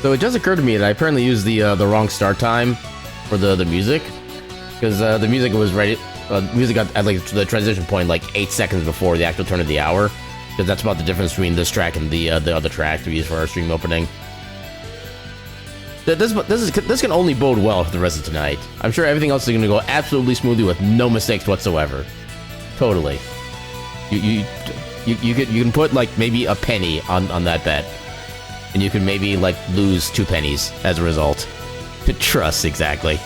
So it just occurred to me that I apparently used the wrong start time for the music, because the music was ready. Music got at like the transition point like 8 seconds before the actual turn of the hour, because that's about the difference between this track and the other track we use for our stream opening. This can only bode well for the rest of tonight. I'm sure everything else is going to go absolutely smoothly with no mistakes whatsoever. Totally. You can put like maybe a penny on that bet, and you can maybe like lose 2 pennies as a result. Trust, exactly.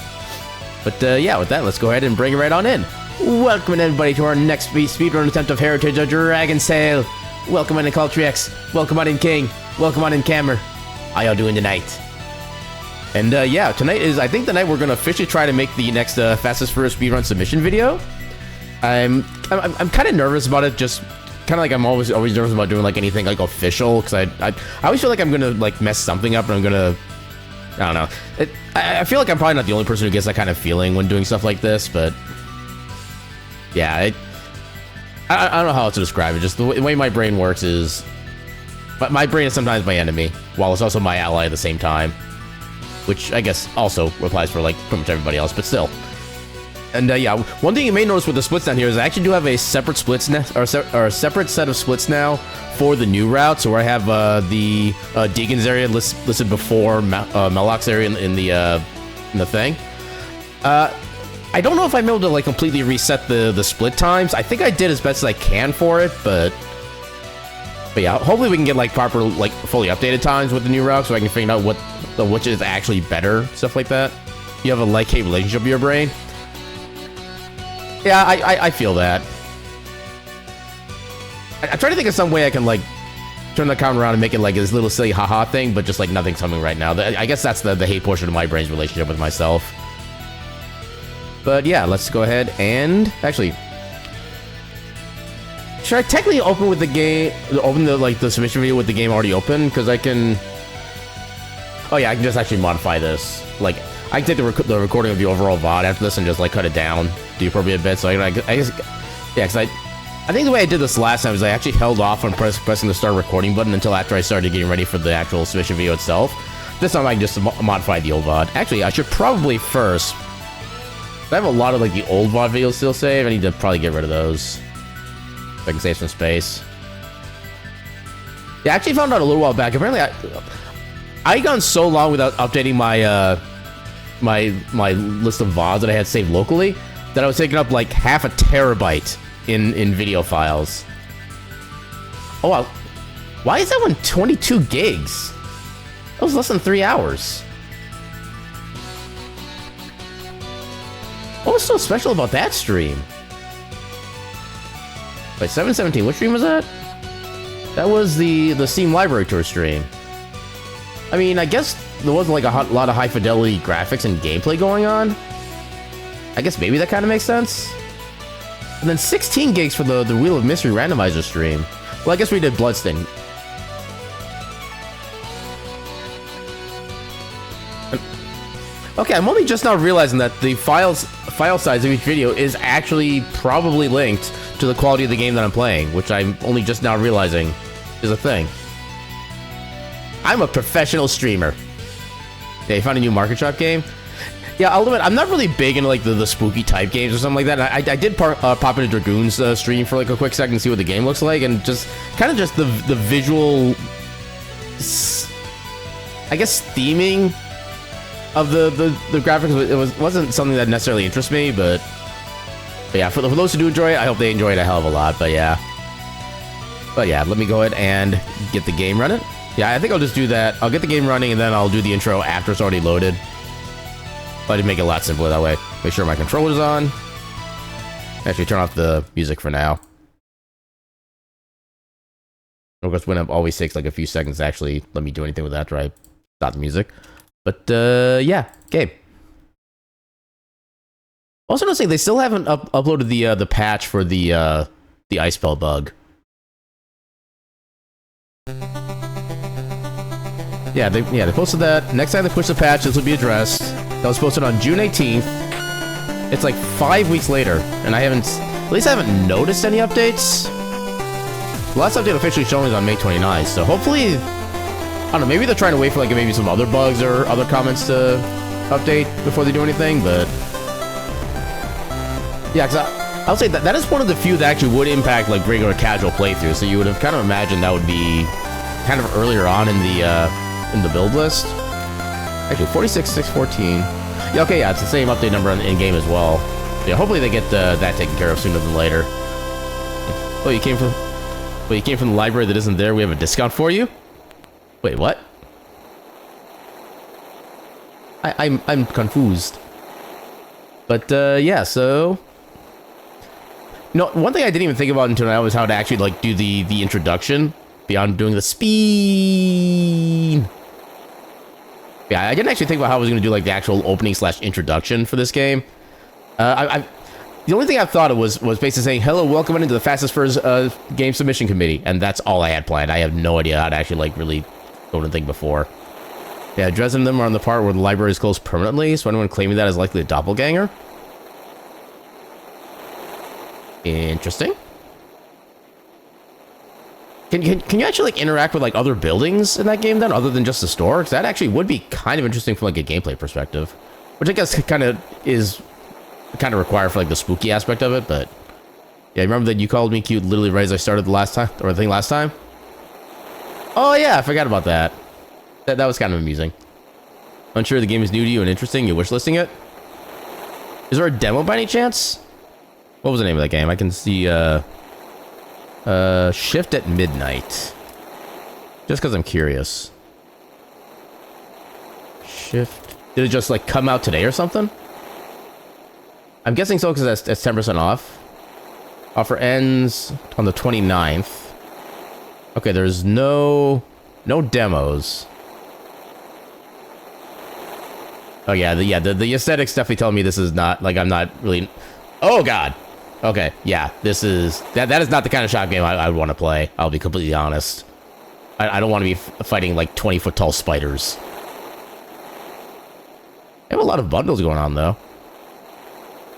But yeah, with that, let's go ahead and bring it right on in. Welcome everybody to our next speedrun attempt of Heritage of Dragon Sail. Welcome on in Cultrix. Welcome on in King. Welcome on in Cammer. How y'all doing tonight? And yeah, tonight is, I think, the night we're gonna officially try to make the next fastest first speedrun submission video. I'm kind of nervous about it, just kind of like I'm always nervous about doing like anything like official, because I always feel like I'm gonna like mess something up, and I'm gonna, I don't know. I feel like I'm probably not the only person who gets that kind of feeling when doing stuff like this, but yeah, I don't know how to describe it. Just the way my brain works is, my brain is sometimes my enemy, while it's also my ally at the same time. Which I guess also applies for like pretty much everybody else, but still. And yeah, one thing you may notice with the splits down here is I actually do have a separate splits or a separate set of splits now for the new route. So where I have the Deegan's area listed before Mellock's area in the thing. I don't know if I'm able to like completely reset the split times. I think I did as best as I can for it, but yeah, hopefully we can get like proper, like fully updated times with the new route, so I can figure out which is actually better, stuff like that. You have a like-hate relationship with your brain. Yeah, I feel that. I try to think of some way I can like turn the camera around and make it like this little silly haha thing, but just like nothing's coming right now. I guess that's the hate portion of my brain's relationship with myself. But yeah, let's go ahead and actually. Should I technically open with the game, open the submission video with the game already open? Because I can... Oh yeah, I can just actually modify this. Like, I can take the recording of the overall VOD after this and just like cut it down to the appropriate bit. So I guess... Yeah, because I think the way I did this last time is I actually held off on pressing the start recording button until after I started getting ready for the actual submission video itself. This time I can just modify the old VOD. Actually, I should probably first... I have a lot of like the old VOD videos still saved. I need to probably get rid of those. So I can save some space. Yeah, I actually found out a little while back. Apparently, I gone so long without updating my my list of VODs that I had saved locally that I was taking up like half a terabyte in video files. Oh wow, why is that one 22 gigs? That was less than 3 hours. What was so special about that stream? Wait, 717, which stream was that? That was the Steam Library Tour stream. I mean, I guess there wasn't like a lot of high fidelity graphics and gameplay going on. I guess maybe that kind of makes sense. And then 16 gigs for the Wheel of Mystery Randomizer stream. Well, I guess we did Bloodstained. Okay, I'm only just now realizing that the file size of each video is actually probably linked to the quality of the game that I'm playing, which I'm only just now realizing is a thing. I'm a professional streamer. Yeah, you found a new Market Shop game? Yeah, I'll admit, I'm not really big into like the spooky type games or something like that. I did pop into Dragoon's stream for like a quick second to see what the game looks like, and just kind of just the visual, I guess, theming of the graphics. Wasn't something that necessarily interests me, but yeah, for those who do enjoy it, I hope they enjoy it a hell of a lot. But yeah, let me go ahead and get the game running. Yeah, I think I'll just do that. I'll get the game running, and then I'll do the intro after it's already loaded. But I'd make it a lot simpler that way. Make sure my controller's on. Actually, turn off the music for now. Of course, when it always takes like a few seconds to actually let me do anything with that after I stop the music. But yeah, game. Also, noticing they still haven't uploaded the patch for the ice spell bug. Yeah, they posted that. Next time they push the patch, this will be addressed. That was posted on June 18th. It's like 5 weeks later, and I haven't noticed any updates. The last update officially shown is on May 29th, so hopefully I don't know, maybe they're trying to wait for like maybe some other bugs or other comments to update before they do anything, but yeah, because I'll say that is one of the few that actually would impact like regular casual playthroughs. So you would have kind of imagined that would be kind of earlier on in the build list. Actually, 46,614. Yeah, okay, yeah, it's the same update number in game as well. Yeah, hopefully they get that taken care of sooner than later. Oh, you came from the library that isn't there. We have a discount for you. Wait, what? I'm confused. But yeah, so. No, one thing I didn't even think about until now was how to actually like do the introduction beyond doing the speed. Yeah, I didn't actually think about how I was going to do like the actual opening / introduction for this game. The only thing I thought of was basically saying, hello, welcome into the fastest first game submission committee. And that's all I had planned. I have no idea how to actually like really go and think before. Yeah, Dresden and them are on the part where the library is closed permanently, so anyone claiming that is likely a doppelganger. Interesting. Can you actually like interact with like other buildings in that game then, other than just the store? Because that actually would be kind of interesting from like a gameplay perspective, which I guess kind of required for like the spooky aspect of it. But yeah, remember that you called me cute literally right as I started the last time. Oh yeah, I forgot about that. That was kind of amusing. Unsure the game is new to you and interesting. You wish listing it. Is there a demo by any chance? What was the name of that game? I can see Shift at Midnight. Just because I'm curious. Shift. Did it just like come out today or something? I'm guessing so because that's 10% off. Offer ends on the 29th. Okay, there's no demos. Oh yeah, the aesthetics definitely tell me this is not like I'm not really. Oh god. Okay, yeah, this is that is not the kind of shop game I would want to play. I'll be completely honest. I don't want to be fighting like 20-foot tall spiders. They have a lot of bundles going on though.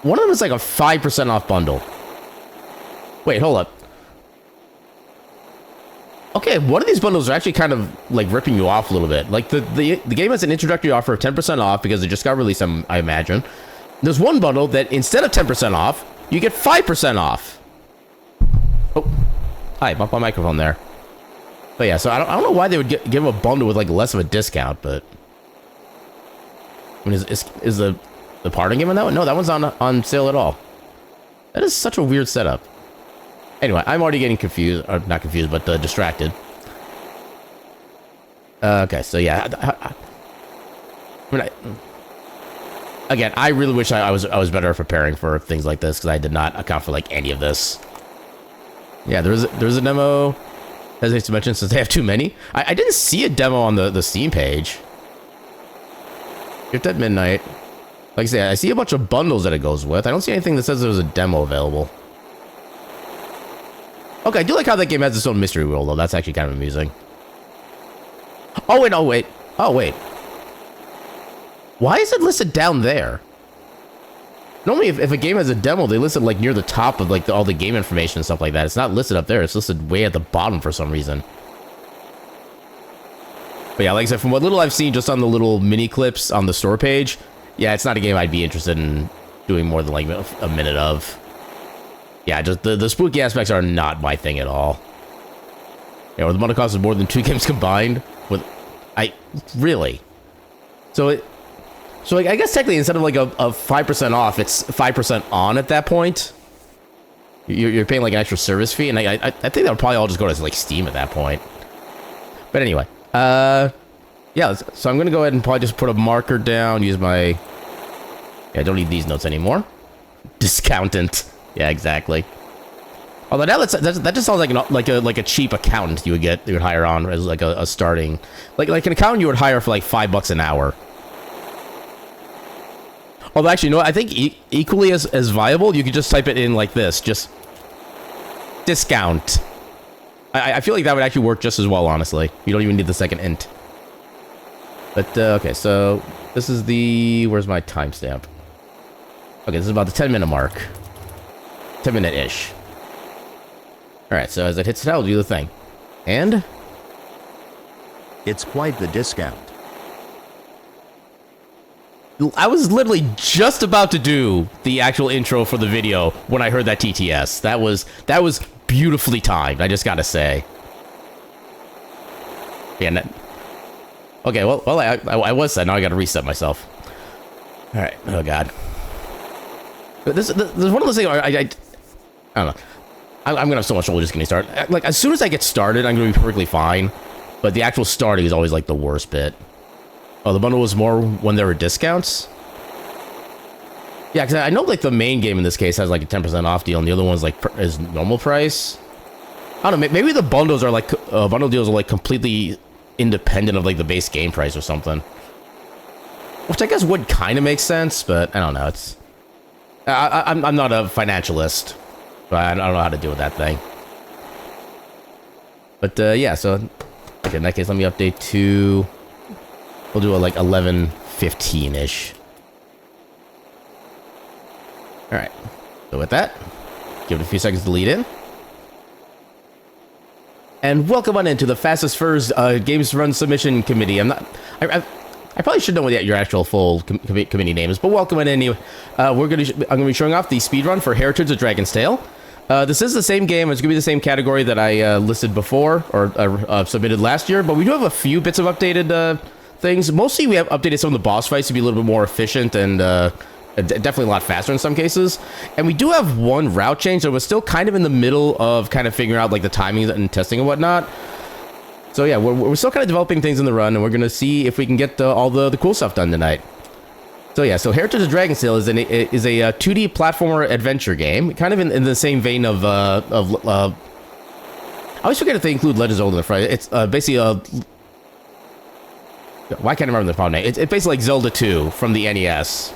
One of them is like a 5% off bundle. Wait, hold up. Okay, one of these bundles are actually kind of like ripping you off a little bit. Like the game has an introductory offer of 10% off because it just got released, I imagine. There's one bundle that instead of 10% off, you get 5% off. Oh, hi, bump my microphone there. But yeah, so I don't know why they would give a bundle with like less of a discount, but I mean, is the parting game on that one? No, that one's on sale at all. That is such a weird setup. Anyway, I'm already getting confused, or not confused, but distracted. Okay, so yeah, I mean, again, I really wish I was better at preparing for things like this because I did not account for like any of this. Yeah, there's a demo. As I mentioned, since they have too many, I didn't see a demo on the Steam page. Shift at Midnight. Like I say, I see a bunch of bundles that it goes with. I don't see anything that says there's a demo available. Okay, I do like how that game has its own mystery world, though. That's actually kind of amusing. Oh, wait, oh, wait. Oh, wait. Why is it listed down there? Normally, if a game has a demo, they list it, like, near the top of, like, all the game information and stuff like that. It's not listed up there. It's listed way at the bottom for some reason. But yeah, like I said, from what little I've seen just on the little mini clips on the store page, yeah, it's not a game I'd be interested in doing more than, like, a minute of. Yeah, just the spooky aspects are not my thing at all. Yeah, or the bundle cost is more than 2 games combined. Really? So like, I guess technically instead of like a 5% off, it's 5% on at that point. You're paying like an extra service fee, and I think that would probably all just go to like Steam at that point. But anyway, yeah. So I'm gonna go ahead and probably just put a marker down. Use my. Yeah, I don't need these notes anymore. Discountant. Yeah, exactly. Although now that just sounds like a cheap accountant you would hire on as like a starting like an accountant you would hire for like $5 an hour. Although actually, no, I think equally as viable, you could just type it in like this, just discount. I feel like that would actually work just as well, honestly. You don't even need the second int. But okay, so this is where's my timestamp? Okay, this is about the 10-minute mark. 10-minute-ish. Alright, so as it hits it, I'll do the thing. And It's quite the discount. I was literally just about to do the actual intro for the video when I heard that TTS. That was beautifully timed, I just gotta say. Yeah. Okay, well, I was set. Now I gotta reset myself. All right. Oh God. This is one of those things. I don't know. I'm gonna have so much trouble just getting started. Like as soon as I get started, I'm gonna be perfectly fine. But the actual starting is always like the worst bit. Oh, the bundle was more when there were discounts? Yeah, because I know like the main game in this case has like a 10% off deal, and the other one's like is normal price. I don't know, maybe the bundles are like, bundle deals are like completely independent of like the base game price or something. Which I guess would kind of make sense, but I don't know, it's... I'm not a financialist, but I don't know how to deal with that thing. But yeah, so... Okay, in that case, let me update to... We'll do a like 11:15-ish. Alright. So with that, give it a few seconds to lead in. And welcome on into the Fastest Furs Games Run Submission Committee. I probably should know what your actual full committee name is, but welcome on anyway. I'm gonna be showing off the speedrun for Heritage of Dragon's Tail. This is the same game. It's gonna be the same category that I listed before or submitted last year, but we do have a few bits of updated things. Mostly we have updated some of the boss fights to be a little bit more efficient and definitely a lot faster in some cases. And we do have one route change that was still kind of in the middle of kind of figuring out like the timing and testing and whatnot. So yeah, we're still kind of developing things in the run, and we're gonna see if we can get all the cool stuff done tonight. So yeah, so Heritage of Dragon's Tail is a 2D platformer adventure game, kind of in the same vein of I always forget if they include Legend of Zelda in the front. It's basically a... Why can't I remember the final name? It's basically like Zelda 2 from the NES,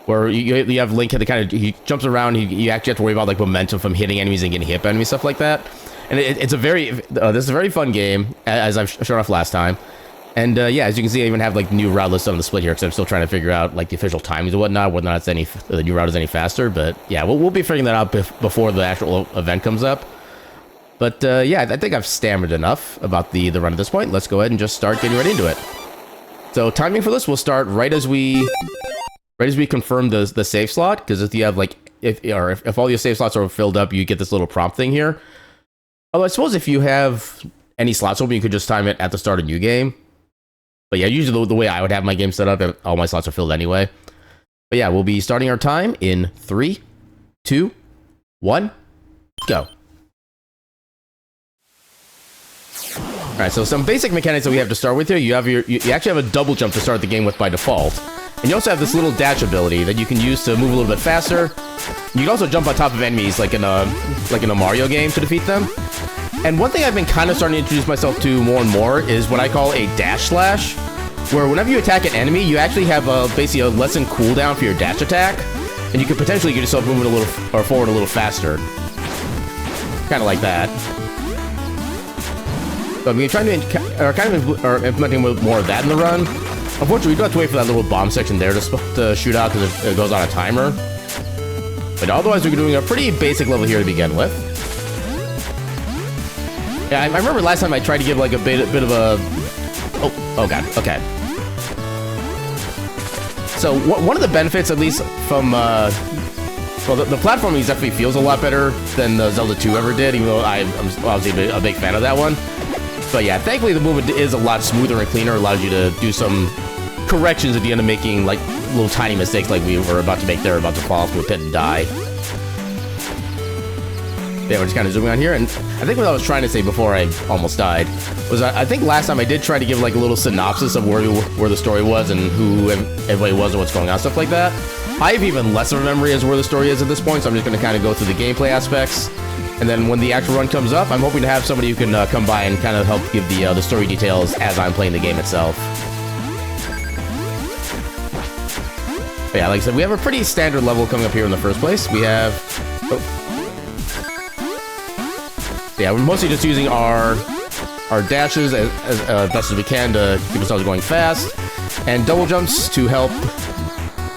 where you have Link he jumps around, you actually have to worry about like momentum from hitting enemies and getting hit by enemies, stuff like that. And it's a very this is a very fun game, as I've shown off last time. And yeah, as you can see, I even have like new route lists on the split here because I'm still trying to figure out like the official timings and whatnot, whether or not the new route is any faster. But yeah, we'll be figuring that out before the actual event comes up. But yeah, I think I've stammered enough about the run at this point. Let's go ahead and just start getting right into it. So timing for this will start right as we confirm the save slot, because if you have like if all your save slots are filled up, you get this little prompt thing here. Although I suppose if you have any slots open, you could just time it at the start of new game. But yeah, usually the way I would have my game set up, all my slots are filled anyway. But yeah, we'll be starting our time in 3, 2, 1, go. Alright, so some basic mechanics that we have to start with here. You actually have a double jump to start the game with by default. And you also have this little dash ability that you can use to move a little bit faster. You can also jump on top of enemies like in a Mario game to defeat them. And one thing I've been kind of starting to introduce myself to more and more is what I call a dash slash, where whenever you attack an enemy, you actually have basically a lessened cooldown for your dash attack, and you can potentially get yourself moving a little forward a little faster. Kind of like that. So I'm trying to implementing more of that in the run. Unfortunately, we do have to wait for that little bomb section there to shoot out because it goes on a timer. But otherwise, we're doing a pretty basic level here to begin with. Yeah, I remember last time I tried to give like a bit of a... Oh god, okay. So one of the benefits, at least from... well, the platforming definitely feels a lot better than the Zelda 2 ever did, even though I'm obviously a big fan of that one. But yeah, thankfully the movement is a lot smoother and cleaner, allows you to do some corrections at the end of making like little tiny mistakes like we were about to make there, about to fall off to a pit and die. Yeah, we're just kind of zooming on here, and I think what I was trying to say before I almost died was I think last time I did try to give like a little synopsis of where the story was and who everybody was and what's going on, stuff like that. I have even less of a memory as where the story is at this point, so I'm just going to kind of go through the gameplay aspects. And then when the actual run comes up, I'm hoping to have somebody who can come by and kind of help give the story details as I'm playing the game itself. But yeah, like I said, we have a pretty standard level coming up here in the first place. We have... Yeah, we're mostly just using our dashes as best as we can to keep ourselves going fast, and double jumps to help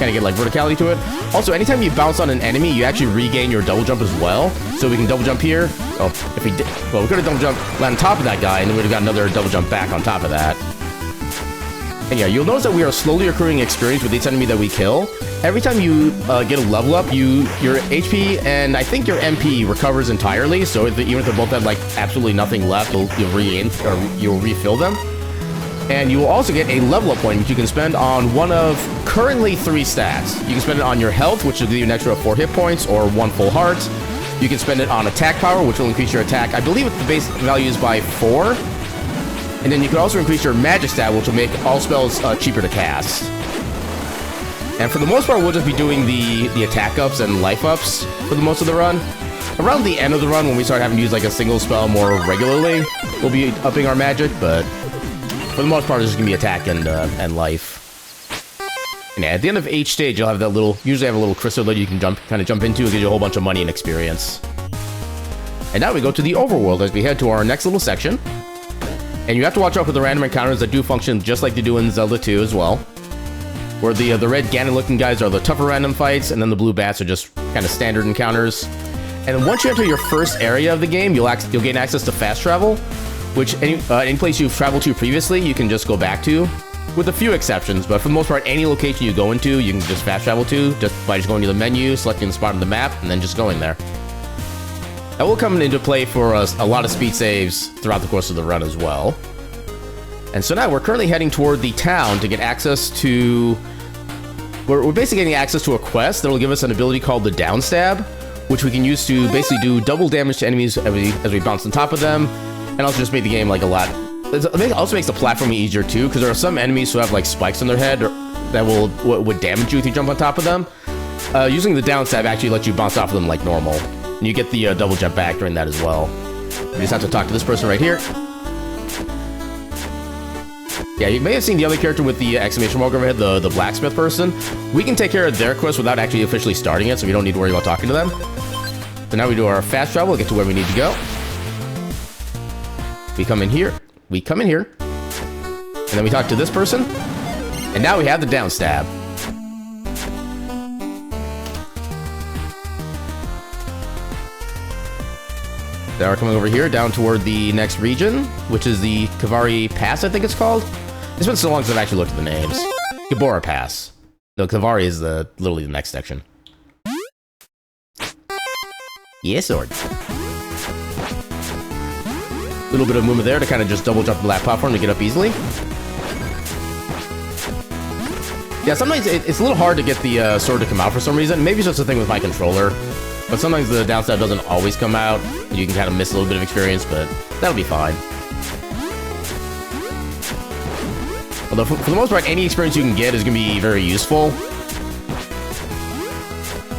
kind of get like verticality to it. Also, anytime you bounce on an enemy, you actually regain your double jump as well. So we can double jump here. Oh, if we did, well, we could have double jump land on top of that guy, and then we'd have got another double jump back on top of that. And yeah, you'll notice that we are slowly accruing experience with each enemy that we kill. Every time you get a level up, your HP and I think your MP recovers entirely. So even if they both have like absolutely nothing left, you'll refill them. And you will also get a level up point, which you can spend on one of currently 3 stats. You can spend it on your health, which will give you an extra 4 hit points or 1 full heart. You can spend it on attack power, which will increase your attack. I believe the base value is by 4. And then you can also increase your magic stat, which will make all spells cheaper to cast. And for the most part, we'll just be doing the attack ups and life ups for the most of the run. Around the end of the run, when we start having to use like a single spell more regularly, we'll be upping our magic, but for the most part, it's just gonna be attack and life. And yeah, at the end of each stage, you'll have that usually have a little crystal that you can kind of jump into. It gives you a whole bunch of money and experience. And now we go to the overworld as we head to our next little section. And you have to watch out for the random encounters that do function just like they do in Zelda 2 as well. Where the red Ganon-looking guys are the tougher random fights, and then the blue bats are just kind of standard encounters. And then once you enter your first area of the game, you'll gain access to fast travel, which any place you've traveled to previously, you can just go back to, with a few exceptions. But for the most part, any location you go into, you can just fast travel to, just by going to the menu, selecting the spot on the map, and then just going there. That will come into play for us a lot of speed saves throughout the course of the run as well. And so now we're currently heading toward the town to get access to... We're basically getting access to a quest that will give us an ability called the Down Stab, which we can use to basically do double damage to enemies as we bounce on top of them, and also just make the game like a lot... It also makes the platforming easier too, because there are some enemies who have like spikes on their head that would damage you if you jump on top of them. Using the Down Stab actually lets you bounce off of them like normal. And you get the double jump back during that as well. You just have to talk to this person right here. Yeah, you may have seen the other character with the exclamation mark overhead, the blacksmith person. We can take care of their quest without actually officially starting it, so we don't need to worry about talking to them. So now we do our fast travel, get to where we need to go. We come in here, and then we talk to this person, and now we have the Down Stab. Now we're coming over here, down toward the next region, which is the Kavari Pass, I think it's called. It's been so long since I've actually looked at the names. Gabora Pass. No, Kavari is literally the next section. Yes, sword. A little bit of movement there to kind of just double jump the lap platform to get up easily. Yeah, sometimes it's a little hard to get the sword to come out for some reason. Maybe it's just a thing with my controller. But sometimes the Down Stab doesn't always come out. You can kind of miss a little bit of experience, but that'll be fine. Although, for the most part, any experience you can get is going to be very useful.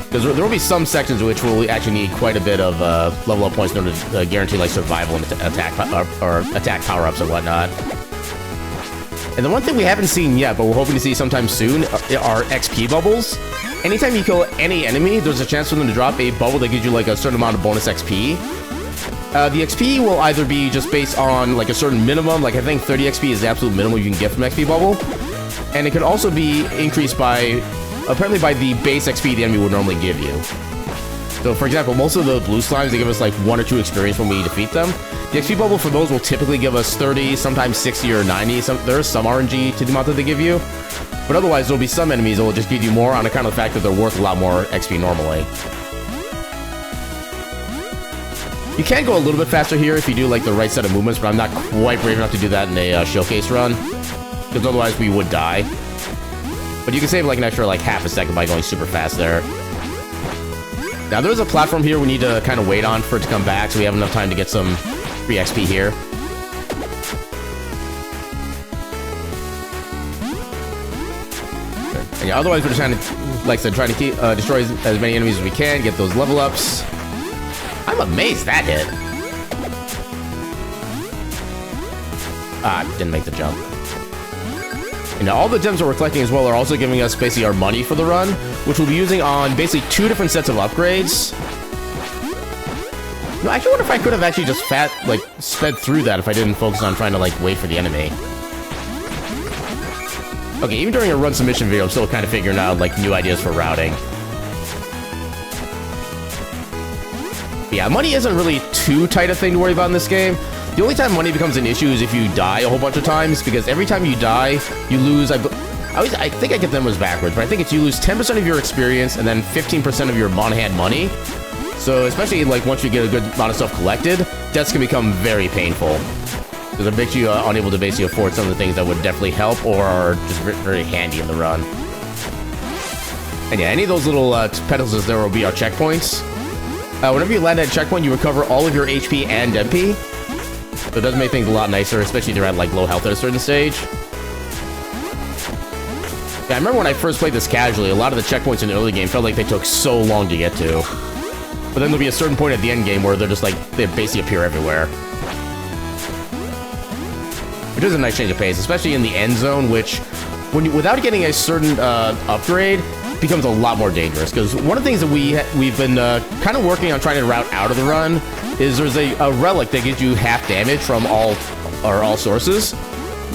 Because there will be some sections which will actually need quite a bit of level up points in order to guarantee like survival and attack power-ups and whatnot. And the one thing we haven't seen yet, but we're hoping to see sometime soon, are XP bubbles. Anytime you kill any enemy, there's a chance for them to drop a bubble that gives you like a certain amount of bonus XP. The XP will either be just based on like a certain minimum, like I think 30 XP is the absolute minimum you can get from XP bubble. And it can also be increased by, apparently by the base XP the enemy would normally give you. So for example, most of the blue slimes, they give us like 1 or 2 experience when we defeat them. The XP bubble for those will typically give us 30, sometimes 60 or 90. There's some RNG to the amount that they give you. But otherwise, there'll be some enemies that will just give you more on account of the fact that they're worth a lot more XP normally. You can go a little bit faster here if you do like the right set of movements, but I'm not quite brave enough to do that in a showcase run, because otherwise we would die. But you can save like an extra like half a second by going super fast there. Now there's a platform here we need to kind of wait on for it to come back, so we have enough time to get some free XP here. And yeah, otherwise we're just trying to, like I said, trying to destroy as many enemies as we can, get those level ups. I'm amazed that hit. Ah, didn't make the jump. And now all the gems that we're collecting as well are also giving us basically our money for the run, which we'll be using on basically 2 different sets of upgrades. No, I actually wonder if I could have actually just sped through that if I didn't focus on trying to like wait for the enemy. Okay, even during a run submission video, I'm still kind of figuring out, like, new ideas for routing. But yeah, money isn't really too tight a thing to worry about in this game. The only time money becomes an issue is if you die a whole bunch of times, because every time you die, you lose, I think I get the numbers backwards, but I think it's you lose 10% of your experience and then 15% of your on-hand money. So especially, like, once you get a good amount of stuff collected, deaths can become very painful. Because it makes you unable to basically afford some of the things that would definitely help or are just very handy in the run. And yeah, any of those little pedestals there will be our checkpoints. Whenever you land at a checkpoint, you recover all of your HP and MP. So it does make things a lot nicer, especially if you're at, like, low health at a certain stage. Yeah, I remember when I first played this casually, a lot of the checkpoints in the early game felt like they took so long to get to. But then there'll be a certain point at the end game where they're just like, they basically appear everywhere. Which is a nice change of pace, especially in the end zone, which, without getting a certain upgrade, becomes a lot more dangerous. Because one of the things that we've been kind of working on trying to route out of the run is there's a relic that gives you half damage from all sources.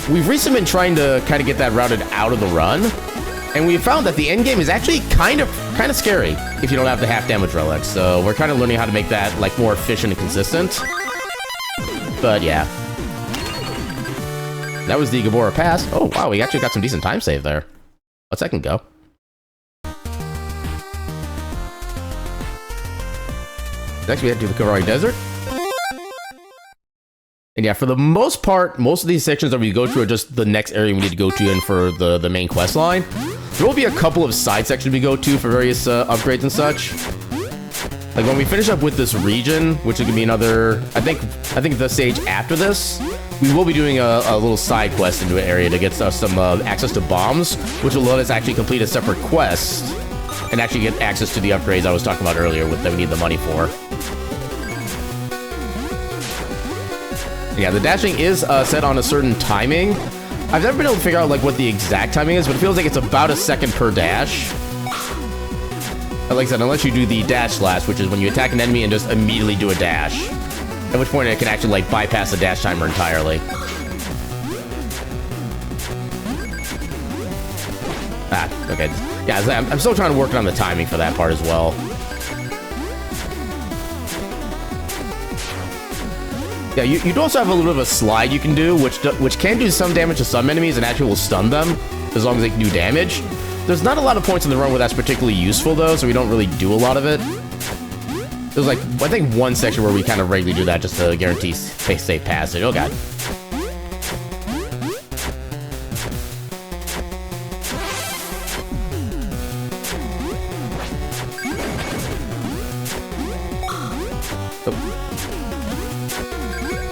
We've recently been trying to kind of get that routed out of the run, and we found that the end game is actually kind of scary if you don't have the half damage relics. So we're kind of learning how to make that, like, more efficient and consistent. But yeah. That was the Gabora Pass. Oh, wow, we actually got some decent time save there. Let's second go. Next, we head to the Karari Desert. And yeah, for the most part, most of these sections that we go through are just the next area we need to go to and for the main quest line. There will be a couple of side sections we go to for various upgrades and such. Like when we finish up with this region, which is gonna be another, I think the stage after this, we will be doing a little side quest into an area to get us some access to bombs, which will let us actually complete a separate quest and actually get access to the upgrades I was talking about earlier that we need the money for. Yeah, the dashing is set on a certain timing. I've never been able to figure out, like, what the exact timing is, but it feels like it's about a second per dash. And like I said, unless you do the dash slash, which is when you attack an enemy and just immediately do a dash. At which point it can actually, like, bypass the dash timer entirely. Ah, okay. Yeah, I'm still trying to work on the timing for that part as well. Yeah, you do also have a little bit of a slide you can do, which can do some damage to some enemies and actually will stun them, as long as they can do damage. There's not a lot of points in the run where that's particularly useful, though, so we don't really do a lot of it. There's, like, I think one section where we kind of regularly do that just to guarantee safe passage. Oh, God.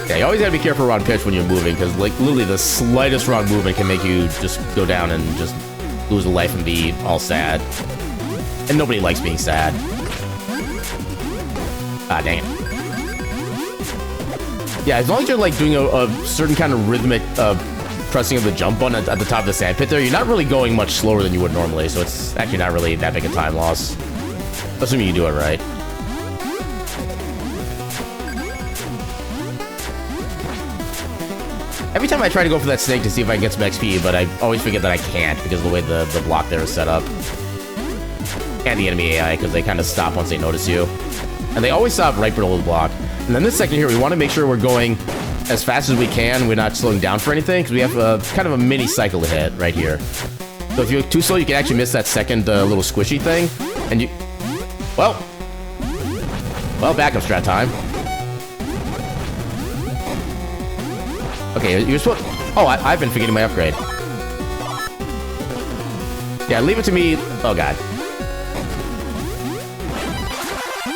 Yeah, you always gotta be careful around pitch when you're moving, because, like, literally the slightest wrong movement can make you just go down and just lose a life and be all sad. And nobody likes being sad. Ah, dang it. Yeah, as long as you're, like, doing a certain kind of rhythmic pressing of the jump button at the top of the sand pit there, you're not really going much slower than you would normally, so it's actually not really that big a time loss. Assuming you do it right. Every time I try to go for that snake to see if I can get some XP, but I always forget that I can't because of the way the block there is set up. And the enemy AI, because they kind of stop once they notice you. And they always stop right below the block. And then this second here, we want to make sure we're going as fast as we can. We're not slowing down for anything, because we have kind of a mini cycle to hit right here. So if you're too slow, you can actually miss that second little squishy thing. And you... Well, backup strat time. Okay, you're supposed... Oh, I've been forgetting my upgrade. Yeah, leave it to me. Oh, God.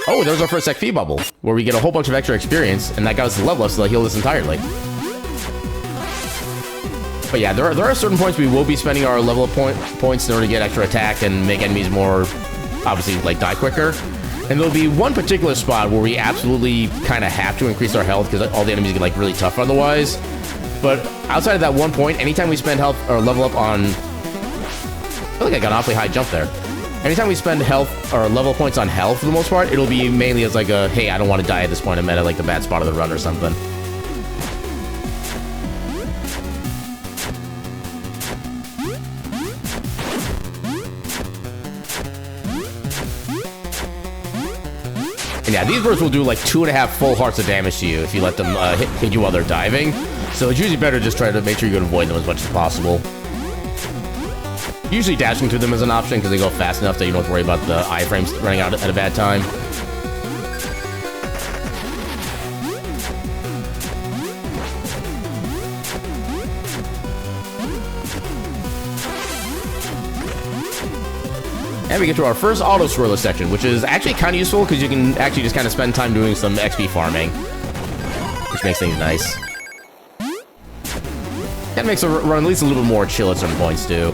Oh, there's our first XP bubble, where we get a whole bunch of extra experience, and that got us the level up, so they'll heal us entirely. But yeah, there are certain points we will be spending our level up points in order to get extra attack and make enemies more, obviously, like, die quicker. And there'll be one particular spot where we absolutely kind of have to increase our health, because all the enemies get, like, really tough otherwise. But outside of that one point, anytime we spend health or level up on... I feel like I got an awfully high jump there. Anytime we spend health or level points on health, for the most part, it'll be mainly as like a, hey, I don't want to die at this point, I'm at like the bad spot of the run or something. And yeah, these birds will do like 2.5 full hearts of damage to you if you let them hit you while they're diving. So it's usually better to just try to make sure you can avoid them as much as possible. Usually dashing through them is an option because they go fast enough that you don't have to worry about the iframes running out at a bad time. And we get to our first auto-scroller section, which is actually kind of useful because you can actually just kind of spend time doing some XP farming, which makes things nice. Kind of makes the run at least a little more chill at certain points, too.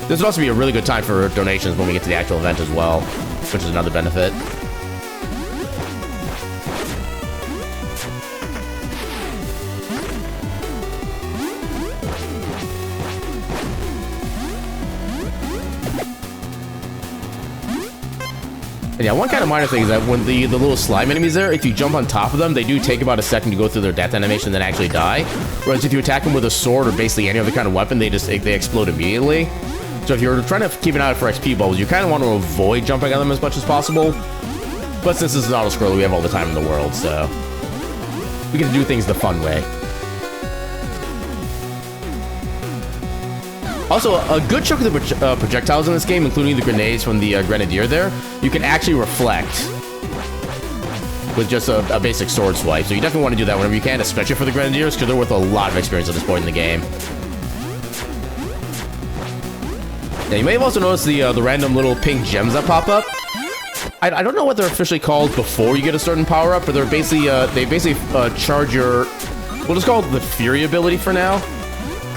This would also be a really good time for donations when we get to the actual event as well, which is another benefit. And yeah, one kind of minor thing is that when the little slime enemies there, if you jump on top of them, they do take about a second to go through their death animation and then actually die. Whereas if you attack them with a sword or basically any other kind of weapon, they explode immediately. So if you're trying to keep an eye out for XP bubbles, you kind of want to avoid jumping on them as much as possible. But since this is an auto-scroller, we have all the time in the world, so we get to do things the fun way. Also, a good chunk of the projectiles in this game, including the grenades from the Grenadier there, you can actually reflect with just a basic sword swipe. So you definitely want to do that whenever you can, especially for the Grenadiers, because they're worth a lot of experience at this point in the game. Now, you may have also noticed the random little pink gems that pop up. I don't know what they're officially called before you get a certain power-up, but they're basically, they charge your, we'll just call it the Fury ability for now.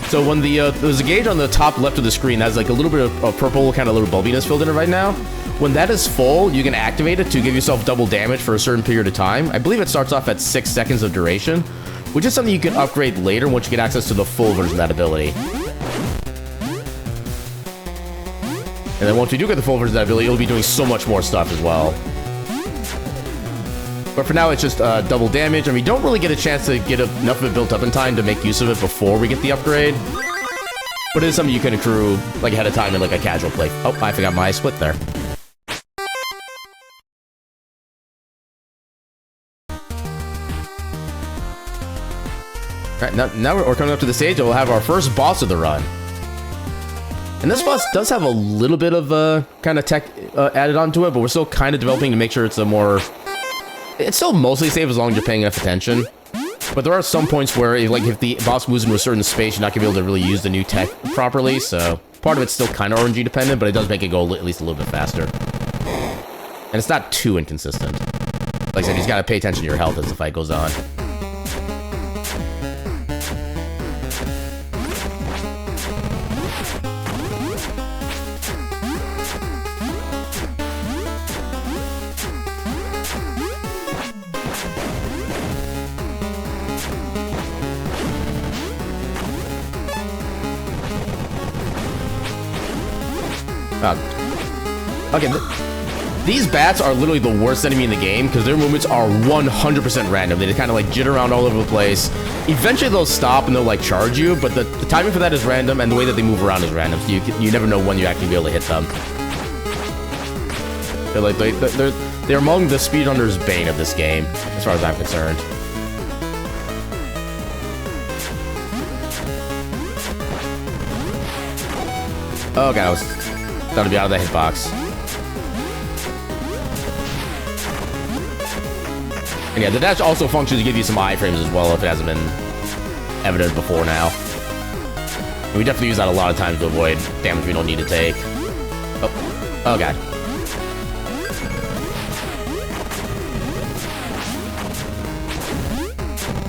So when there's a gauge on the top left of the screen that has like a little bit of purple kind of little bulbiness filled in it right now. When that is full, you can activate it to give yourself double damage for a certain period of time. I believe it starts off at 6 seconds of duration, which is something you can upgrade later once you get access to the full version of that ability. And then once you do get the full version of that ability, you'll be doing so much more stuff as well. But for now, it's just double damage, and we don't really get a chance to get enough of it built up in time to make use of it before we get the upgrade. But it is something you can accrue like ahead of time in like a casual play. Oh, I forgot my split there. Alright, now we're coming up to the stage, and we'll have our first boss of the run. And this boss does have a little bit of kind of tech added onto it, but we're still kind of developing to make sure it's a more... It's still mostly safe as long as you're paying enough attention. But there are some points where, if the boss moves into a certain space, you're not going to be able to really use the new tech properly, so part of it's still kind of RNG dependent, but it does make it go at least a little bit faster. And it's not too inconsistent. Like I said, you just got to pay attention to your health as the fight goes on. Okay, these bats are literally the worst enemy in the game because their movements are 100% random. They just kind of like jitter around all over the place. Eventually they'll stop and they'll like charge you, but the timing for that is random and the way that they move around is random, so you never know when you actually be able to hit them. They're among the speedrunner's bane of this game, as far as I'm concerned. Oh god, I was thought to be out of the hitbox. And yeah, the dash also functions to give you some iframes as well if it hasn't been evident before now. And we definitely use that a lot of times to avoid damage we don't need to take. Oh god.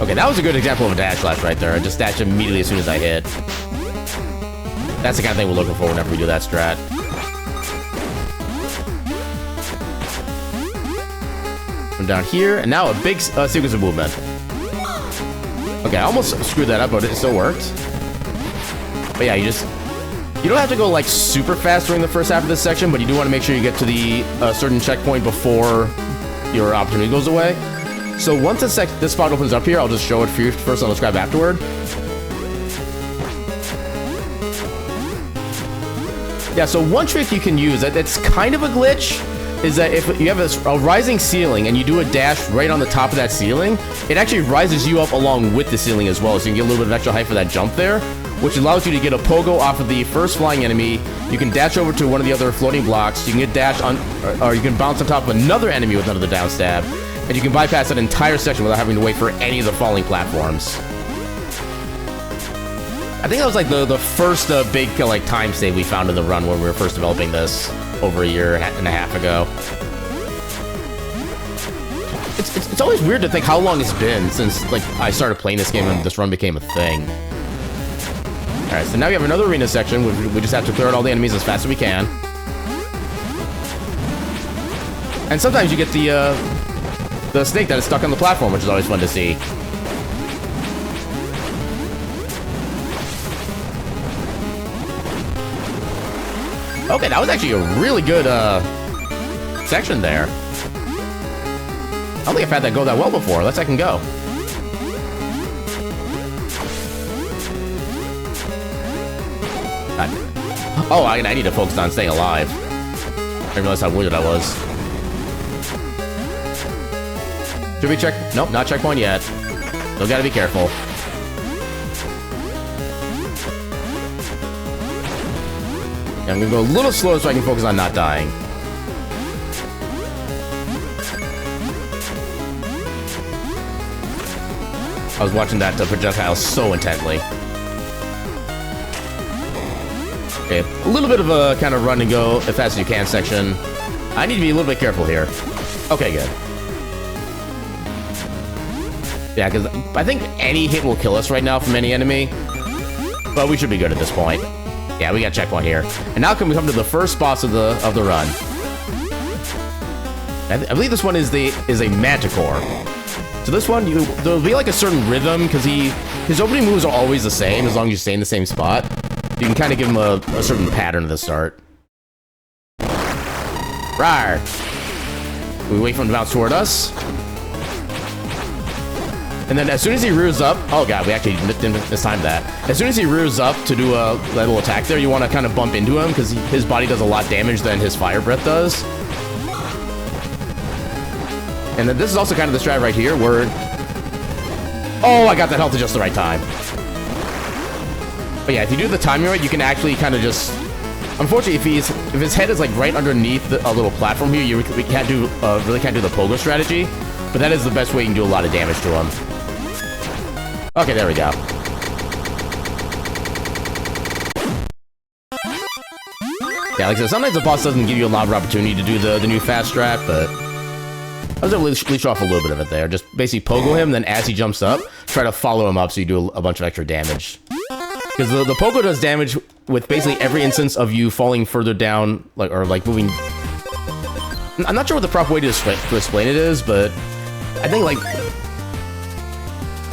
Okay, that was a good example of a dash slash right there. I just dash immediately as soon as I hit. That's the kind of thing we're looking for whenever we do that strat. From down here, and now a big sequence of movement. Okay, I almost screwed that up, but it still worked. But yeah, you don't have to go like super fast during the first half of this section, but you do want to make sure you get to the certain checkpoint before your opportunity goes away. So once this spot opens up here, I'll just show it for you first, I'll describe afterward. Yeah, so one trick you can use, it's kind of a glitch, is that if you have a rising ceiling and you do a dash right on the top of that ceiling, it actually rises you up along with the ceiling as well, so you can get a little bit of extra height for that jump there, which allows you to get a pogo off of the first flying enemy. You can dash over to one of the other floating blocks, you can get dash on, or you can bounce on top of another enemy with another down stab, and you can bypass that entire section without having to wait for any of the falling platforms. I think that was like the first big like time save we found in the run when we were first developing this over a year and a half ago. It's always weird to think how long it's been since like I started playing this game and this run became a thing. Alright, so now we have another arena section. We just have to clear out all the enemies as fast as we can. And sometimes you get the snake that is stuck on the platform, which is always fun to see. Okay, that was actually a really good section there. I don't think I've had that go that well before. Let's second go. Oh, I need to focus on staying alive. I didn't realize how wounded I was. Should we check? Nope, not checkpoint yet. Still gotta be careful. I'm gonna go a little slow so I can focus on not dying. I was watching that projectile so intently. Okay, a little bit of a kind of run and go as fast as you can section. I need to be a little bit careful here. Okay, good. Yeah, because I think any hit will kill us right now from any enemy. But we should be good at this point. Yeah, we got checkpoint here. And now can we come to the first boss of the run. I believe this one is a Manticore. So this one, there'll be like a certain rhythm, because his opening moves are always the same as long as you stay in the same spot. You can kind of give him a certain pattern at the start. Rawr! We wait for him to bounce toward us. And then as soon as he rears up, oh god, we actually didn't mistime that. As soon as he rears up to do a little attack there, you want to kind of bump into him because his body does a lot damage than his fire breath does. And then this is also kind of the strat right here where... Oh, I got that health at just the right time. But yeah, if you do the timing right, you can actually kind of just... Unfortunately, if his head is like right underneath a little platform here, we can't do really can't do the pogo strategy. But that is the best way you can do a lot of damage to him. Okay, there we go. Yeah, like I said, sometimes the boss doesn't give you a lot of opportunity to do the new fast strat, but I was able to leech off a little bit of it there. Just basically pogo him, then as he jumps up, try to follow him up so you do a bunch of extra damage. Because the pogo does damage with basically every instance of you falling further down, or moving... I'm not sure what the proper way to explain it is, but I think, like...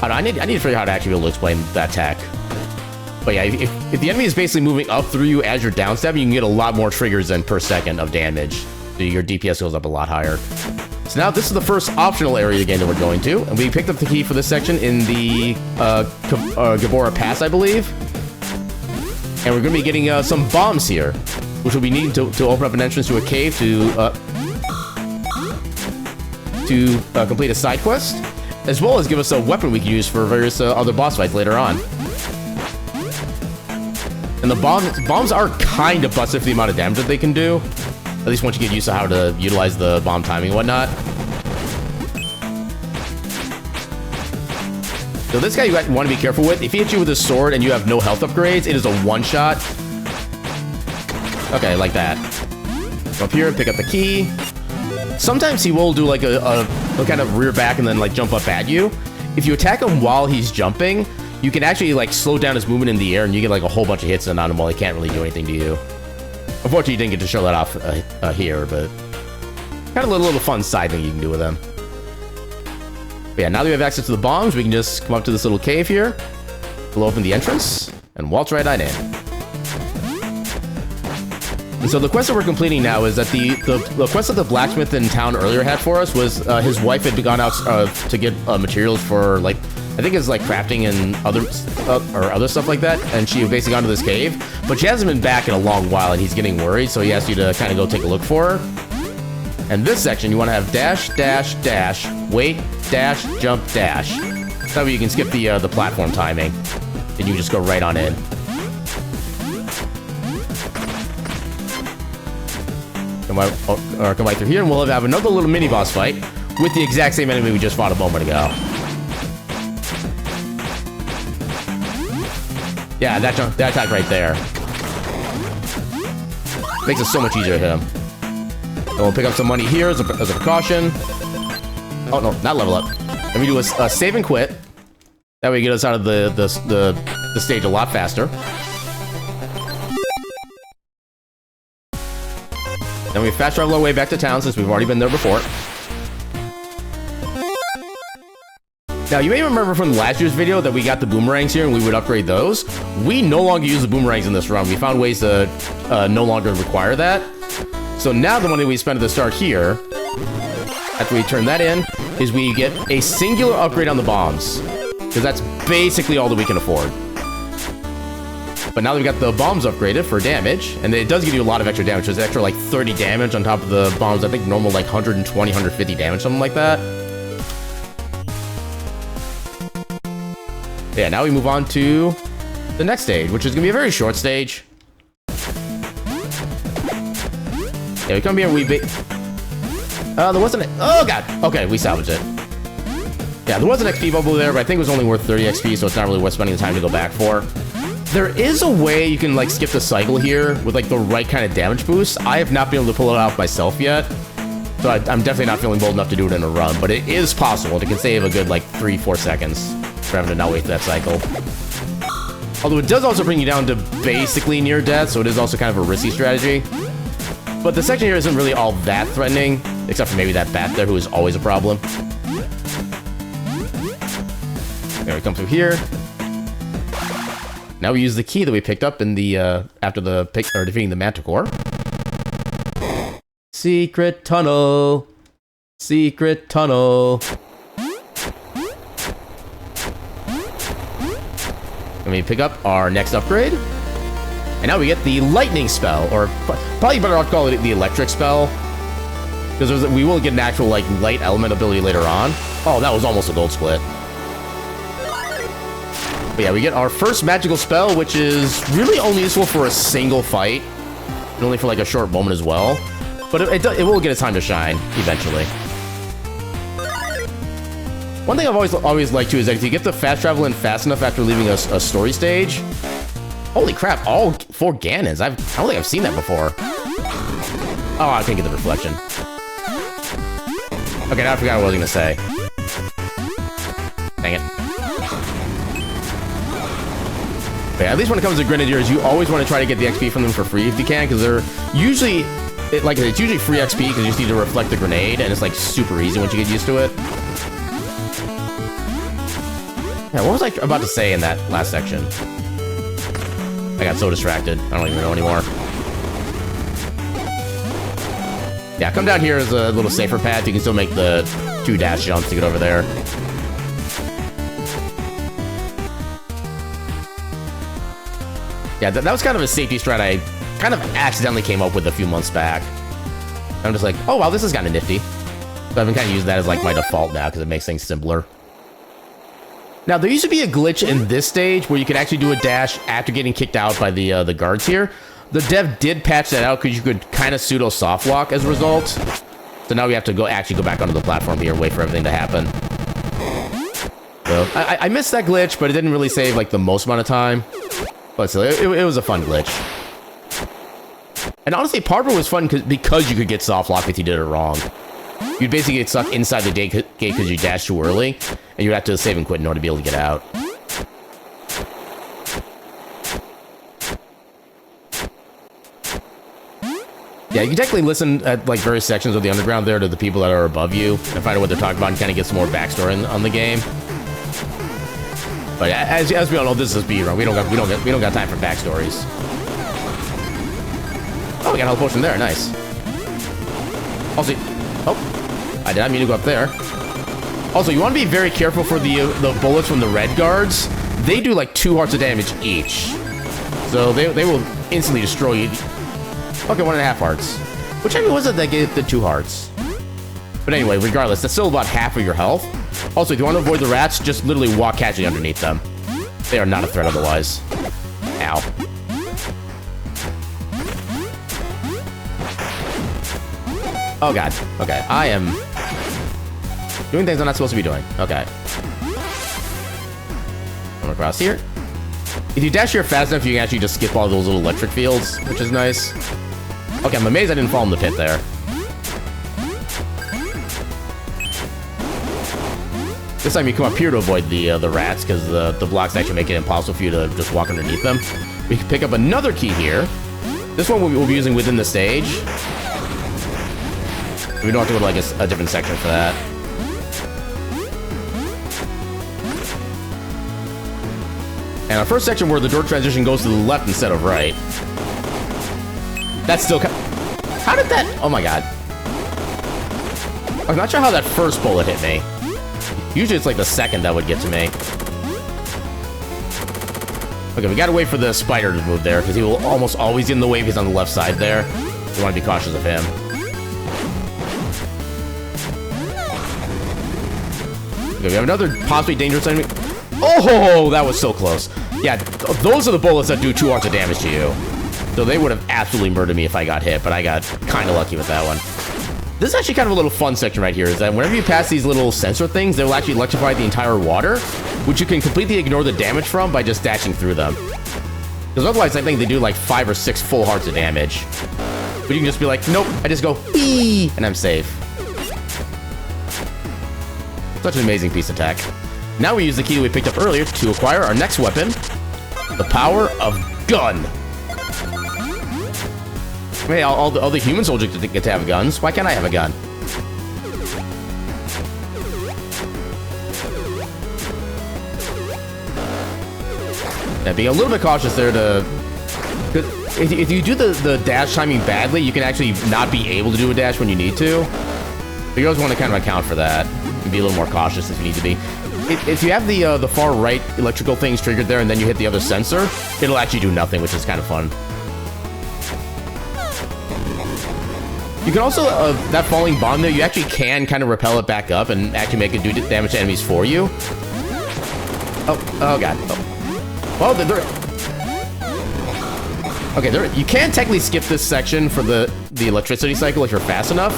I don't know, I need to figure out how to actually be able to explain that attack. But yeah, if the enemy is basically moving up through you as you're downstabbing, you can get a lot more triggers than per second of damage. So your DPS goes up a lot higher. So now this is the first optional area of the game that we're going to, and we picked up the key for this section in the Gabora Pass, I believe. And we're going to be getting some bombs here, which will be needed to open up an entrance to a cave to complete a side quest, as well as give us a weapon we can use for various other boss fights later on. And the bombs are kind of busted for the amount of damage that they can do. At least once you get used to how to utilize the bomb timing and whatnot. So this guy you want to be careful with. If he hits you with his sword and you have no health upgrades, it is a one-shot. Okay, like that. Go up here, pick up the key. Sometimes he will do like a kind of rear back and then like jump up at you. If you attack him while he's jumping, you can actually like slow down his movement in the air and you get like a whole bunch of hits on him while he can't really do anything to you. Unfortunately, you didn't get to show that off here, but kind of a little fun side thing you can do with him. But yeah, now that we have access to the bombs, we can just come up to this little cave here. We'll open the entrance and waltz right on in. And so the quest that we're completing now is that the quest that the blacksmith in town earlier had for us was his wife had gone out to get materials for like, I think it's like crafting and other stuff like that, and she basically gone to this cave, but she hasn't been back in a long while and he's getting worried, so he asked you to kind of go take a look for her. And this section, you want to have dash, dash, dash, wait, dash, jump, dash. That way you can skip the platform timing, and you just go right on in. Come right through here, and we'll have another little mini boss fight with the exact same enemy we just fought a moment ago. Yeah, that attack right there makes it so much easier to hit him. And we'll pick up some money here as a precaution. Oh no, not level up. Let me do a save and quit. That way you get us out of the stage a lot faster. Then we fast travel our way back to town since we've already been there before. Now, you may remember from last year's video that we got the boomerangs here and we would upgrade those. We no longer use the boomerangs in this run. We found ways to no longer require that. So now the money we spend at the start here, after we turn that in, is we get a singular upgrade on the bombs. Because that's basically all that we can afford. But now that we got the bombs upgraded for damage, and it does give you a lot of extra damage. There's extra like 30 damage on top of the bombs. I think normal like 120, 150 damage, something like that. Yeah, now we move on to the next stage, which is going to be a very short stage. Yeah, we come here, there wasn't oh god! Okay, we salvaged it. Yeah, there was an XP bubble there, but I think it was only worth 30 XP, so it's not really worth spending the time to go back for. There is a way you can, like, skip the cycle here with, like, the right kind of damage boost. I have not been able to pull it off myself yet, so I'm definitely not feeling bold enough to do it in a run, but it is possible. It can save a good, like, 3-4 seconds for having to not wait for that cycle. Although it does also bring you down to basically near death, so it is also kind of a risky strategy. But the section here isn't really all that threatening, except for maybe that bat there, who is always a problem. There we come through here. Now we use the key that we picked up in the after defeating the Manticore. Secret tunnel. Secret tunnel. And we pick up our next upgrade. And now we get the lightning spell, or probably better off to call it the electric spell. Because we will get an actual like light element ability later on. Oh, that was almost a gold split. But yeah, we get our first magical spell, which is really only useful for a single fight. And only for like a short moment as well. But it will get its time to shine, eventually. One thing I've always liked too is that if you get the fast travel in fast enough after leaving a story stage... Holy crap, all 4 Ganons. I don't think I've seen that before. Oh, I can't get the reflection. Okay, now I forgot what I was going to say. Dang it. But yeah, at least when it comes to Grenadiers, you always want to try to get the XP from them for free if you can, because they're usually... it's usually free XP because you just need to reflect the grenade, and it's like super easy once you get used to it. Yeah, what was I about to say in that last section? I got so distracted. I don't even know anymore. Yeah, come down here is a little safer path. You can still make the 2 dash jumps to get over there. Yeah, that was kind of a safety strat I kind of accidentally came up with a few months back. I'm just like, oh wow, this is kind of nifty. So I've been kind of using that as like my default now because it makes things simpler. Now, there used to be a glitch in this stage where you could actually do a dash after getting kicked out by the guards here. The dev did patch that out because you could kind of pseudo soft walk as a result. So now we have to actually go back onto the platform here and wait for everything to happen. So I missed that glitch, but it didn't really save like the most amount of time. But still, it was a fun glitch. And honestly, part of it was fun because you could get soft lock if you did it wrong. You'd basically get stuck inside the gate because you dashed too early, and you'd have to save and quit in order to be able to get out. Yeah, you can technically listen at like various sections of the underground there to the people that are above you and find out what they're talking about and kind of get some more backstory on the game. But as we all know, this is a speedrun. We don't got time for backstories. Oh, we got a health potion there. Nice. Also, oh, I did not mean to go up there. Also, you want to be very careful for the bullets from the red guards. They do like 2 hearts of damage each, so they will instantly destroy you. Okay, 1.5 hearts. Which enemy was it that gave the 2 hearts? But anyway, regardless, that's still about half of your health. Also, if you want to avoid the rats, just literally walk casually underneath them. They are not a threat otherwise. Ow. Oh god. Okay, I am doing things I'm not supposed to be doing. Okay. Come across here. If you dash here fast enough, you can actually just skip all those little electric fields, which is nice. Okay, I'm amazed I didn't fall in the pit there. This time you come up here to avoid the rats, because the blocks actually make it impossible for you to just walk underneath them. We can pick up another key here. This one we'll be using within the stage. We don't have to go to like a different section for that. And our first section where the door transition goes to the left instead of right. That's still... How did that... Oh my god. I'm not sure how that first bullet hit me. Usually it's like the second that would get to me. Okay, we gotta wait for the spider to move there, because he will almost always get in the way if he's on the left side there. We want to be cautious of him. Okay, we have another possibly dangerous enemy. Oh, that was so close. Yeah, those are the bullets that do 2 hearts of damage to you. So they would have absolutely murdered me if I got hit, but I got kind of lucky with that one. This is actually kind of a little fun section right here, is that whenever you pass these little sensor things, they will actually electrify the entire water, which you can completely ignore the damage from by just dashing through them. Because otherwise, I think they do like 5 or 6 full hearts of damage. But you can just be like, nope, I just go, eee, and I'm safe. Such an amazing piece of tech. Now we use the key that we picked up earlier to acquire our next weapon, the power of gun. Hey, all the human soldiers get to have guns. Why can't I have a gun? Yeah, being a little bit cautious there to... If you do the dash timing badly, you can actually not be able to do a dash when you need to. But you always want to kind of account for that. And be a little more cautious if you need to be. If you have the far right electrical things triggered there and then you hit the other sensor, it'll actually do nothing, which is kind of fun. You can also, that falling bomb there, you actually can kind of repel it back up and actually make it do damage to enemies for you. Oh god. Oh. Well, okay, you can technically skip this section for the electricity cycle if you're fast enough.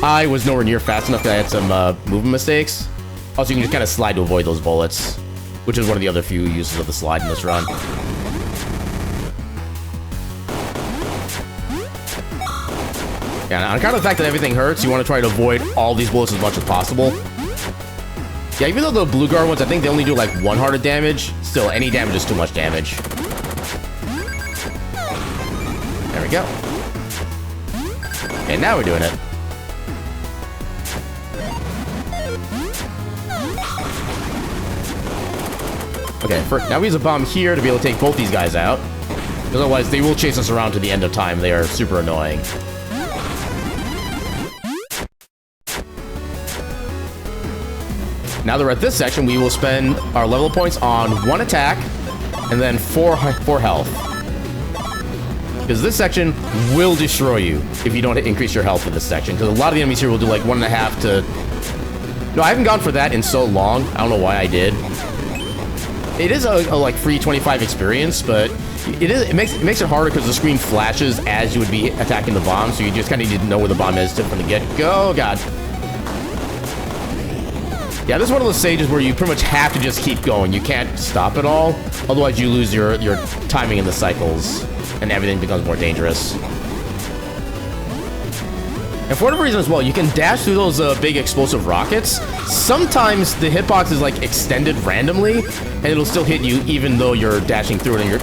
I was nowhere near fast enough because I had some movement mistakes. Also, you can just kind of slide to avoid those bullets, which is one of the other few uses of the slide in this run. Yeah, on account of the fact that everything hurts, you want to try to avoid all these bullets as much as possible. Yeah, even though the blue guard ones, I think they only do like 1 heart of damage, still, any damage is too much damage. There we go. And now we're doing it. Okay, now we use a bomb here to be able to take both these guys out. Because otherwise, they will chase us around to the end of time. They are super annoying. Now that we're at this section, we will spend our level points on 1 attack and then 4 health. Because this section will destroy you if you don't increase your health in this section. Because a lot of the enemies here will do like 1.5 to... No, I haven't gone for that in so long. I don't know why I did. It is a like free 25 experience, but it makes it harder because the screen flashes as you would be attacking the bomb, so you just kind of need to know where the bomb is from the get-go. Oh, god. Yeah, this is one of those stages where you pretty much have to just keep going. You can't stop at all, otherwise you lose your timing in the cycles, and everything becomes more dangerous. And for whatever reason as well, you can dash through those big explosive rockets. Sometimes the hitbox is like extended randomly, and it'll still hit you even though you're dashing through it and you're...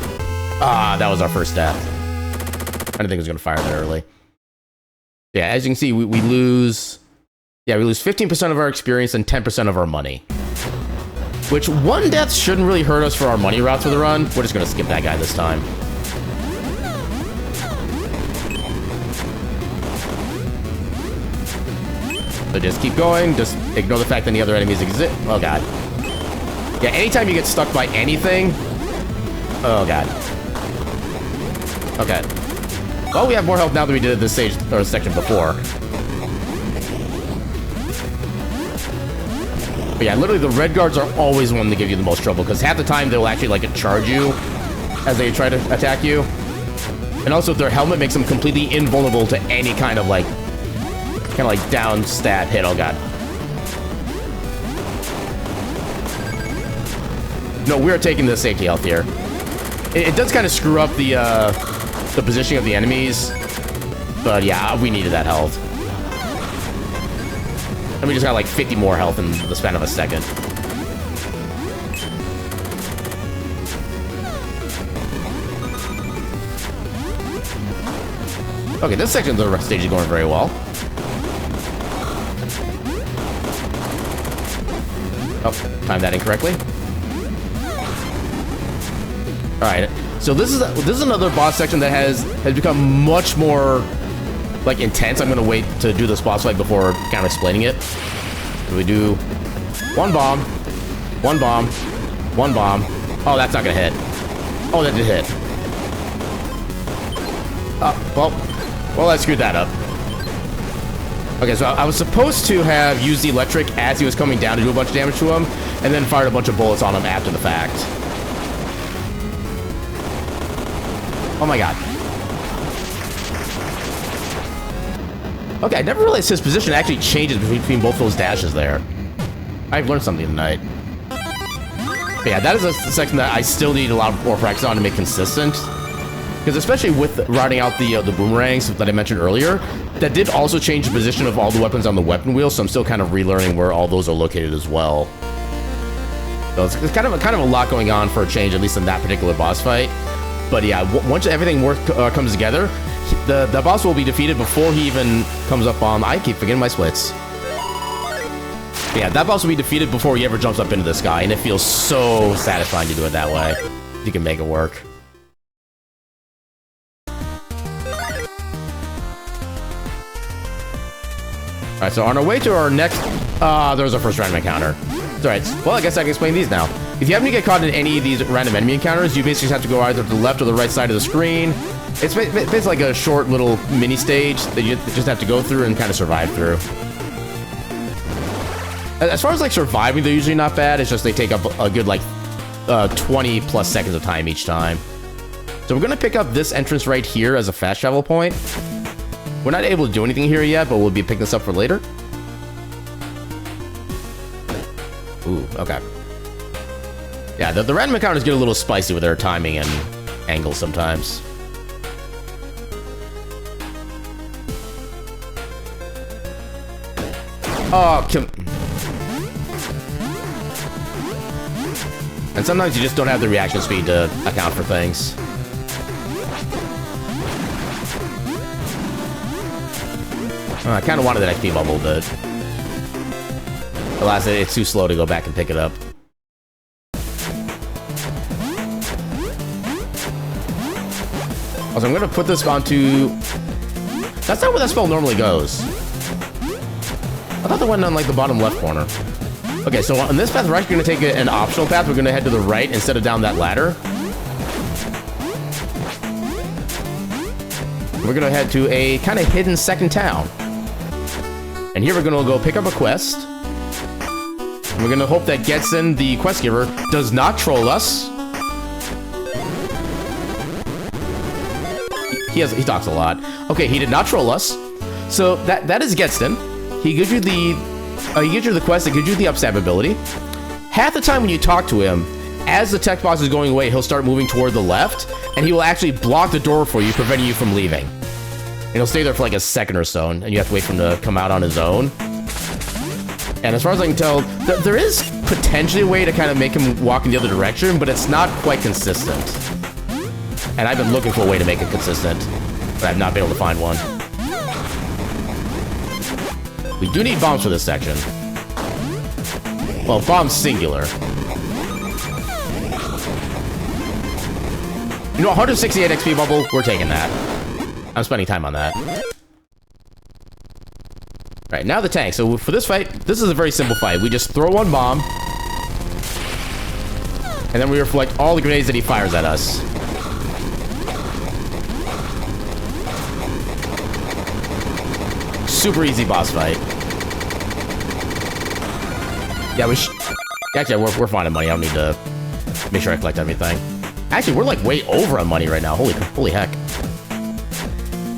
Ah, that was our first death. I didn't think it was going to fire that early. Yeah, as you can see, we lose... Yeah, we lose 15% of our experience and 10% of our money. Which, 1 death shouldn't really hurt us for our money route for the run. We're just going to skip that guy this time. So just keep going, just ignore the fact that the other enemies exist. Oh god. Yeah, anytime you get stuck by anything... Oh god. Okay. Well, we have more health now than we did at this stage, or section before. But yeah, literally the red guards are always one to give you the most trouble, because half the time they'll actually like charge you as they try to attack you. And also their helmet makes them completely invulnerable to any kind of like down stat hit. Oh god. No, we're taking the safety health here. It does kind of screw up the positioning of the enemies. But yeah, we needed that health. And we just got like 50 more health in the span of a second. Okay, this section of the stage is going very well. Oh, timed that incorrectly. All right, so this is another boss section that has become much more like intense. I'm gonna wait to do this boss fight before kind of explaining it. We do one bomb, one bomb, one bomb. Oh, that's not gonna hit. Oh, that did hit. Well, I screwed that up. Okay, so I was supposed to have used the electric as he was coming down to do a bunch of damage to him, and then fired a bunch of bullets on him after the fact. Oh my god. Okay, I never realized his position actually changes between both those dashes there. I've learned something tonight. But yeah, that is a section that I still need a lot more practice on to make consistent. Because especially with riding out the boomerangs that I mentioned earlier, that did also change the position of all the weapons on the weapon wheel, so I'm still kind of relearning where all those are located as well. So it's kind of a lot going on for a change, at least in that particular boss fight. But yeah, once everything comes together, the boss will be defeated before he even comes up on... I keep forgetting my splits. But yeah, that boss will be defeated before he ever jumps up into the sky, and it feels so satisfying to do it that way. You can make it work. Alright, so on our way to our next... there's our first random encounter. Alright, well, I guess I can explain these now. If you happen to get caught in any of these random enemy encounters, you basically have to go either to the left or the right side of the screen. It's basically like a short little mini stage that you just have to go through and kind of survive through. As far as like surviving, they're usually not bad. It's just they take up a good like 20 plus seconds of time each time. So we're going to pick up this entrance right here as a fast travel point. We're not able to do anything here yet, but we'll be picking this up for later. Ooh, okay. Yeah, the random encounters get a little spicy with their timing and angles sometimes. Oh, and sometimes you just don't have the reaction speed to account for things. I kind of wanted that XP bubble, but alas, it's too slow to go back and pick it up. Also, I'm going to put this onto... That's not where that spell normally goes. I thought that went on, like, the bottom left corner. Okay, so on this path, we're actually going to take an optional path. We're going to head to the right instead of down that ladder. We're going to head to a kind of hidden second town. And here we're going to go pick up a quest. And we're going to hope that Getson, the quest giver, does not troll us. He talks a lot. Okay, he did not troll us. So that is Getson. He gives you the quest that gives you the upstab ability. Half the time when you talk to him, as the text box is going away, he'll start moving toward the left, and he will actually block the door for you, preventing you from leaving. And he'll stay there for like a second or so, and you have to wait for him to come out on his own. And as far as I can tell, there is potentially a way to kind of make him walk in the other direction, but it's not quite consistent. And I've been looking for a way to make it consistent, but I've not been able to find one. We do need bombs for this section. Well, bombs singular. You know, 168 XP bubble, we're taking that. I'm spending time on that. Alright, now the tank. So for this fight, this is a very simple fight. We just throw one bomb, and then we reflect all the grenades that he fires at us. Super easy boss fight. Yeah, actually, we're fine on money. I don't need to make sure I collect everything. Actually, we're like way over on money right now. Holy heck.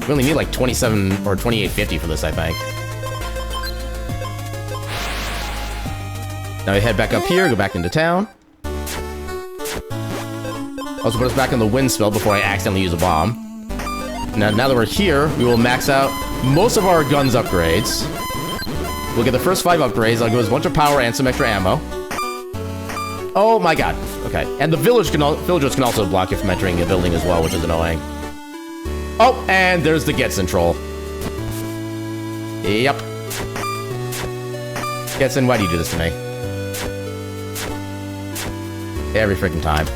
We only need like 27 or 28.50 for this, I think. Now we head back up here, go back into town. Also put us back on the wind spell before I accidentally use a bomb. Now that we're here, we will max out most of our guns upgrades. We'll get the first 5 upgrades. I'll give us a bunch of power and some extra ammo. Oh my god. Okay. And the villagers can also block you from entering a building as well, which is annoying. Oh, and there's the Getsin troll. Yep. Getsin, why do you do this to me? Every freaking time.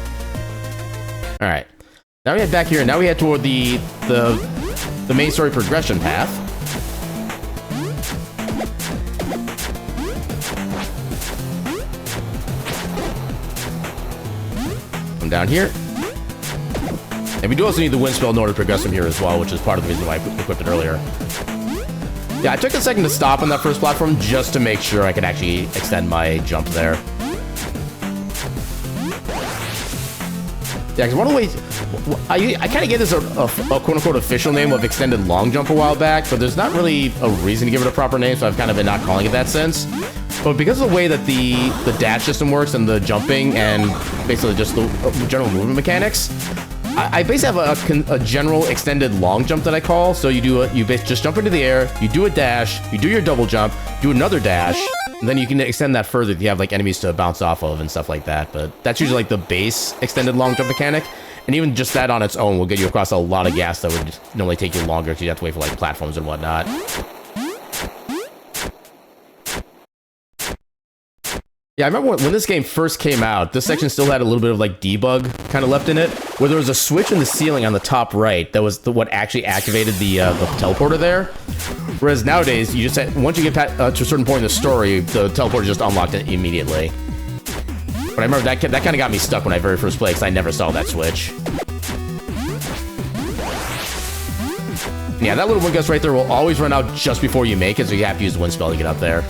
Alright. Now we head back here, and now we head toward the main story progression path. Come down here. And we do also need the wind spell in order to progress from here as well, which is part of the reason why I equipped it earlier. Yeah, I took a second to stop on that first platform just to make sure I could actually extend my jump there. Yeah, because one of the ways... I kind of get this a quote-unquote official name of extended long jump a while back, but there's not really a reason to give it a proper name, so I've kind of been not calling it that since. But because of the way that the dash system works and the jumping and basically just the general movement mechanics, I basically have a general extended long jump that I call. So you just jump into the air, you do a dash, you do your double jump, do another dash, and then you can extend that further if you have like enemies to bounce off of and stuff like that. But that's usually like the base extended long jump mechanic. And even just that on its own will get you across a lot of gas that would normally take you longer because you have to wait for like platforms and whatnot. Yeah, I remember when this game first came out, this section still had a little bit of like debug kind of left in it, where there was a switch in the ceiling on the top right that was what actually activated the teleporter there. Whereas nowadays, you just once you get to a certain point in the story, the teleporter just unlocked it immediately. But I remember that kind of got me stuck when I very first played because I never saw that switch. Yeah, that little wind gust right there will always run out just before you make it, so you have to use the wind spell to get up there.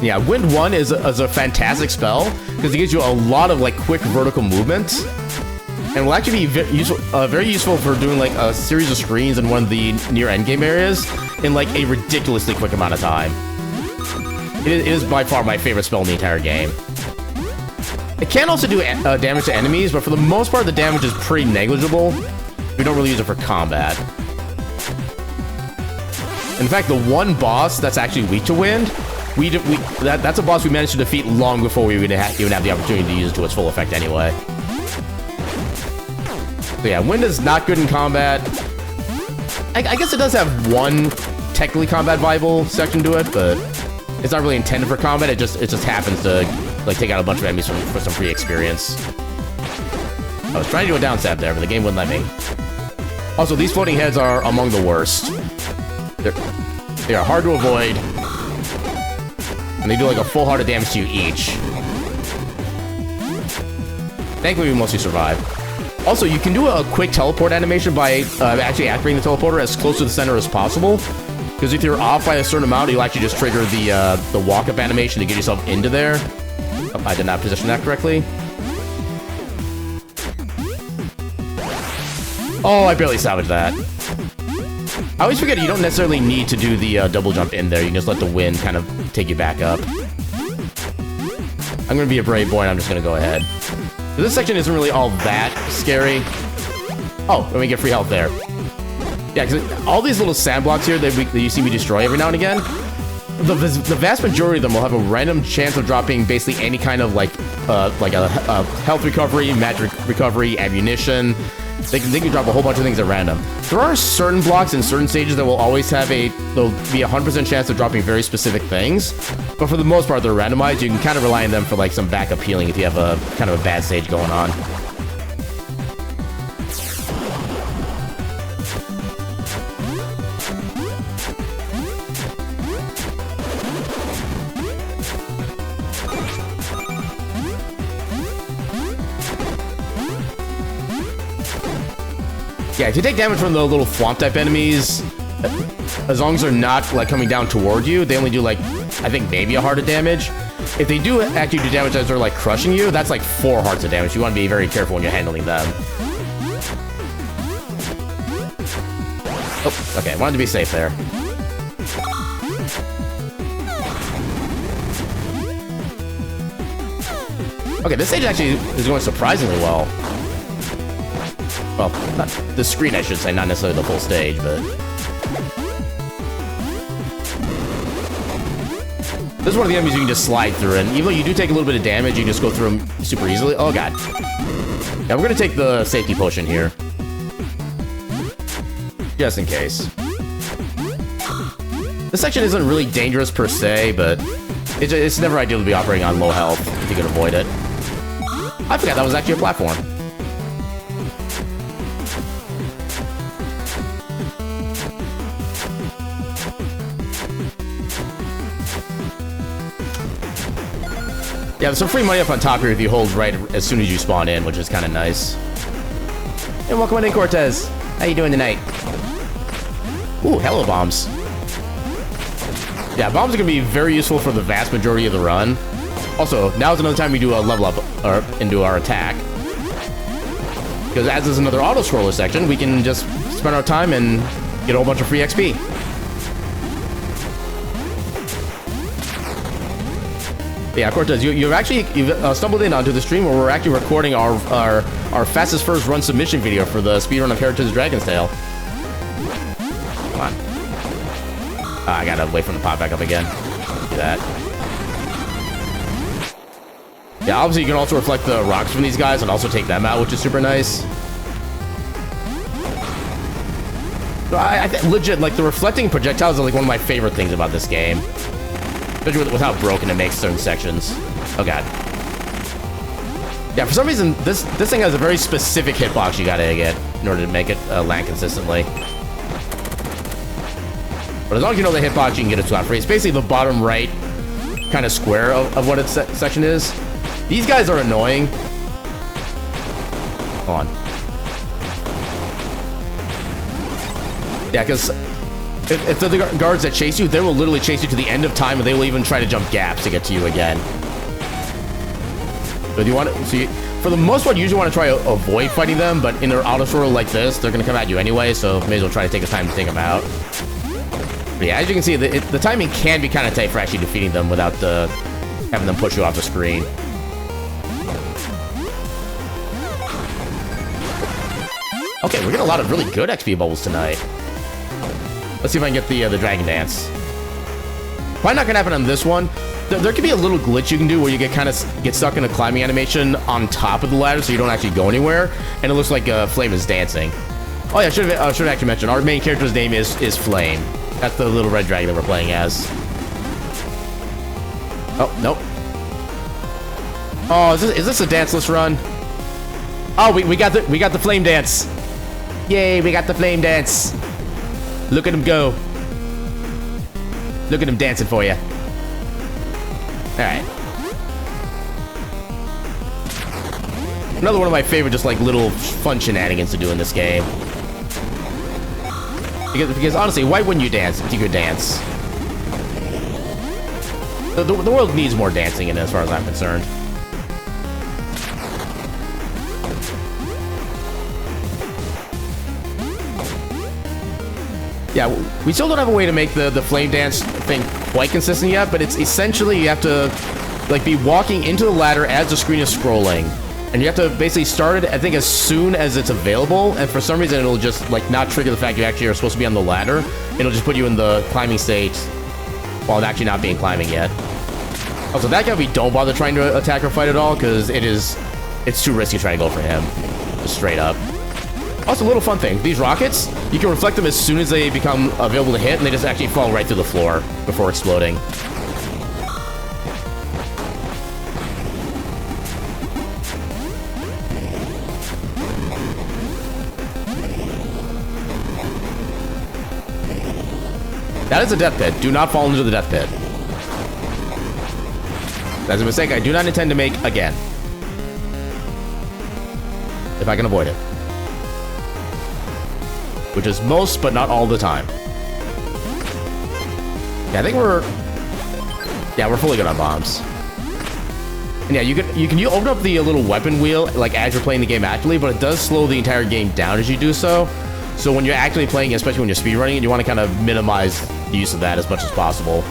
Yeah, Wind 1 is a fantastic spell because it gives you a lot of like quick vertical movement, and will actually be very useful for doing like a series of screens in one of the near endgame areas in like a ridiculously quick amount of time. It is by far my favorite spell in the entire game. It can also do damage to enemies, but for the most part, the damage is pretty negligible. We don't really use it for combat. In fact, the one boss that's actually weak to wind, that's a boss we managed to defeat long before we even have the opportunity to use it to its full effect anyway. So yeah, wind is not good in combat. I guess it does have one technically combat viable section to it, but it's not really intended for combat. It just happens to like take out a bunch of enemies for some free experience. I was trying to do a down stab there, but the game wouldn't let me. Also, these floating heads are among the worst. They are hard to avoid, and they do like a full heart of damage to you each. Thankfully, we mostly survive. Also, you can do a quick teleport animation by actually activating the teleporter as close to the center as possible. Because if you're off by a certain amount, you'll actually just trigger the walk-up animation to get yourself into there. Oh, I did not position that correctly. Oh, I barely salvaged that. I always forget you don't necessarily need to do the double jump in there. You can just let the wind kind of take you back up. I'm going to be a brave boy and I'm just going to go ahead. This section isn't really all that scary. Oh, let me get free health there. Yeah, because all these little sand blocks here that you see me destroy every now and again, the vast majority of them will have a random chance of dropping basically any kind of like a health recovery, magic recovery, ammunition. They can drop a whole bunch of things at random. There are certain blocks in certain stages that will always have there'll be a 100% chance of dropping very specific things, but for the most part they're randomized. You can kind of rely on them for like some backup healing if you have a kind of a bad stage going on. Yeah, if you take damage from the little swamp type enemies, as long as they're not like coming down toward you, they only do like, I think maybe a heart of damage. If they do actually do damage as they're like crushing you, that's like 4 hearts of damage. You want to be very careful when you're handling them. Oh, okay, wanted to be safe there. Okay, this stage actually is going surprisingly well. Well, not the screen, I should say, not necessarily the full stage, but... This is one of the enemies you can just slide through, and even though you do take a little bit of damage, you can just go through them super easily. Oh, God. Yeah, we're gonna take the safety potion here. Just in case. This section isn't really dangerous per se, but it's never ideal to be operating on low health if you can avoid it. I forgot that was actually a platform. Yeah, there's some free money up on top here if you hold right as soon as you spawn in, which is kind of nice. And welcome in, Cortez. How you doing tonight? Ooh, hello, bombs. Yeah, bombs are going to be very useful for the vast majority of the run. Also, now's another time we do a level up into our attack. Because as is another auto-scroller section, we can just spend our time and get a whole bunch of free XP. Yeah, Cortez, you've stumbled in onto the stream where we're actually recording our fastest first run submission video for the speedrun of Heritage Dragon's Tail. Come on. I gotta wait for him to pop back up again. Do that. Yeah, obviously you can also reflect the rocks from these guys and also take them out, which is super nice. So legit, like, the reflecting projectiles are like one of my favorite things about this game. Especially with how broken it makes certain sections. Oh, God. Yeah, for some reason, this thing has a very specific hitbox you gotta get in order to make it land consistently. But as long as you know the hitbox, you can get it scot-free. It's basically the bottom right kind of square of what its section is. These guys are annoying. Hold on. Yeah, because if they're the guards that chase you, they will literally chase you to the end of time, and they will even try to jump gaps to get to you again. So if you want to, for the most part, you usually want to try to avoid fighting them, but in an auto-scroller like this, they're going to come at you anyway, so may as well try to take the time to take them out. But yeah, as you can see, the timing can be kind of tight for actually defeating them without having them push you off the screen. Okay, we're getting a lot of really good XP bubbles tonight. Let's see if I can get the Dragon Dance. Probably not gonna happen on this one. There could be a little glitch you can do where you get stuck in a climbing animation on top of the ladder, so you don't actually go anywhere, and it looks like Flame is dancing. Oh yeah, I should have actually mentioned our main character's name is Flame. That's the little red dragon that we're playing as. Oh nope. Oh, is this a danceless run? Oh, we got the Flame Dance. Yay, we got the Flame Dance. Look at him go. Look at him dancing for you. Alright. Another one of my favorite just like little fun shenanigans to do in this game. Because honestly, why wouldn't you dance if you could dance? The world needs more dancing in it as far as I'm concerned. Yeah, we still don't have a way to make the flame dance thing quite consistent yet, but it's essentially you have to like be walking into the ladder as the screen is scrolling, and you have to basically start it, I think, as soon as it's available, and for some reason it'll just like not trigger the fact you actually are supposed to be on the ladder. It'll just put you in the climbing state while actually not being climbing yet. Also, that guy we don't bother trying to attack or fight at all, because it's too risky trying to go for him, just straight up. Also, a little fun thing. These rockets, you can reflect them as soon as they become available to hit, and they just actually fall right through the floor before exploding. That is a death pit. Do not fall into the death pit. That's a mistake I do not intend to make again. If I can avoid it. Which is most, but not all the time. Yeah, I think we're... Yeah, we're fully good on bombs. And yeah, you can open up the little weapon wheel like as you're playing the game actively, but it does slow the entire game down as you do so. So when you're actually playing, especially when you're speedrunning, you want to kind of minimize the use of that as much as possible.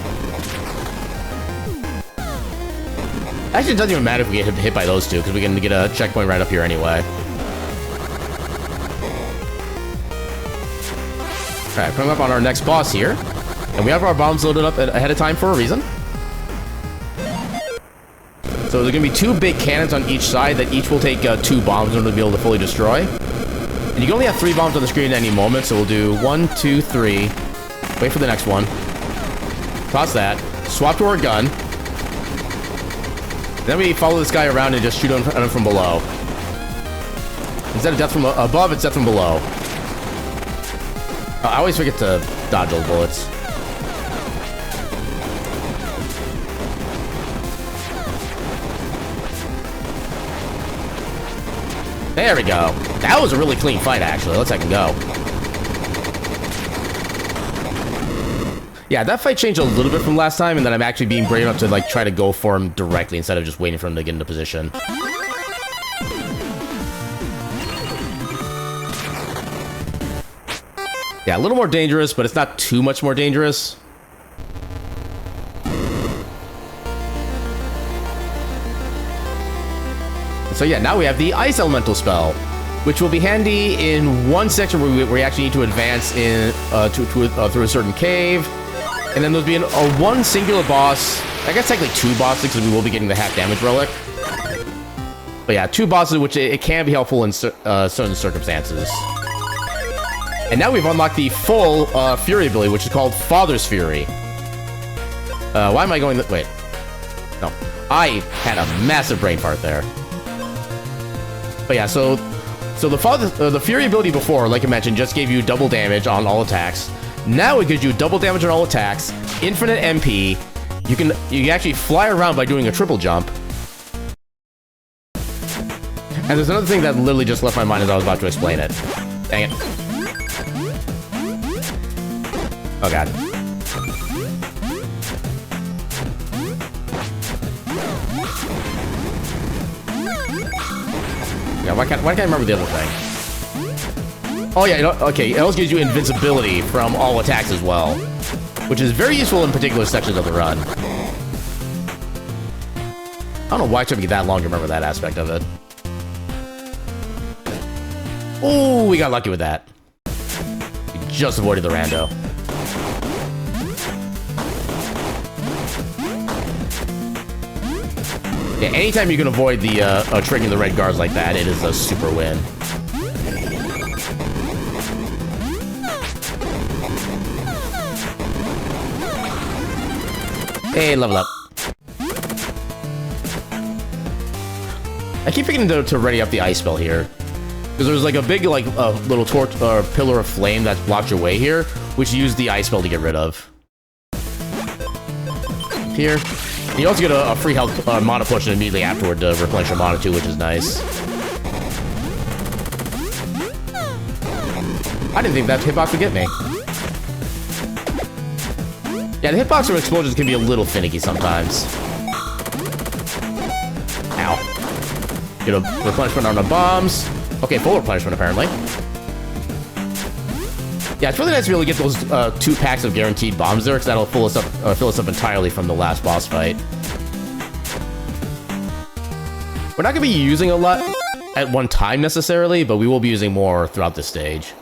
Actually, it doesn't even matter if we get hit by those two, because we can get a checkpoint right up here anyway. Alright, coming up on our next boss here. And we have our bombs loaded up ahead of time for a reason. So there's going to be 2 big cannons on each side that each will take 2 bombs in order to be able to fully destroy. And you can only have 3 bombs on the screen at any moment, so we'll do 1, 2, 3. Wait for the next one. Toss that. Swap to our gun. Then we follow this guy around and just shoot him from below. Instead of death from above, it's death from below. I always forget to dodge those bullets. There we go. That was a really clean fight, actually. Let's second go. Yeah, that fight changed a little bit from last time, and then I'm actually being brave enough to like try to go for him directly instead of just waiting for him to get into position. Yeah, a little more dangerous, but it's not too much more dangerous. So yeah, now we have the Ice Elemental spell, which will be handy in one section where we actually need to advance in through a certain cave, and then there'll be one singular boss. I guess technically 2 bosses because we will be getting the half damage relic. But yeah, 2 bosses, which it can be helpful in certain circumstances. And now we've unlocked the full Fury ability, which is called Father's Fury. Why am I going? Wait, no, I had a massive brain fart there. But yeah, so the Fury ability before, like I mentioned, just gave you double damage on all attacks. Now it gives you double damage on all attacks, infinite MP. You can actually fly around by doing a triple jump. And there's another thing that literally just left my mind as I was about to explain it. Dang it. Oh god. Yeah, why can't I remember the other thing? Oh yeah, okay, it also gives you invincibility from all attacks as well, which is very useful in particular sections of the run. I don't know why it took me that long to remember that aspect of it. Oh, we got lucky with that. We just avoided the rando. Yeah, anytime you can avoid the triggering the red guards like that, it is a super win. Hey, level up. I keep forgetting to ready up the ice spell here, because there's like a big little torch or pillar of flame that blocks your way here, which you use the ice spell to get rid of. Here. And you also get a free health mana potion immediately afterward to replenish your mana too, which is nice. I didn't think that hitbox would get me. Yeah, the hitbox from explosions can be a little finicky sometimes. Ow. Get a replenishment on the bombs. Okay, full replenishment apparently. Yeah, it's really nice to be able to get those 2 packs of guaranteed bombs there, because that'll fill us up entirely from the last boss fight. We're not going to be using a lot at one time necessarily, but we will be using more throughout this stage.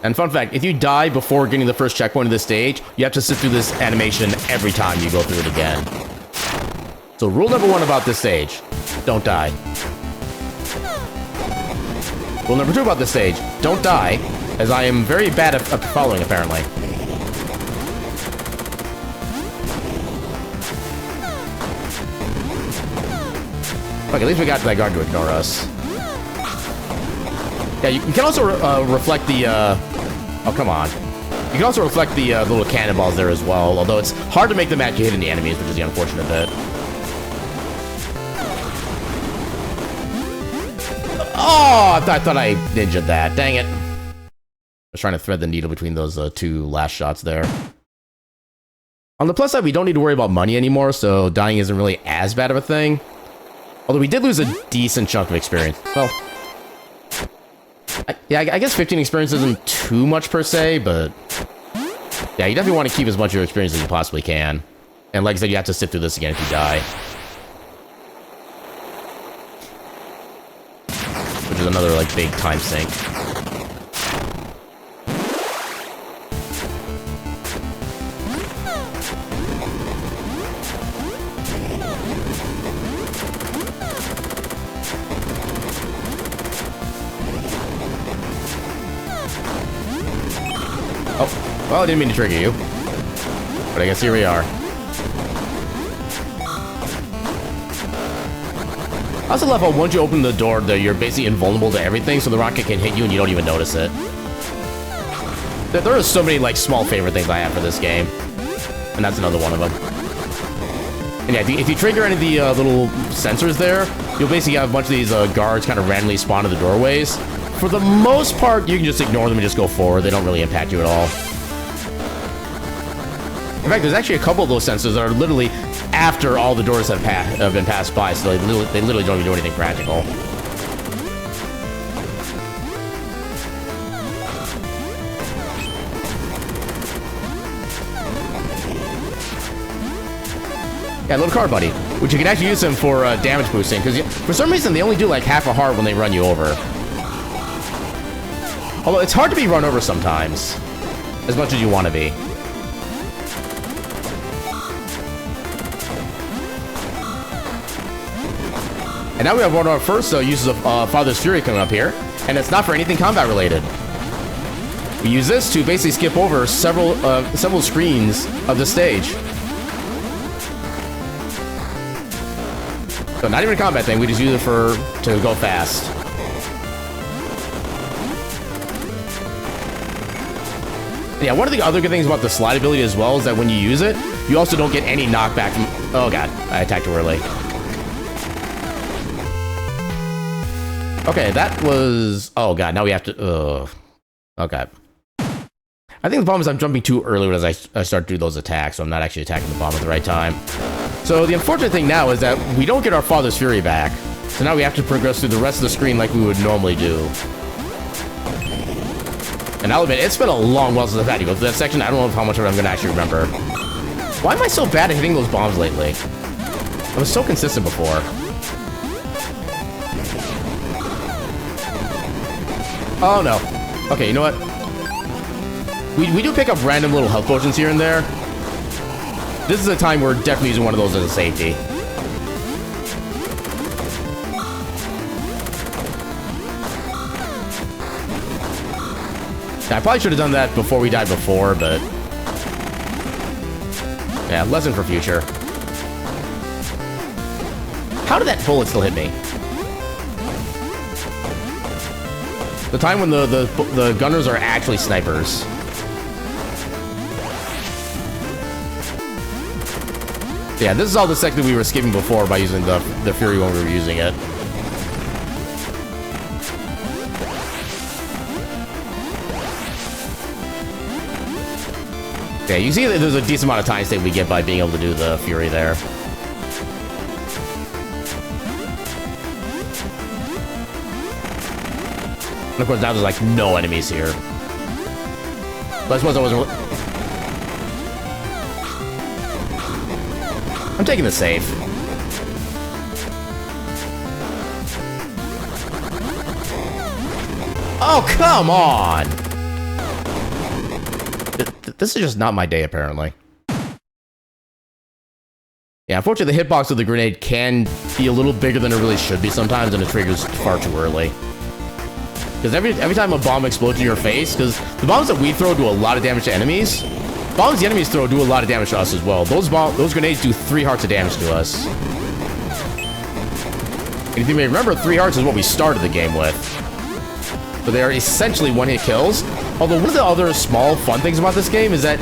And fun fact, if you die before getting the first checkpoint of this stage, you have to sit through this animation every time you go through it again. So rule number 1 about this stage, don't die. Rule number 2 about this stage, don't die, as I am very bad at following apparently. Fuck, at least we got that guard to ignore us. Yeah, you can also reflect the, oh, come on. You can also reflect the little cannonballs there as well, although it's hard to make them actually hitting the enemies, which is the unfortunate bit. Oh, I thought I ninja'd that. Dang it. I was trying to thread the needle between those two last shots there. On the plus side, we don't need to worry about money anymore, so dying isn't really as bad of a thing. Although we did lose a decent chunk of experience. Well, I guess 15 experience isn't too much per se, but yeah, you definitely want to keep as much of your experience as you possibly can. And like I said, you have to sit through this again if you die. Which is another, like, big time sink. Oh, well, I didn't mean to trigger you. But I guess here we are. I also love how once you open the door, you're basically invulnerable to everything, so the rocket can hit you and you don't even notice it. There are so many, like, small favorite things I have for this game. And that's another one of them. And yeah, if you trigger any of the little sensors there, you'll basically have a bunch of these guards kind of randomly spawn in the doorways. For the most part, you can just ignore them and just go forward. They don't really impact you at all. In fact, there's actually a couple of those sensors that are literally after all the doors have been passed by, so they literally don't even do anything practical. Yeah, little car buddy, which you can actually use them for damage boosting, because for some reason they only do like half a heart when they run you over. Although it's hard to be run over sometimes, as much as you want to be. And now we have one of our first uses of Father's Fury coming up here, and it's not for anything combat related. We use this to basically skip over several screens of the stage. So not even a combat thing, we just use it to go fast. Yeah, one of the other good things about the slide ability as well is that when you use it, you also don't get any knockback from... Oh god, I attacked too early. Okay, that was... Oh god, now we have to... Okay. I think the problem is I'm jumping too early as I start to do those attacks, so I'm not actually attacking the bomb at the right time. So the unfortunate thing now is that we don't get our Father's Fury back. So now we have to progress through the rest of the screen like we would normally do. And I'll admit, it's been a long while since I've had to go through that section. I don't know how much of it I'm going to actually remember. Why am I so bad at hitting those bombs lately? I was so consistent before. Oh no. Okay, you know what? We do pick up random little health potions here and there. This is a time we're definitely using one of those as a safety. I probably should have done that before we died before, but... Yeah, lesson for future. How did that bullet still hit me? The time when the gunners are actually snipers. Yeah, this is all the section we were skipping before by using the Fury when we were using it. Yeah, you see that there's a decent amount of time save we get by being able to do the Fury there. And of course, now there's like no enemies here. But I suppose I wasn't... I'm taking the save. Oh, come on! This is just not my day, apparently. Yeah, unfortunately, the hitbox of the grenade can be a little bigger than it really should be sometimes, and it triggers far too early. Because every time a bomb explodes in your face, because the bombs that we throw do a lot of damage to enemies, bombs the enemies throw do a lot of damage to us as well. Those grenades do 3 hearts of damage to us. And if you may remember, 3 hearts is what we started the game with. So they are essentially one-hit kills. Although one of the other small fun things about this game is that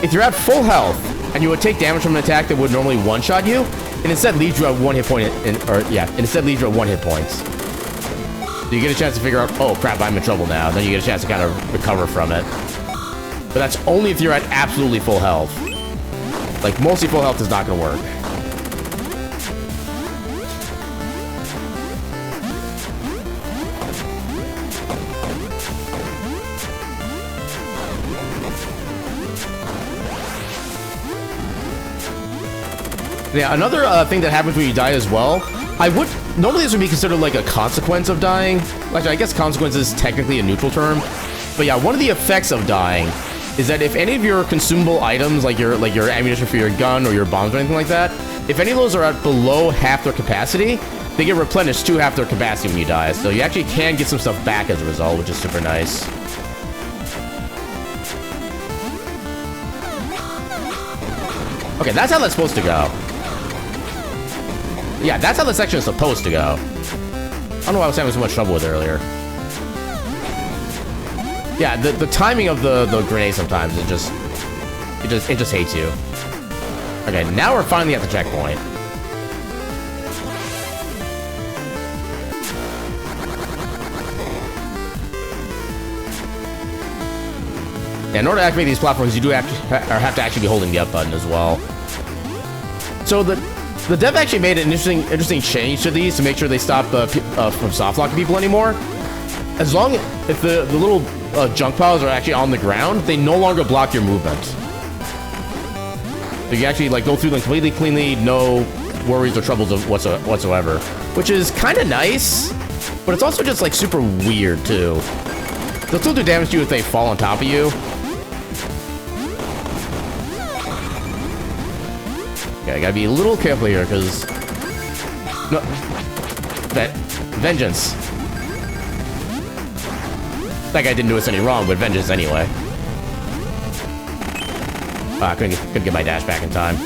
if you're at full health and you would take damage from an attack that would normally one-shot you, it instead leaves you at one hit point, instead leaves you at 1 hit points. So you get a chance to figure out, oh crap, I'm in trouble now. Then you get a chance to kind of recover from it. But that's only if you're at absolutely full health. Like, mostly full health is not going to work. Yeah, another thing that happens when you die as well, normally this would be considered like a consequence of dying. Actually, I guess consequence is technically a neutral term. But yeah, one of the effects of dying is that if any of your consumable items, like your ammunition for your gun or your bombs or anything like that, if any of those are at below half their capacity, they get replenished to half their capacity when you die. So you actually can get some stuff back as a result, which is super nice. Okay, that's how that's supposed to go. Yeah, that's how the section is supposed to go. I don't know why I was having so much trouble with it earlier. Yeah, the timing of the grenade sometimes, it just hates you. Okay, now we're finally at the checkpoint. Yeah, in order to activate these platforms, you do have to actually be holding the up button as well. So the dev actually made an interesting change to these to make sure they stop from soft locking people anymore. As long if the little junk piles are actually on the ground, they no longer block your movement. So you actually like go through them completely cleanly, no worries or troubles whatsoever, which is kind of nice, but it's also just like super weird too. They'll still do damage to you if they fall on top of you. Okay, I gotta be a little careful here, because... No. Vengeance. That guy didn't do us any wrong, but vengeance anyway. I couldn't get my dash back in time.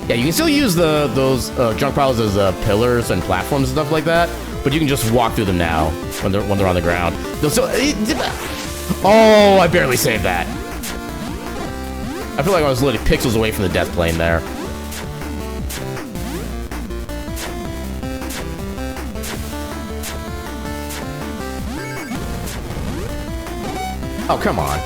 Yeah, you can still use those junk piles as pillars and platforms and stuff like that, but you can just walk through them now when they're on the ground. They'll still... Oh, I barely saved that. I feel like I was literally pixels away from the death plane there. Oh, come on.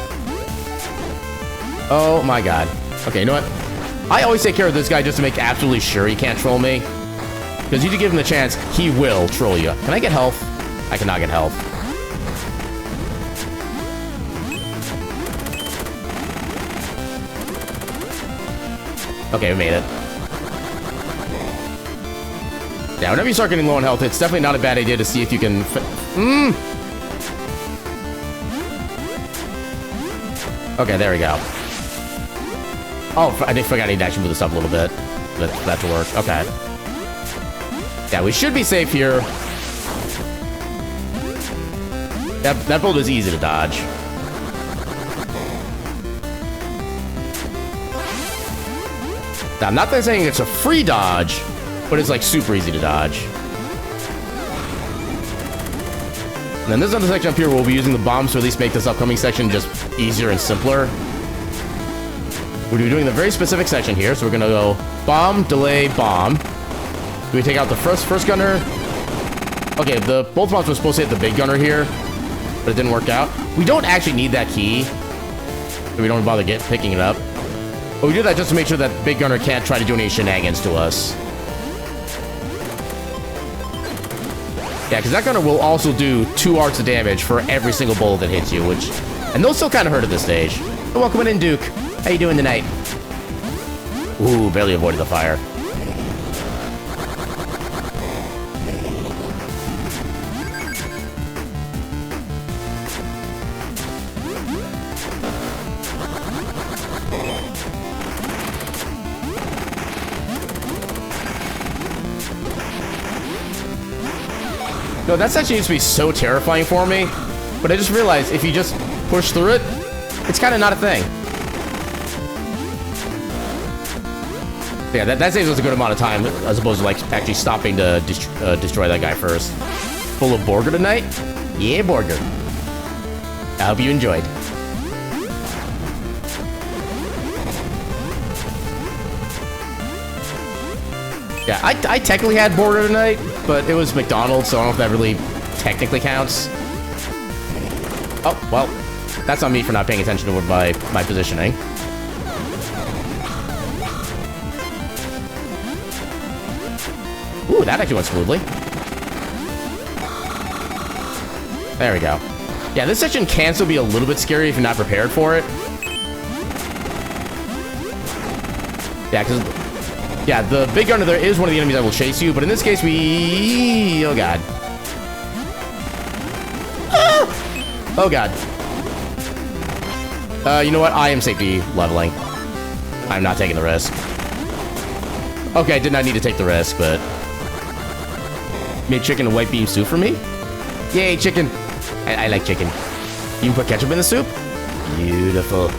Oh my god. Okay, you know what? I always take care of this guy just to make absolutely sure he can't troll me. Because you do give him the chance, he will troll you. Can I get health? I cannot get health. Okay, we made it. Yeah, whenever you start getting low on health, it's definitely not a bad idea to see if you can... Okay, there we go. Oh, I forgot I need to actually move this up a little bit for that to work. Okay. Yeah, we should be safe here. That build is easy to dodge. Now, I'm not saying it's a free dodge, but it's like super easy to dodge. And then this other section up here, we'll be using the bombs to at least make this upcoming section just easier and simpler. We're doing the very specific section here, so we're gonna go bomb, delay, bomb. Do we take out the first gunner? Okay, both bombs were supposed to hit the big gunner here, but it didn't work out. We don't actually need that key, so we don't bother picking it up. But we do that just to make sure that big gunner can't try to do any shenanigans to us. Yeah, because that gunner will also do 2 arcs of damage for every single bullet that hits you, and those still kind of hurt at this stage. So welcome in, Duke. How you doing tonight? Ooh, barely avoided the fire. No, that section used to be so terrifying for me, but I just realized if you just push through it, it's kind of not a thing. Yeah, that saves us a good amount of time, as opposed to like actually stopping to destroy that guy first. full of Borger tonight. Yeah, Borger. I hope you enjoyed. Yeah, I technically had Borger tonight, but it was McDonald's, so I don't know if that really technically counts. Oh, well, that's on me for not paying attention to my positioning. Ooh, that actually went smoothly. There we go. Yeah, this section can still be a little bit scary if you're not prepared for it. Yeah, because... yeah, the big gunner there is one of the enemies that will chase you, but in this case, we... oh, God. Ah! Oh, God. You know what? I am safety leveling. I'm not taking the risk. Okay, I did not need to take the risk, but... made chicken and white bean soup for me? Yay, chicken! I like chicken. You can put ketchup in the soup? Beautiful.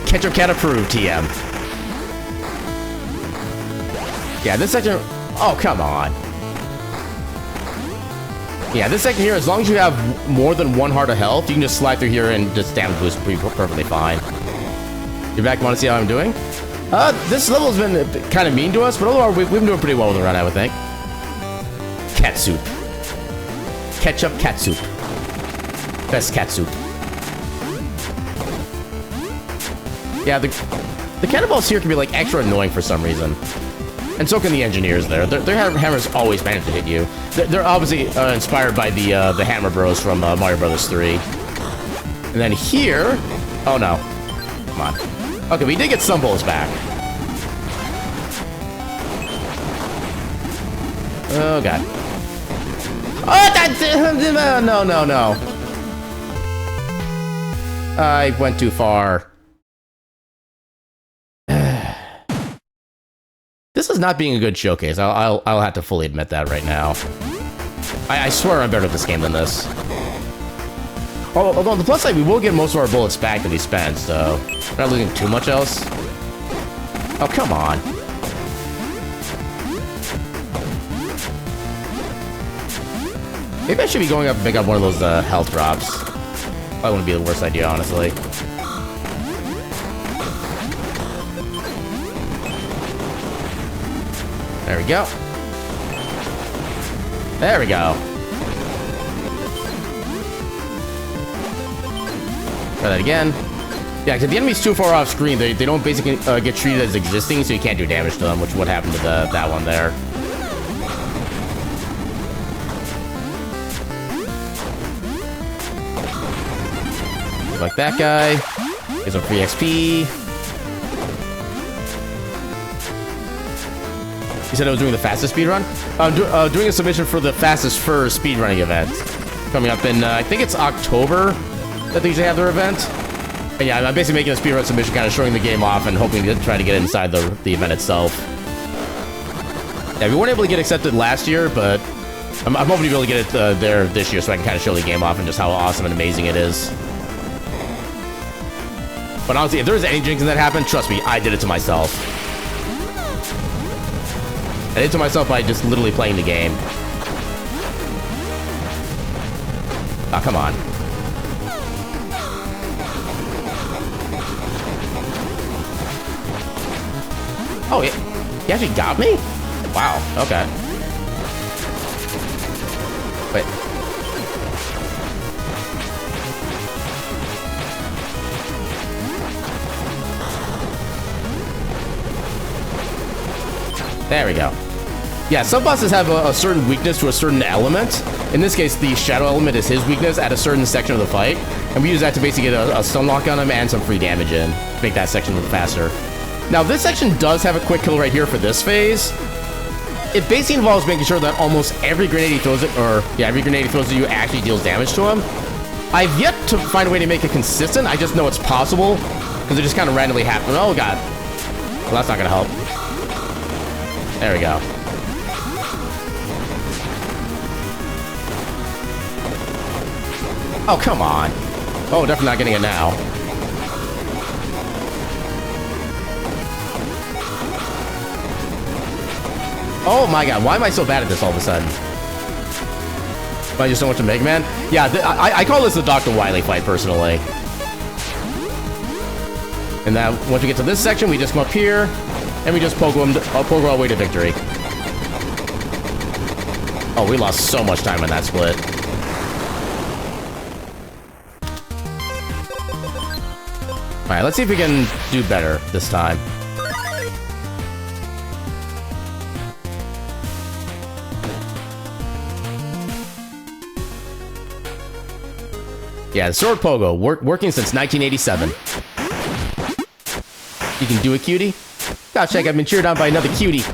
Ketchup can approve, TM. Yeah, this section... oh, come on. Yeah, this section here, as long as you have more than one heart of health, you can just slide through here and just damage boost perfectly fine. You're back, want to see how I'm doing? This level has been kind of mean to us, but overall, we've been doing pretty well with the run, I would think. Cat soup. Ketchup cat soup. Best cat soup. Yeah, the cannonballs here can be, like, extra annoying for some reason. And so can the engineers there. Their hammers always manage to hit you. They're obviously inspired by the Hammer Bros from Mario Bros. 3. And then here... oh, no. Come on. Okay, we did get some bullets back. Oh, God. Oh, that's... no, no, no. I went too far. This is not being a good showcase. I'll have to fully admit that right now. I swear I'm better at this game than this. Although on the plus side, we will get most of our bullets back that we spent, so we're not losing too much else. Oh, come on. Maybe I should be going up and pick up one of those health drops. Probably wouldn't be the worst idea, honestly. There we go. There we go. Try that again. Yeah, because if the enemy's too far off screen, they don't basically get treated as existing, so you can't do damage to them, which is what happened to that one there. Like that guy. Get some free XP. You said I was doing the fastest speedrun? I'm doing a submission for the fastest first speedrunning event. Coming up in, I think it's October that they usually have their event. And yeah, I'm basically making a speedrun submission, kind of showing the game off and hoping to try to get inside the event itself. Yeah, we weren't able to get accepted last year, but I'm hoping to be able to get it there this year so I can kind of show the game off and just how awesome and amazing it is. But honestly, if there's any jinxing that happened, trust me, I did it to myself. I did it to myself by just literally playing the game. Oh, come on. Oh, he actually got me? Wow, okay. Wait. There we go. Yeah, some bosses have a certain weakness to a certain element. In this case, the shadow element is his weakness at a certain section of the fight. And we use that to basically get a stun lock on him and some free damage in to make that section move faster. Now, this section does have a quick kill right here for this phase. It basically involves making sure that almost every grenade he throws every grenade he throws at you actually deals damage to him. I've yet to find a way to make it consistent. I just know it's possible because it just kind of randomly happens. Oh, God. Well, that's not going to help. There we go. Oh, come on. Oh, definitely not getting it now. Oh my God, why am I so bad at this all of a sudden? I just so much to Mega Man. Yeah, I call this the Dr. Wily fight, personally. And now, once we get to this section, we just come up here, and we just poke our way to victory. Oh, we lost so much time on that split. Alright, let's see if we can do better this time. Yeah, the Sword Pogo, working since 1987. You can do it, cutie? Gosh, heck, I've been cheered on by another cutie.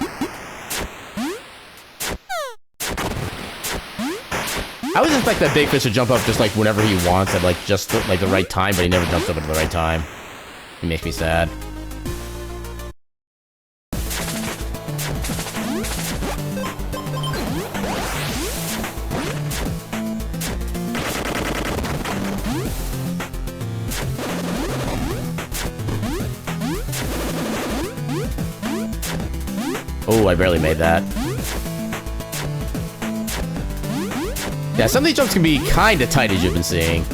I always expect that big fish to jump up just like whenever he wants at like just the right time, but he never jumps up at the right time. It makes me sad. Oh, I barely made that. Yeah, some of these jumps can be kinda tight, as you've been seeing.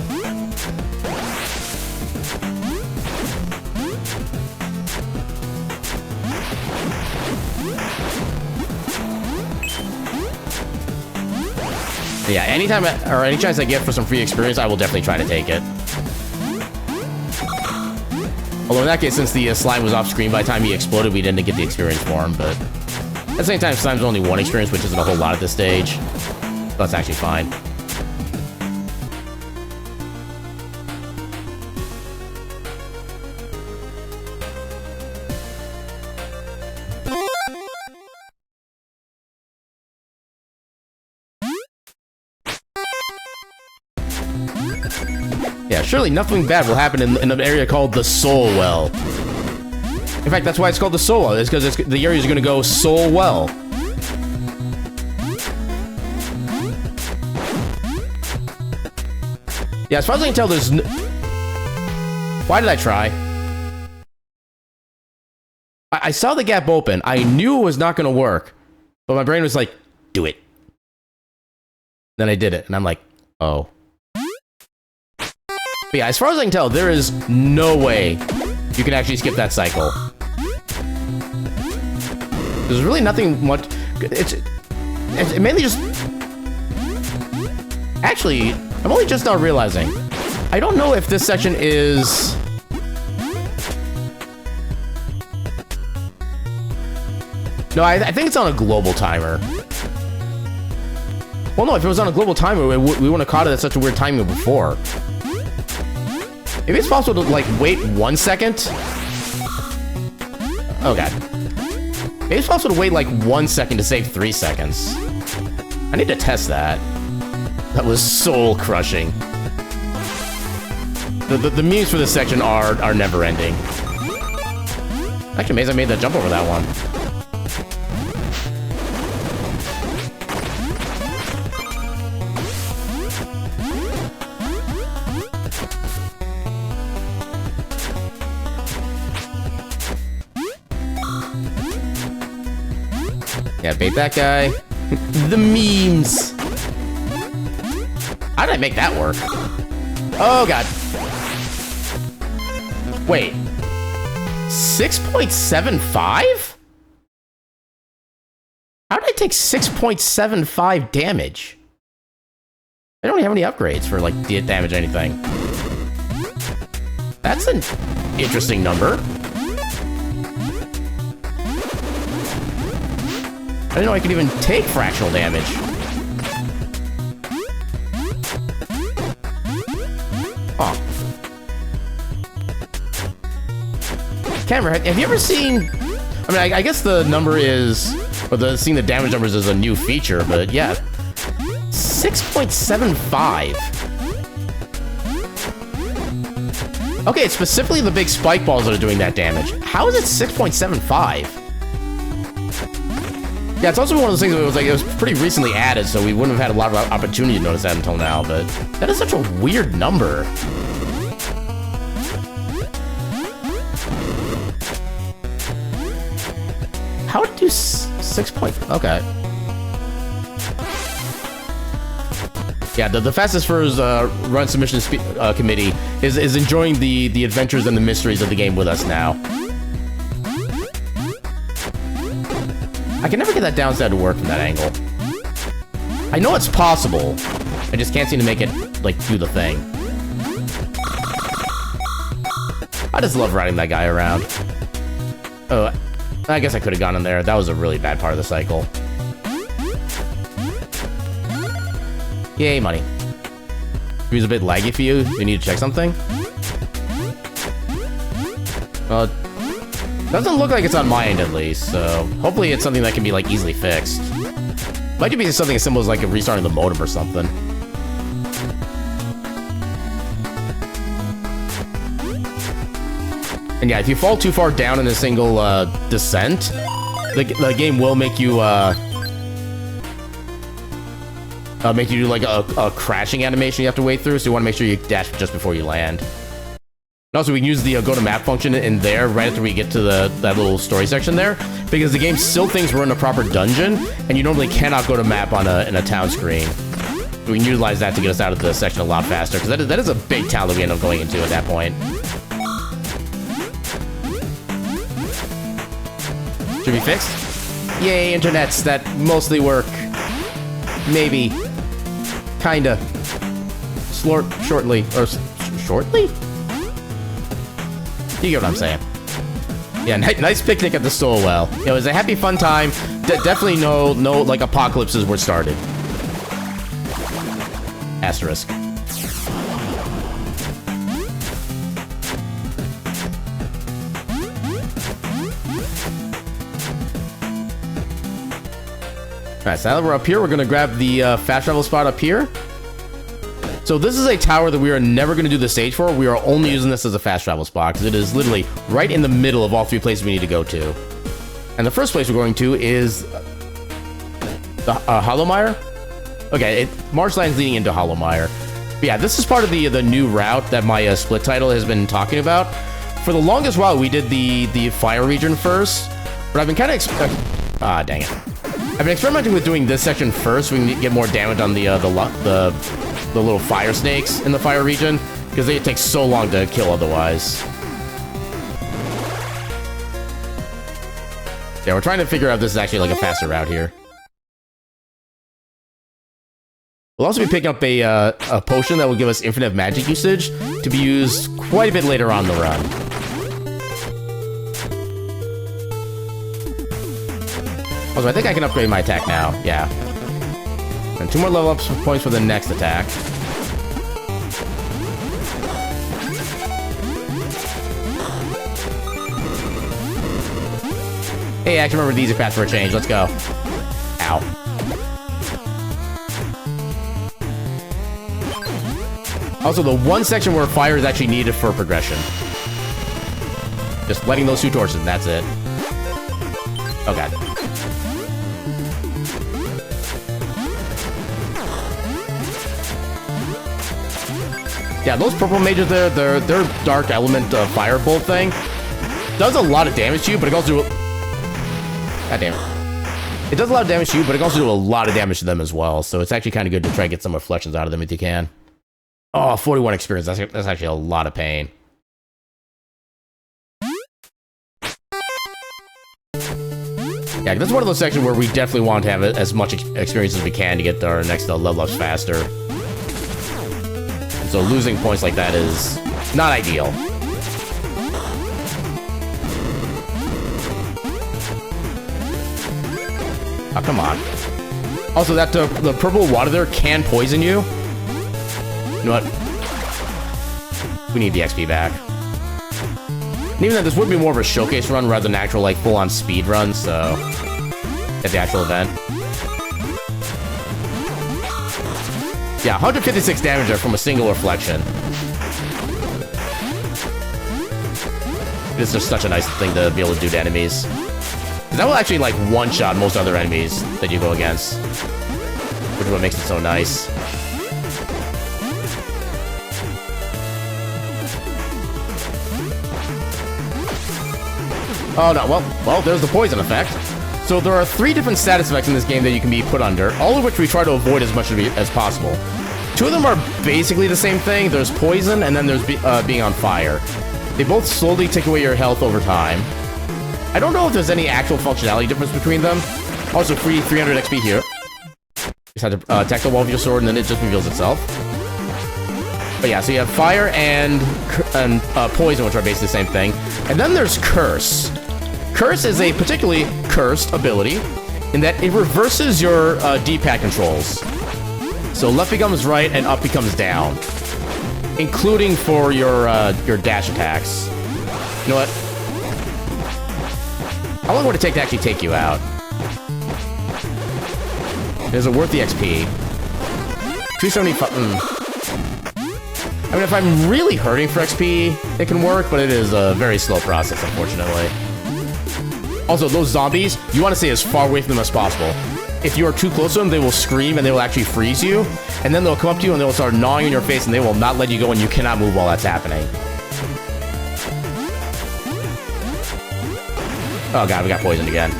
Yeah, anytime or any chance I get for some free experience, I will definitely try to take it. Although in that case, since the slime was off screen by the time he exploded, we didn't get the experience for him, but at the same time, slime's only one experience, which isn't a whole lot at this stage. So that's actually fine. Yeah, surely nothing bad will happen in an area called the Soul Well. In fact, that's why it's called the Soul Well. It's because the area is going to go Soul Well. Yeah, as far as I can tell, there's Why did I try? I saw the gap open. I knew it was not going to work. But my brain was like, do it. Then I did it, and I'm like, oh. But yeah, as far as I can tell, there is no way you can actually skip that cycle. There's really nothing much. It's mainly just. Actually, I'm only just now realizing. I don't know if this section is. No, I think it's on a global timer. Well, no, if it was on a global timer, we wouldn't have caught it at such a weird timing before. Maybe it's possible to, like, wait 1 second. Oh, God. Maybe it's possible to wait, like, 1 second to save 3 seconds. I need to test that. That was soul-crushing. The memes for this section are never-ending. Actually, amazed I made that jump over that one. Yeah, bait that guy. The memes. How did I make that work? Oh, God. Wait. 6.75? How did I take 6.75 damage? I don't have any upgrades for, like, damage or anything. That's an interesting number. I didn't know I could even take fractional damage. Oh. Camera, have you ever seen... I mean, I guess the number is... Or seeing the damage numbers is a new feature, but yeah. 6.75. Okay, it's specifically the big spike balls that are doing that damage. How is it 6.75? Yeah, it's also one of those things where it was pretty recently added, so we wouldn't have had a lot of opportunity to notice that until now, but that is such a weird number. How would it do 6 point? Okay. Yeah, the fastest first run submission committee is enjoying the adventures and the mysteries of the game with us now. I can never get that downside to work from that angle. I know it's possible. I just can't seem to make it, like, do the thing. I just love riding that guy around. Oh, I guess I could have gone in there. That was a really bad part of the cycle. Yay, money. It was a bit laggy for you. You need to check something? Well, it doesn't look like it's on my end, at least, so hopefully it's something that can be, like, easily fixed. Might be something as simple as, like, restarting the modem or something. And yeah, if you fall too far down in a single descent, the game will make you do like a crashing animation you have to wait through. So you want to make sure you dash just before you land. And also, we can use the go to map function in there right after we get to that little story section there, because the game still thinks we're in a proper dungeon, and you normally cannot go to map on in a town screen. So we can utilize that to get us out of the section a lot faster, because that is a big town that we end up going into at that point. Should be fixed? Yay, internets that mostly work. Maybe. Kinda. Shortly. Or shortly? You get what I'm saying. Yeah, nice picnic at the Stowell. You know, it was a happy, fun time. Definitely no, like, apocalypses were started. Asterisk. Alright, so now that we're up here, we're gonna grab the fast travel spot up here. So this is a tower that we are never going to do the stage for. We are only using this as a fast travel spot, because it is literally right in the middle of all three places we need to go to. And the first place we're going to is the Hollowmire. Okay, Marshland's leading into Hollowmire. But yeah, this is part of the new route that my split title has been talking about. For the longest while, we did the fire region first, but I've been kind of dang it. I've been experimenting with doing this section first so we can get more damage on the little fire snakes in the fire region, because they take so long to kill otherwise. Yeah, we're trying to figure out if this is actually like a faster route here. We'll also be picking up a potion that will give us infinite magic usage to be used quite a bit later on in the run. Also, I think I can upgrade my attack now. Yeah. And 2 more level up points for the next attack. Hey, I can remember the easy path for a change. Let's go. Ow. Also, the one section where fire is actually needed for progression. Just letting those 2 torches, and that's it. Okay. Yeah, those purple mages, their dark element firebolt thing does a lot of damage to you, but it also God damn it. It does a lot of damage to you, but it can also do a lot of damage to them as well. So it's actually kind of good to try and get some reflections out of them if you can. Oh, 41 experience. That's actually a lot of pain. Yeah, this is one of those sections where we definitely want to have as much experience as we can to get our next level ups faster. So losing points like that is not ideal. Oh, come on. Also, that the purple water there can poison you. You know what? We need the XP back. And even though this would be more of a showcase run rather than an actual, like, full-on speed run, so... at the actual event. Yeah, 156 damage there from a single reflection. It's just such a nice thing to be able to do to enemies. That will actually, like, one-shot most other enemies that you go against. Which is what makes it so nice. Oh, no, well, there's the poison effect. So there are 3 different status effects in this game that you can be put under, all of which we try to avoid as much as possible. Two of them are basically the same thing. There's poison, and then there's being on fire. They both slowly take away your health over time. I don't know if there's any actual functionality difference between them. Also, free 300 XP here. You just have to attack the wall with your sword, and then it just reveals itself. But yeah, so you have fire and poison, which are basically the same thing. And then there's Curse. Curse is a particularly cursed ability in that it reverses your D-pad controls. So left becomes right and up becomes down, including for your dash attacks. You know what? How long would it take to actually take you out? Is it worth the XP? 275. I mean, if I'm really hurting for XP, it can work, but it is a very slow process, unfortunately. Also, those zombies, you want to stay as far away from them as possible. If you are too close to them, they will scream and they will actually freeze you. And then they'll come up to you and they will start gnawing in your face and they will not let you go and you cannot move while that's happening. Oh god, we got poisoned again.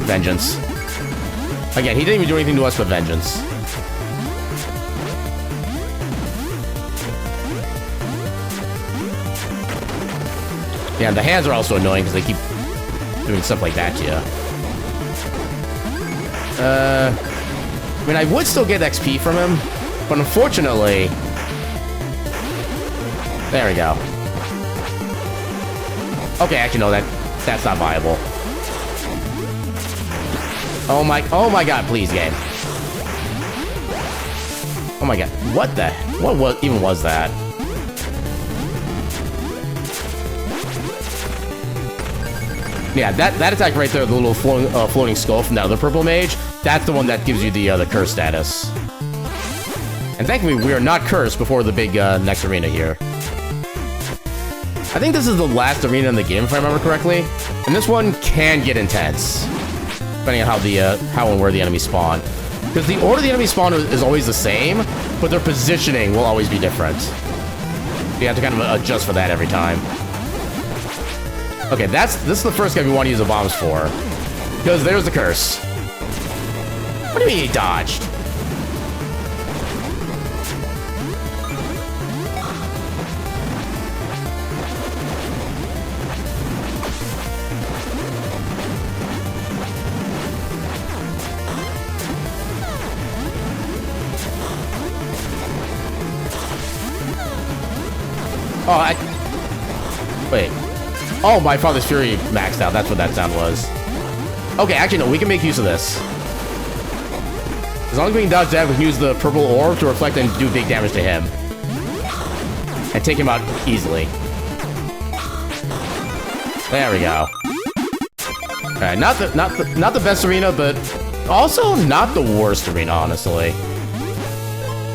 Vengeance. Again, he didn't even do anything to us but vengeance. Yeah, the hands are also annoying because they keep doing stuff like that to you. I mean, I would still get XP from him, but unfortunately... There we go. Okay, actually, no, that's not viable. Oh my god, please, game. Oh my god, what even was that? Yeah, that attack right there, the little floating skull from that other purple mage, that's the one that gives you the curse status. And thankfully, we are not cursed before the big next arena here. I think this is the last arena in the game, if I remember correctly. And this one can get intense, depending on how and where the enemies spawn. Because the order the enemies spawn is always the same, but their positioning will always be different. You have to kind of adjust for that every time. Okay, this is the first guy we want to use the bombs for. Because there's the curse. What do you mean he dodged? Oh, wait. Oh, my Father's Fury maxed out. That's what that sound was. Okay, actually, no. We can make use of this. As long as we can dodge that, we can use the purple orb to reflect and do big damage to him. And take him out easily. There we go. Alright, not the best arena, but also not the worst arena, honestly.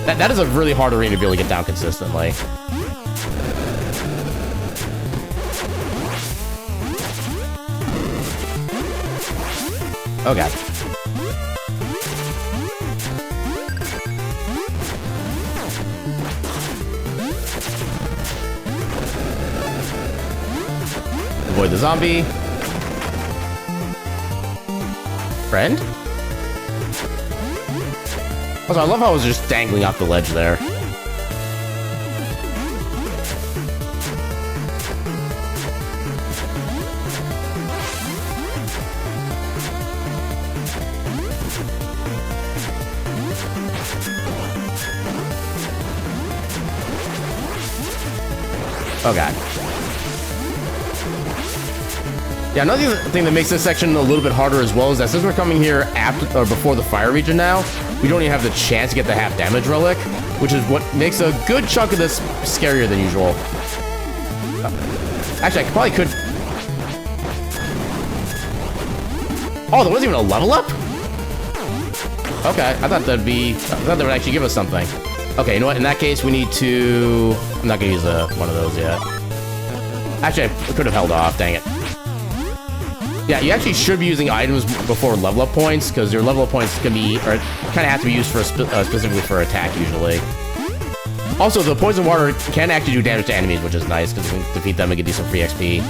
That is a really hard arena to be able to get down consistently. Oh god. Avoid the zombie. Friend? Also, I love how I was just dangling off the ledge there. Oh god. Yeah, another thing that makes this section a little bit harder as well is that since we're coming here after or before the fire region now, we don't even have the chance to get the half damage relic, which is what makes a good chunk of this scarier than usual. Actually, I probably could. Oh, there wasn't even a level up? Okay, I thought that would actually give us something. Okay, you know what? In that case, we need to... I'm not gonna use one of those yet. Actually, I could have held off. Dang it. Yeah, you actually should be using items before level up points, because your level up points can be, or kind of have to be used for specifically for attack usually. Also, the poison water can actually do damage to enemies, which is nice because you can defeat them and get you some free XP.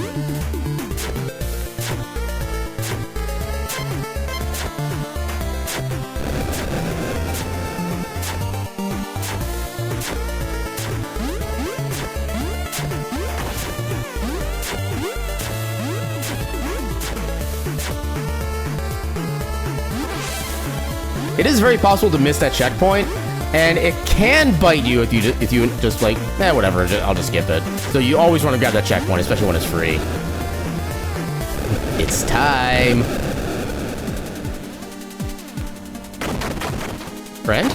it is very possible to miss that checkpoint, and it can bite you if you just like, whatever, I'll just skip it. So you always want to grab that checkpoint, especially when it's free. It's time. Friend?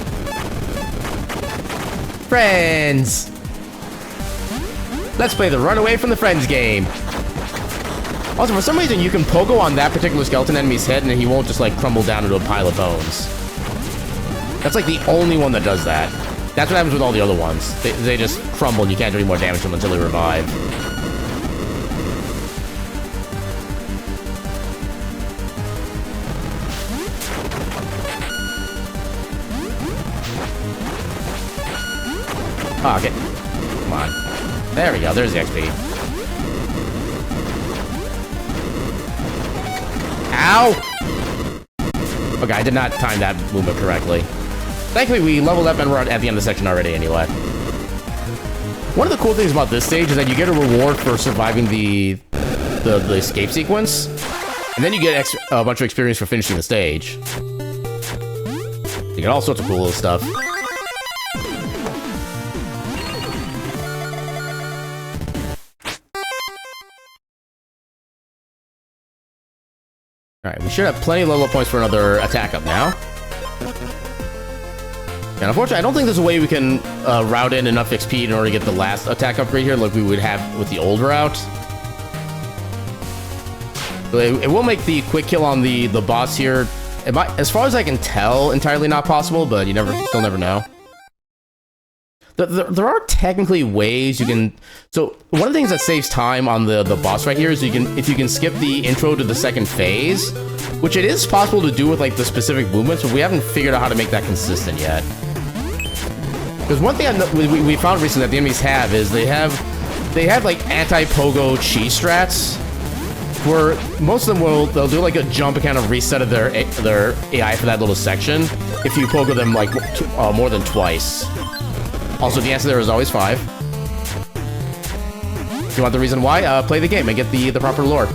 Friends! Let's play the Run Away from the Friends game. Also, for some reason, you can pogo on that particular skeleton enemy's head and he won't just, like, crumble down into a pile of bones. That's, like, the only one that does that. That's what happens with all the other ones. They just crumble and you can't do any more damage to them until they revive. Oh, okay. Come on. There we go. There's the XP. Ow! Okay, I did not time that movement correctly. Thankfully, we leveled up and we're at the end of the section already anyway. One of the cool things about this stage is that you get a reward for surviving the escape sequence. And then you get a bunch of experience for finishing the stage. You get all sorts of cool little stuff. Alright, we should have plenty of level up points for another attack up now. And unfortunately, I don't think there's a way we can route in enough XP in order to get the last attack upgrade here like we would have with the old route. But it will make the quick kill on the boss here, as far as I can tell, entirely not possible, but you still never know. There are technically ways you can... So, one of the things that saves time on the boss right here is if you can skip the intro to the second phase, which it is possible to do with, like, the specific movements, but we haven't figured out how to make that consistent yet. Because one thing we found recently that the enemies have is they have like, anti-pogo cheese strats, where most of them they'll do, like, a jump and kind of reset of their AI for that little section if you pogo them, like, more than twice. Also, the answer there is always 5. If you want the reason why, play the game and get the proper lore.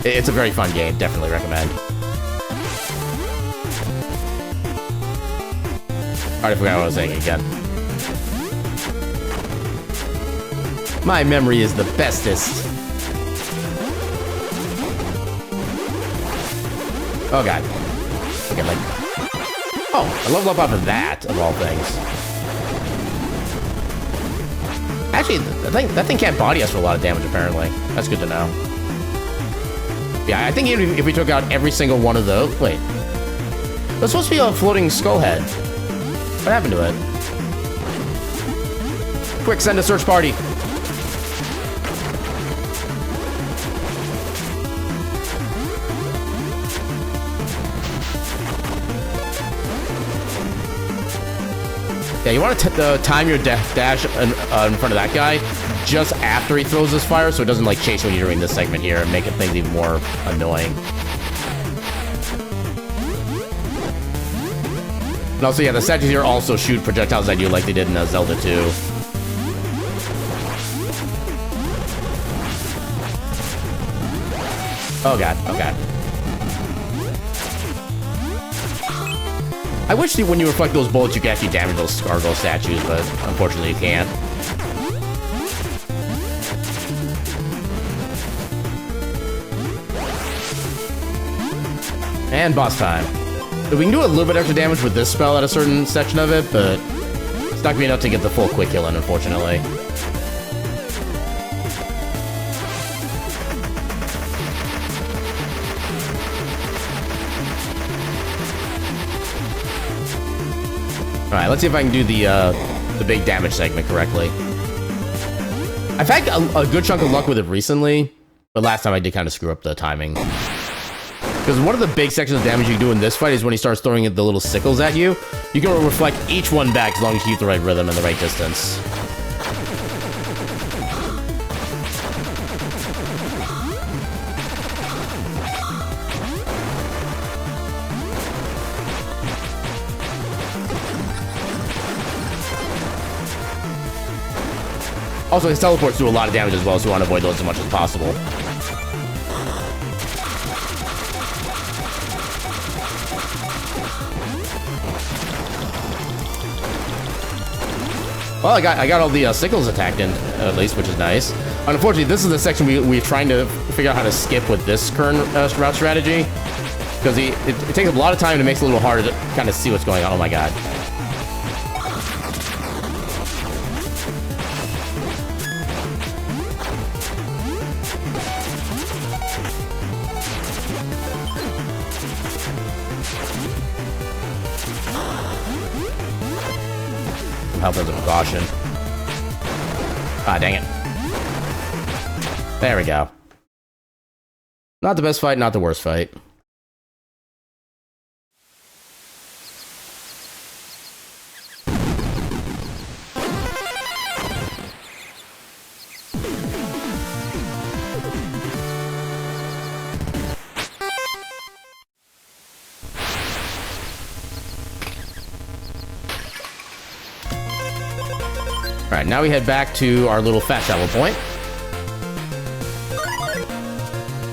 It's a very fun game. Definitely recommend. Alright, I forgot what I was saying again. My memory is the bestest. Oh, God. Okay, like... Oh, I leveled up off of that, of all things. Actually, that thing can't body us for a lot of damage, apparently. That's good to know. Yeah, I think even if we took out every single one of those... Wait. There's supposed to be a floating skull head. What happened to it? Quick, send a search party. Yeah, you want to time your dash in front of that guy just after he throws his fire, so it doesn't like chase you during this segment here and make things even more annoying. And also, yeah, the statues here also shoot projectiles at you like they did in Zelda 2. Oh god, oh god. I wish that when you reflect those bullets, you could actually damage those gargoyle statues, but unfortunately you can't. And boss time. So we can do a little bit extra damage with this spell at a certain section of it, but it's not gonna be enough to get the full quick kill in, unfortunately. Alright, let's see if I can do the big damage segment correctly. I've had a good chunk of luck with it recently, but last time I did kind of screw up the timing. Because one of the big sections of damage you can do in this fight is when he starts throwing the little sickles at you. You can reflect each one back as long as you keep the right rhythm and the right distance. Also, his teleports do a lot of damage as well, so you want to avoid those as much as possible. Well, I got all the signals attacked in, at least, which is nice. Unfortunately, this is the section we're trying to figure out how to skip with this current route strategy. Because it takes a lot of time and it makes it a little harder to kind of see what's going on. Oh my god. Help as a precaution. Ah, dang it. There we go. Not the best fight, not the worst fight. Alright, now we head back to our little fast travel point.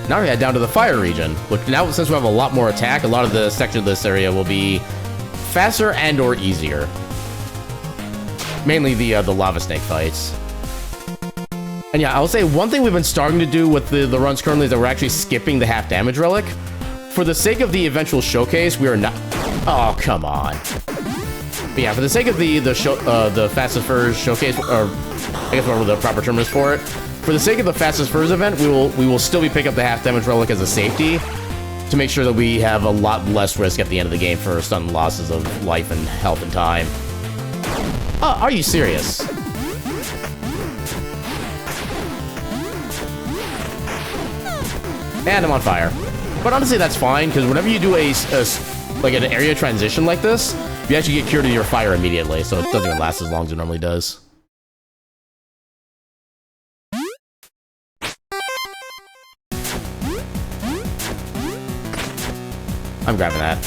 Now we head down to the fire region, which now, since we have a lot more attack, a lot of the section of this area will be faster and or easier. Mainly the lava snake fights. And yeah, I'll say one thing we've been starting to do with the runs currently is that we're actually skipping the half damage relic. For the sake of the eventual showcase, we are not... Oh, come on. But yeah, for the sake of the Fastest Furs showcase, or I guess whatever the proper term is for it, for the sake of the Fastest Furs event, we will still be picking up the half damage relic as a safety to make sure that we have a lot less risk at the end of the game for sudden losses of life and health and time. Oh, are you serious? And I'm on fire. But honestly, that's fine, because whenever you do like an area transition like this, you actually get cured of your fire immediately, so it doesn't even last as long as it normally does. I'm grabbing that.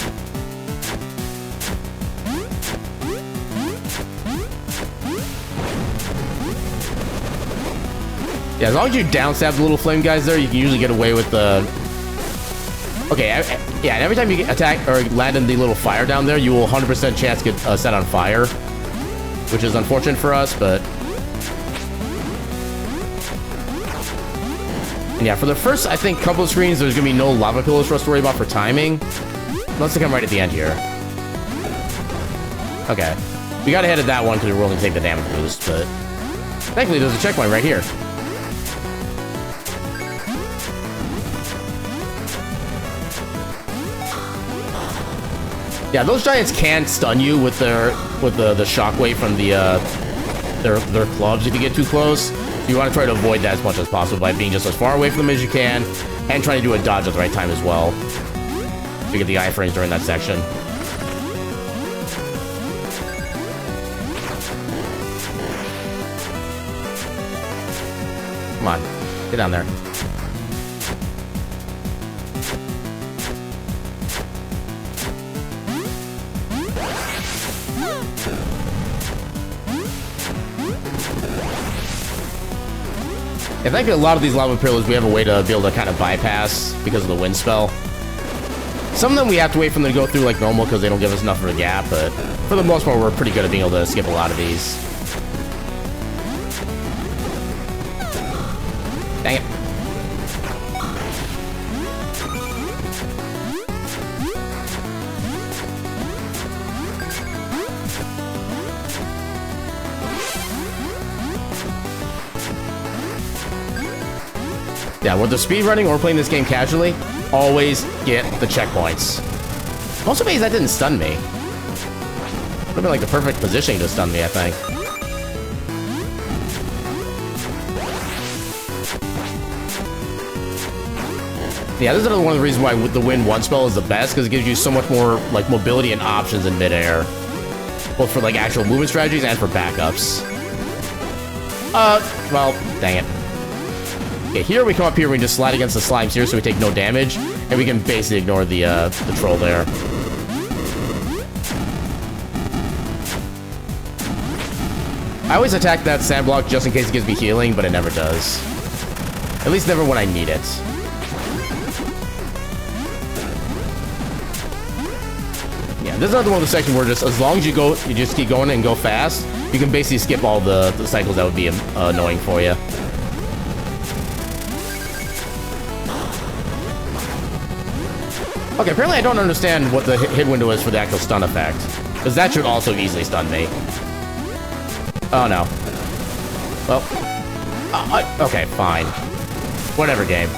Yeah, as long as you downstab the little flame guys there, you can usually get away with the... Okay, yeah, and every time you get attack or land in the little fire down there, you will 100% chance get set on fire, which is unfortunate for us, but... And yeah, for the first, I think, couple of screens, there's going to be no lava pillars for us to worry about for timing. Unless they come right at the end here. Okay. We got ahead of that one because we were willing to take the damage boost, but... Thankfully, there's a checkpoint right here. Yeah, those giants can stun you with the shockwave from their clubs if you get too close. You want to try to avoid that as much as possible by being just as far away from them as you can, and trying to do a dodge at the right time as well to get the iframes during that section. Come on, get down there. I think a lot of these lava pillars we have a way to be able to kind of bypass because of the wind spell. Some of them we have to wait for them to go through like normal because they don't give us enough of a gap, but for the most part we're pretty good at being able to skip a lot of these. Dang it. Yeah, whether speedrunning or playing this game casually, always get the checkpoints. Also, maybe that didn't stun me. Would have been like the perfect positioning to stun me, I think. Yeah, this is another one of the reasons why the Wind 1 spell is the best, because it gives you so much more like mobility and options in midair. Both for like actual movement strategies and for backups. Well, dang it. Okay, here we come up here, we can just slide against the slimes here so we take no damage, and we can basically ignore the troll there. I always attack that sand block just in case it gives me healing, but it never does. At least never when I need it. Yeah, this is another one of the sections where just as long as you just keep going and go fast, you can basically skip all the cycles that would be annoying for you. Okay, apparently I don't understand what the hit window is for the actual stun effect. Because that should also easily stun me. Oh, no. Well, okay, fine. Whatever, game.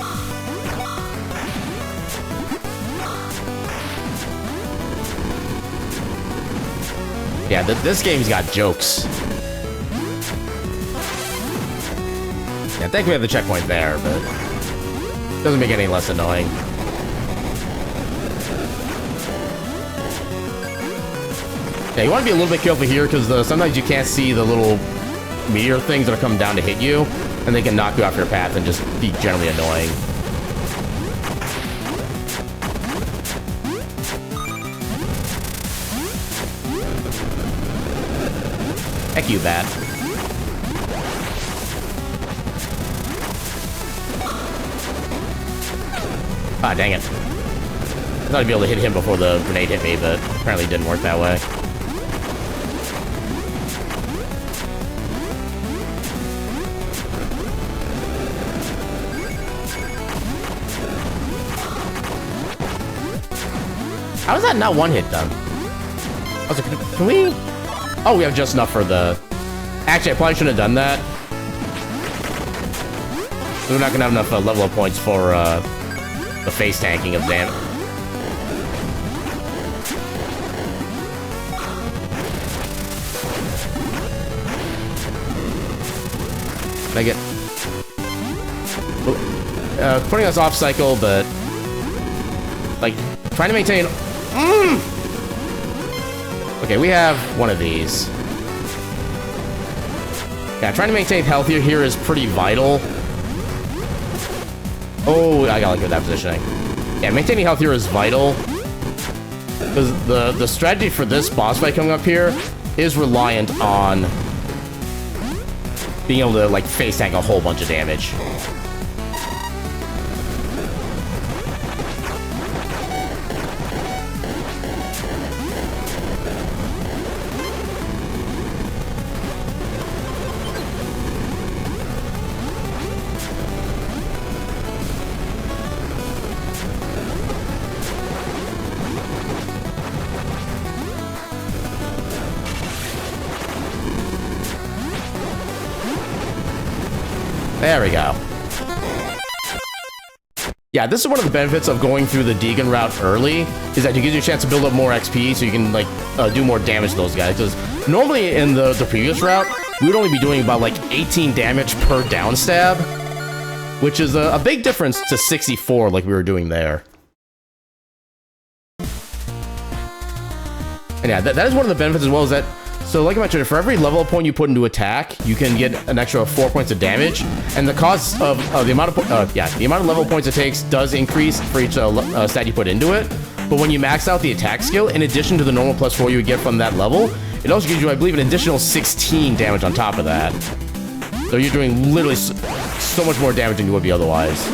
Yeah, this game's got jokes. Yeah, I think we have the checkpoint there, but it doesn't make it any less annoying. Yeah, you want to be a little bit careful here, because sometimes you can't see the little meteor things that are coming down to hit you, and they can knock you off your path and just be generally annoying. Heck you, bat. Ah, dang it. I thought I'd be able to hit him before the grenade hit me, but apparently it didn't work that way. How is that not one hit done? I was like, can we? Oh, we have just enough for the... Actually, I probably shouldn't have done that. We're not gonna have enough level up points for the face tanking of damage. Can I get... putting us off cycle, but... Like, trying to maintain... Okay, we have one of these. Yeah, trying to maintain health here is pretty vital. Oh, I gotta look at that positioning. Yeah, maintaining health here is vital. Because the strategy for this boss fight coming up here is reliant on being able to, like, face tank a whole bunch of damage. There we go. Yeah, this is one of the benefits of going through the Deegan route early, is that it gives you a chance to build up more XP so you can, like, do more damage to those guys. Because normally in the previous route, we would only be doing about, like, 18 damage per down stab, which is a big difference to 64 like we were doing there. And yeah, that is one of the benefits as well, is that, so like I mentioned, for every level up point you put into attack, you can get an extra 4 points of damage, and the cost of the amount of the amount of level points it takes does increase for each stat you put into it. But when you max out the attack skill, in addition to the normal +4 you would get from that level, it also gives you, I believe, an additional 16 damage on top of that. So you're doing literally so much more damage than you would be otherwise.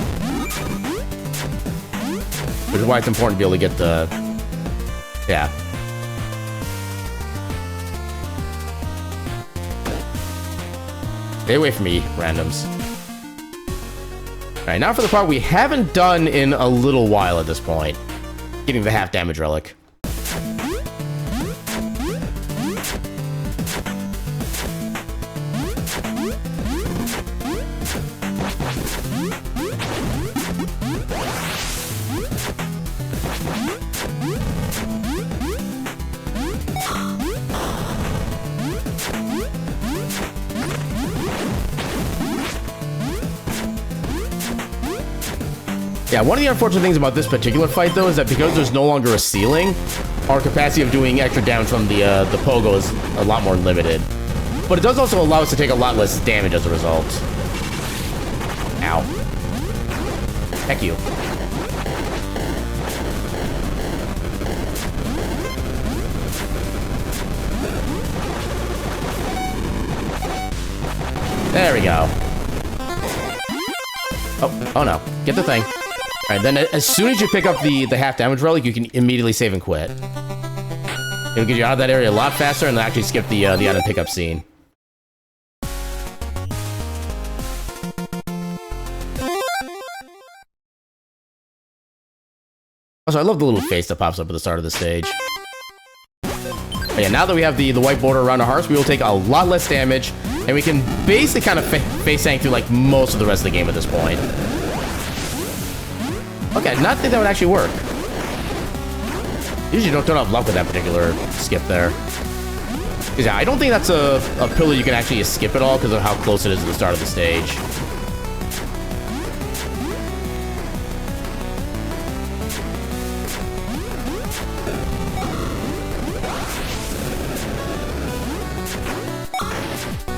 Which is why it's important to be able to get the... Yeah. Stay away from me, randoms. Alright, now for the part we haven't done in a little while at this point. Getting the half damage relic. Yeah, one of the unfortunate things about this particular fight, though, is that because there's no longer a ceiling, our capacity of doing extra damage from the pogo is a lot more limited. But it does also allow us to take a lot less damage as a result. Ow. Heck you. There we go. Oh no. Get the thing. Alright, then as soon as you pick up the half damage relic, you can immediately save and quit. It'll get you out of that area a lot faster and actually skip the item pickup scene. Also, I love the little face that pops up at the start of the stage. But yeah, now that we have the white border around our hearts, we will take a lot less damage, and we can basically kind of face tank through like most of the rest of the game at this point. Okay, I did not think that would actually work. Usually don't have luck with that particular skip there. Yeah, I don't think that's a pillar you can actually skip at all because of how close it is to the start of the stage.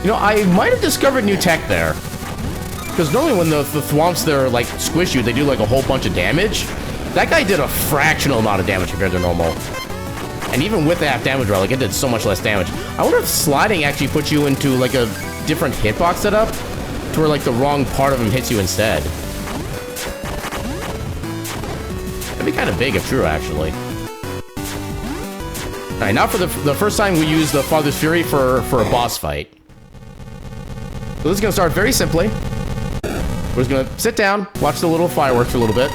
You know, I might have discovered new tech there. Because normally when the thwomps there, like, squish you, they do, like, a whole bunch of damage. That guy did a fractional amount of damage compared to normal. And even with the half damage roll, like, it did so much less damage. I wonder if sliding actually puts you into, like, a different hitbox setup to where, like, the wrong part of him hits you instead. That'd be kind of big if true, actually. Alright, now for the first time we use the Father's Fury for a boss fight. So this is going to start very simply. We're just going to sit down, watch the little fireworks for a little bit.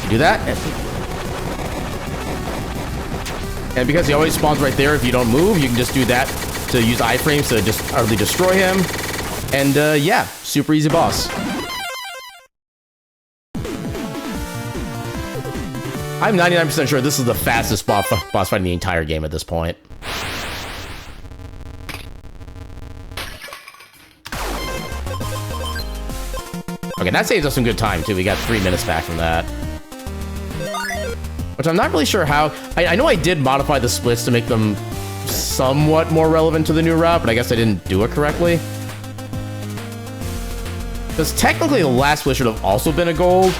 Do that. And because he always spawns right there, if you don't move, you can just do that to use iframes to just utterly destroy him. And yeah, super easy boss. I'm 99% sure this is the fastest boss fight in the entire game at this point. Okay, that saves us some good time, too. We got 3 minutes back from that. Which I'm not really sure how... I know I did modify the splits to make them somewhat more relevant to the new route, but I guess I didn't do it correctly. Because technically the last split should have also been a gold.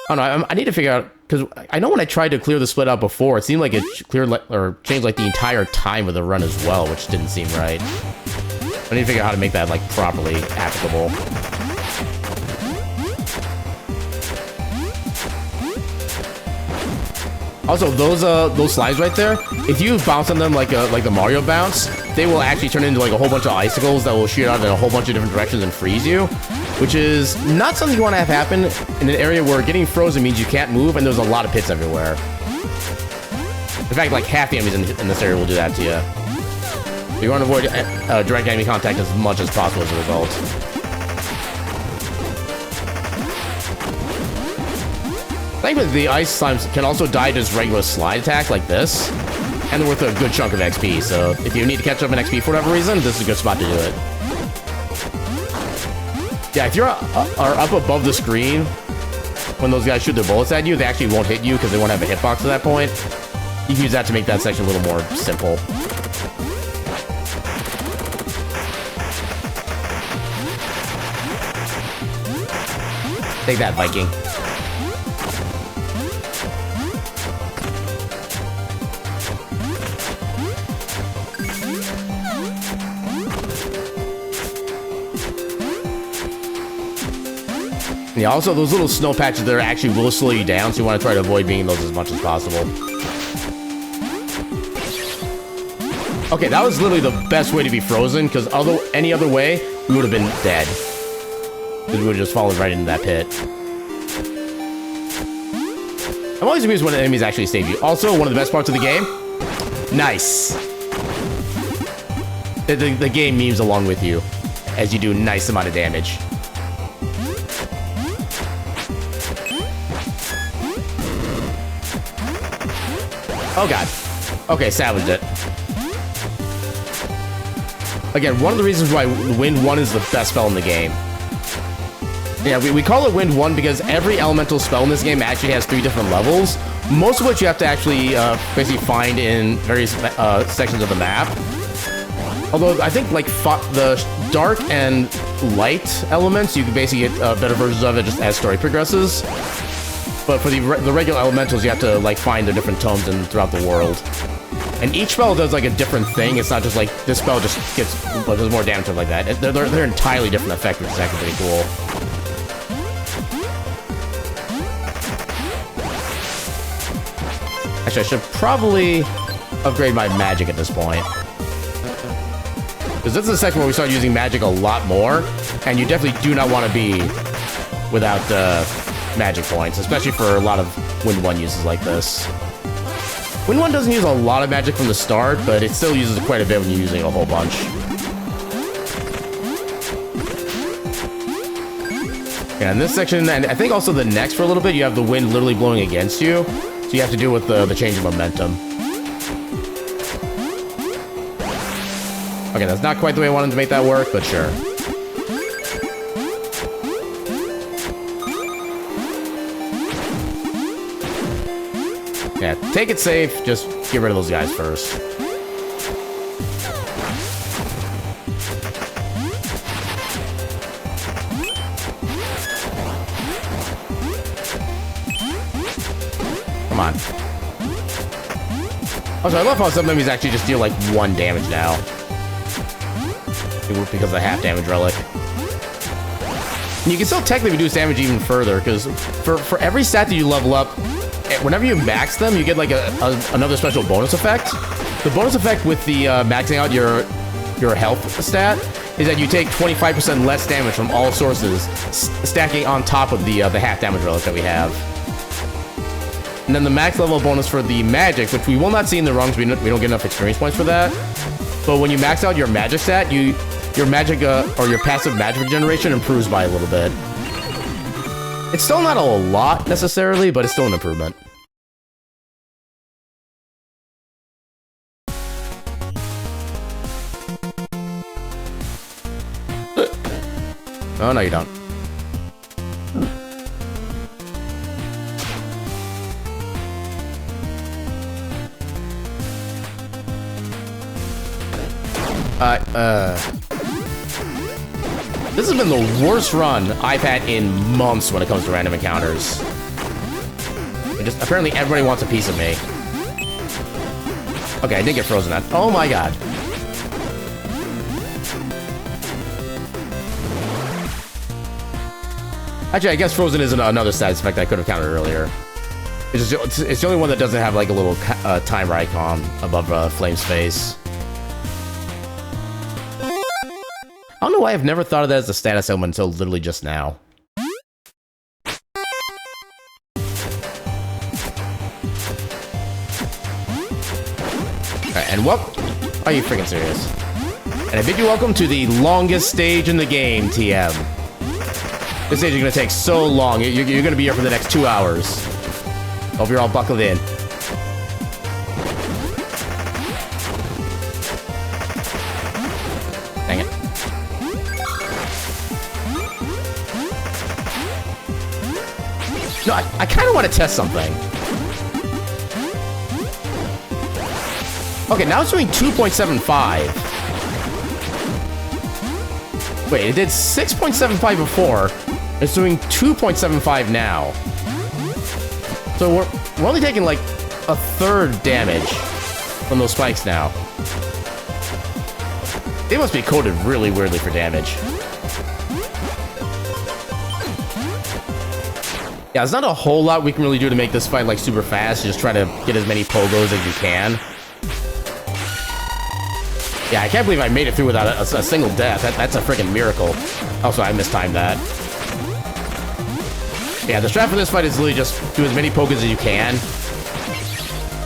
Oh no, I need to figure out... Because I know when I tried to clear the split out before, it seemed like it cleared or changed like the entire time of the run as well, which didn't seem right. I need to figure out how to make that like properly applicable. Also, those slides right there, if you bounce on them like the Mario bounce, they will actually turn into like a whole bunch of icicles that will shoot out in a whole bunch of different directions and freeze you, which is not something you want to have happen in an area where getting frozen means you can't move and there's a lot of pits everywhere. In fact, like half the enemies in this area will do that to you. You want to avoid direct enemy contact as much as possible as a result. Thankfully, the ice slimes can also die to just regular slide attacks like this, and they're worth a good chunk of XP, so if you need to catch up in XP for whatever reason, this is a good spot to do it. Yeah, if you're up above the screen, when those guys shoot their bullets at you, they actually won't hit you because they won't have a hitbox at that point. You can use that to make that section a little more simple. Take that, Viking. Yeah, also those little snow patches there actually will slow you down, so you want to try to avoid being in those as much as possible. Okay, that was literally the best way to be frozen, because any other way, we would have been dead. Because we would have just fallen right into that pit. I'm always amused when enemies actually save you. Also, one of the best parts of the game, nice. The game memes along with you, as you do a nice amount of damage. Oh god. Okay, salvaged it. Again, one of the reasons why Wind 1 is the best spell in the game. Yeah, we call it Wind 1 because every elemental spell in this game actually has 3 different levels, most of which you have to actually basically find in various sections of the map. Although, I think, like, the dark and light elements, you can basically get better versions of it just as story progresses. But for the regular elementals, you have to, like, find their different tomes throughout the world. And each spell does, like, a different thing. It's not just, like, this spell just does more damage or like that. They're entirely different effects, which is actually pretty cool. Actually, I should probably upgrade my magic at this point. Because this is the section where we start using magic a lot more, and you definitely do not want to be without magic points, especially for a lot of Wind 1 uses like this. Wind 1 doesn't use a lot of magic from the start, but it still uses quite a bit when you're using a whole bunch. Yeah, in this section, and I think also the next for a little bit, you have the wind literally blowing against you, so you have to deal with the change of momentum. Okay, that's not quite the way I wanted to make that work, but sure. Yeah, take it safe, just get rid of those guys first. Come on. Also, I love how some enemies actually just deal like 1 damage now. Because of the half damage relic. And you can still technically reduce damage even further, because for every stat that you level up, whenever you max them, you get like another special bonus effect. The bonus effect with the maxing out your health stat is that you take 25% less damage from all sources, stacking on top of the half damage relic that we have. And then the max level bonus for the magic, which we will not see in the rungs, we don't get enough experience points for that. But when you max out your magic stat, your magic or your passive magic regeneration improves by a little bit. It's still not a lot necessarily, but it's still an improvement. Oh, no, you don't. This has been the worst run I've had in months when it comes to random encounters. Apparently everybody wants a piece of me. Okay, I did get frozen at. Oh my god. Actually, I guess frozen is another side effect I could have counted earlier. It's the only one that doesn't have like a little timer icon above Flame's face. I don't know why I've never thought of that as a status element until literally just now. Alright, and whoop! Are you freaking serious? And I bid you welcome to the longest stage in the game, TM. This stage is gonna take so long. You're gonna be here for the next 2 hours. Hope you're all buckled in. Dang it. No, I kind of want to test something. Okay, now it's doing 2.75. Wait, it did 6.75 before. It's doing 2.75 now. So we're only taking like a third damage from those spikes now. They must be coded really weirdly for damage. Yeah, there's not a whole lot we can really do to make this fight like super fast. Just try to get as many pogos as you can. Yeah, I can't believe I made it through without a single death. That's a freaking miracle. Also, I mistimed that. Yeah, the strat for this fight is literally just do as many pokers as you can.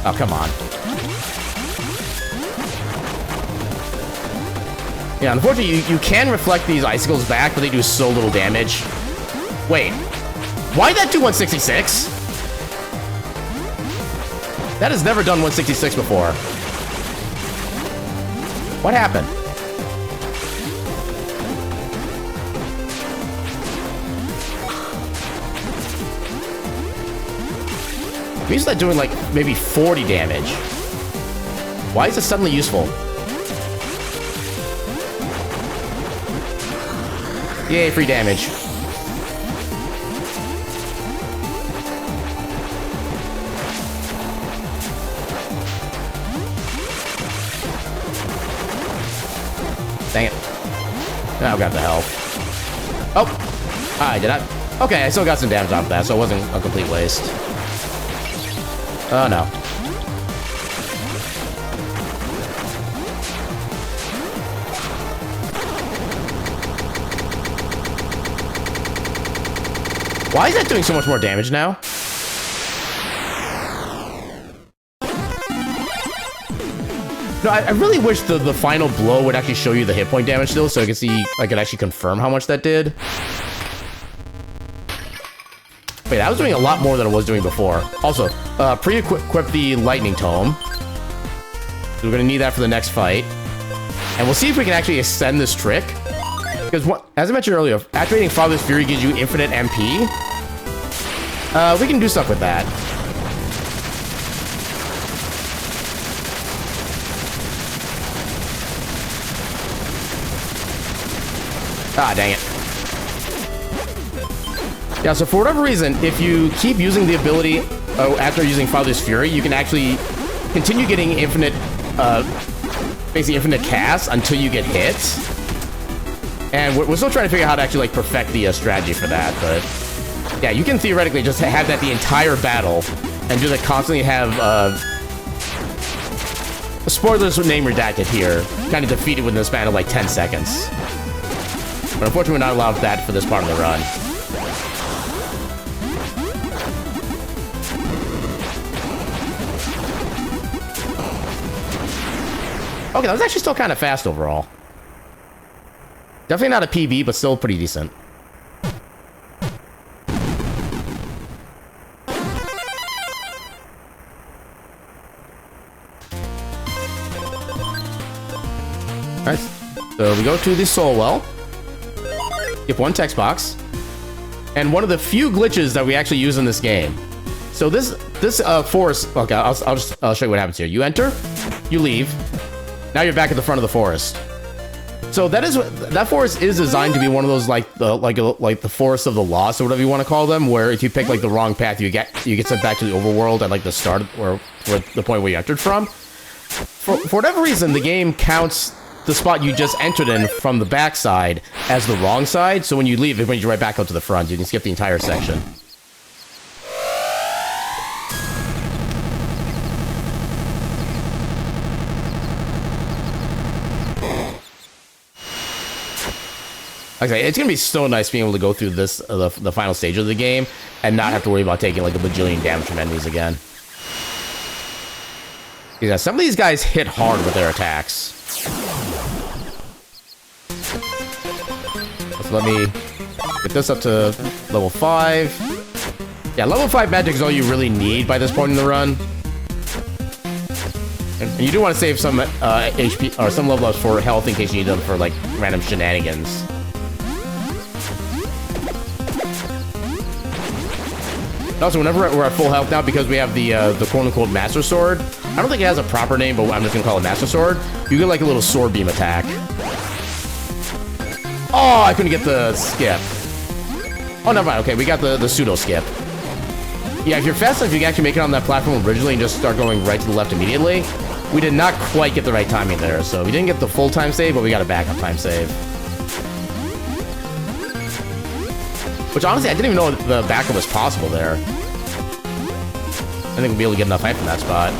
Oh, come on. Yeah, unfortunately, you can reflect these icicles back, but they do so little damage. Wait. Why'd that do 166? That has never done 166 before. What happened? I'm used to that doing like maybe 40 damage. Why is it suddenly useful? Yay, free damage. Dang it. Now I've got the health. Oh! I did not. Okay, I still got some damage off that, so it wasn't a complete waste. Oh no. Why is that doing so much more damage now? No, I really wish the final blow would actually show you the hit point damage still, so I could actually confirm how much that did. Wait, I was doing a lot more than I was doing before. Also, pre-equip the Lightning Tome. So we're gonna need that for the next fight. And we'll see if we can actually extend this trick. Because, as I mentioned earlier, activating Father's Fury gives you infinite MP. We can do stuff with that. Ah, dang it. Yeah, so for whatever reason, if you keep using the ability after using Father's Fury, you can actually continue getting infinite, basically infinite casts until you get hit. And we're still trying to figure out how to actually, like, perfect the strategy for that, but... Yeah, you can theoretically just have that the entire battle, and just, like, constantly have, spoilers with name redacted here, kind of defeated within the span of, like, 10 seconds. But unfortunately, we're not allowed that for this part of the run. Okay, that was actually still kind of fast overall. Definitely not a PB, but still pretty decent. Alright, so we go to the Soul Well. Get one text box. And one of the few glitches that we actually use in this game. So this forest... Okay, I'll show you what happens here. You enter, you leave. Now you're back at the front of the forest. So that forest is designed to be one of those like the forest of the lost or whatever you want to call them, where if you pick like the wrong path, you get sent back to the overworld at like the start or the point where you entered from. For whatever reason, the game counts the spot you just entered in from the backside as the wrong side. So when you leave, it brings you right back up to the front. You can skip the entire section. Okay, it's gonna be so nice being able to go through this the final stage of the game and not have to worry about taking like a bajillion damage from enemies again. Yeah, some of these guys hit hard with their attacks. So let me get this up to level 5. Yeah, level 5 magic is all you really need by this point in the run. And you do want to save some HP or some level ups for health in case you need them for like random shenanigans. Also, whenever we're at full health now, because we have the quote-unquote Master Sword, I don't think it has a proper name, but I'm just gonna call it Master Sword, you get like a little sword beam attack. Oh, I couldn't get the skip. Oh, never mind. Okay, we got the pseudo skip. Yeah, if you're fast enough, you can actually make it on that platform originally and just start going right to the left immediately. We did not quite get the right timing there, so we didn't get the full time save, but we got a backup time save. Which, honestly, I didn't even know the backup was possible there. I think we'll be able to get enough height from that spot.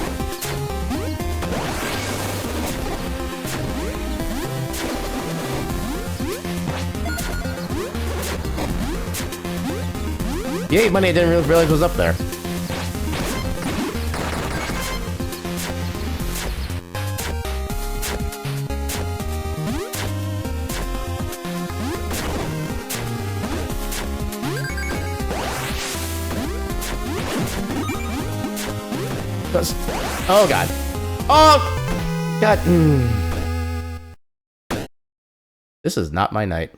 Yay, money, I didn't really realize it was up there. Oh god. Oh god. This is not my night.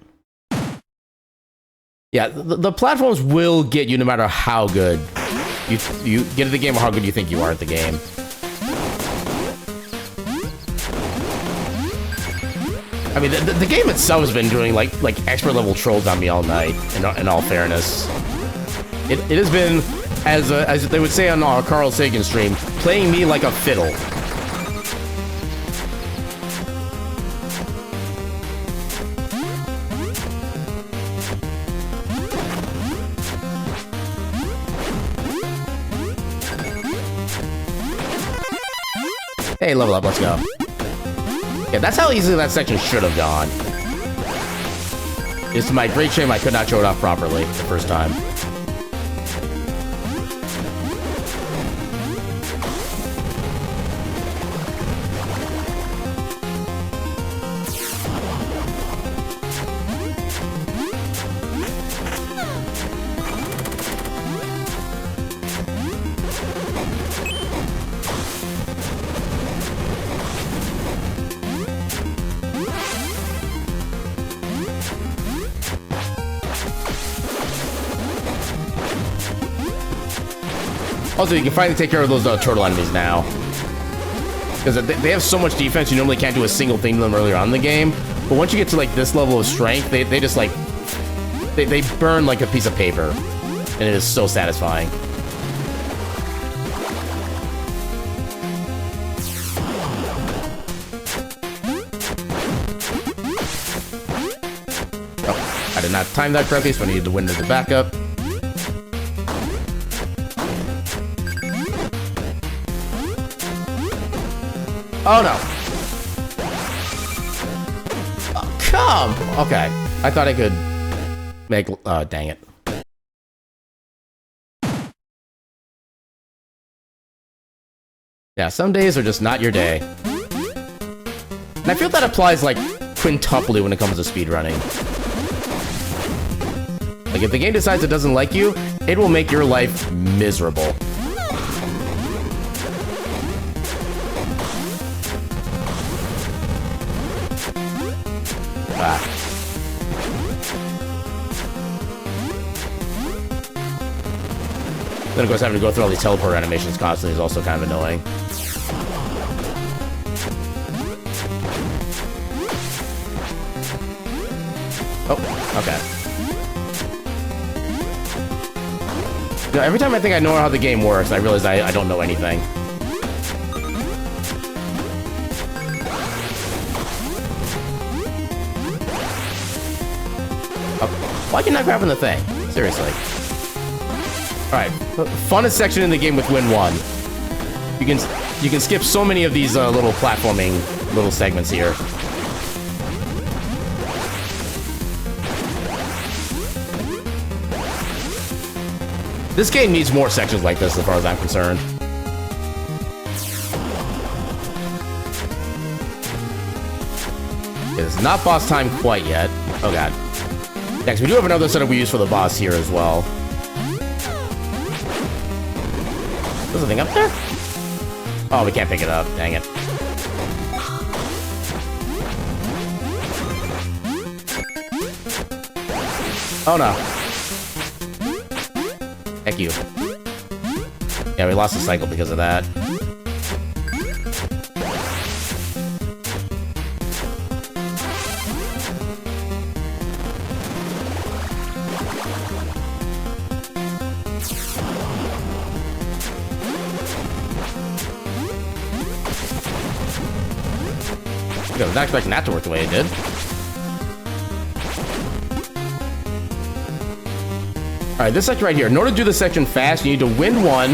Yeah, the platforms will get you no matter how good you get at the game or how good you think you are at the game. I mean, the game itself has been doing like expert level trolls on me all night. In all fairness, it has been, as they would say on our Carl Sagan stream, playing me like a fiddle. Hey, level up, let's go. Yeah, that's how easily that section should have gone. It's to my great shame I could not show it off properly the first time. Also, you can finally take care of those turtle enemies now. Because they have so much defense, you normally can't do a single thing to them earlier on in the game. But once you get to like this level of strength, they just like... They burn like a piece of paper. And it is so satisfying. Oh, I did not time that correctly, so I needed the wind as a backup. Oh no. Oh, come! Okay. I thought I could make... dang it. Yeah, some days are just not your day. And I feel that applies, like, quintuply when it comes to speedrunning. Like, if the game decides it doesn't like you, it will make your life miserable. Ah. Then, of course, having to go through all these teleport animations constantly is also kind of annoying. Oh, okay. You know, every time I think I know how the game works, I realize I don't know anything. Oh, why are you not grabbing the thing? Seriously. Alright, funnest section in the game with Win 1. You can skip so many of these little platforming little segments here. This game needs more sections like this as far as I'm concerned. It's not boss time quite yet. Oh god. Next, we do have another setup we use for the boss here as well. There's a thing up there? Oh, we can't pick it up. Dang it. Oh no. Heck you. Yeah, we lost the cycle because of that. I was not expecting that to work the way it did. Alright, this section right here. In order to do this section fast, you need to win 1,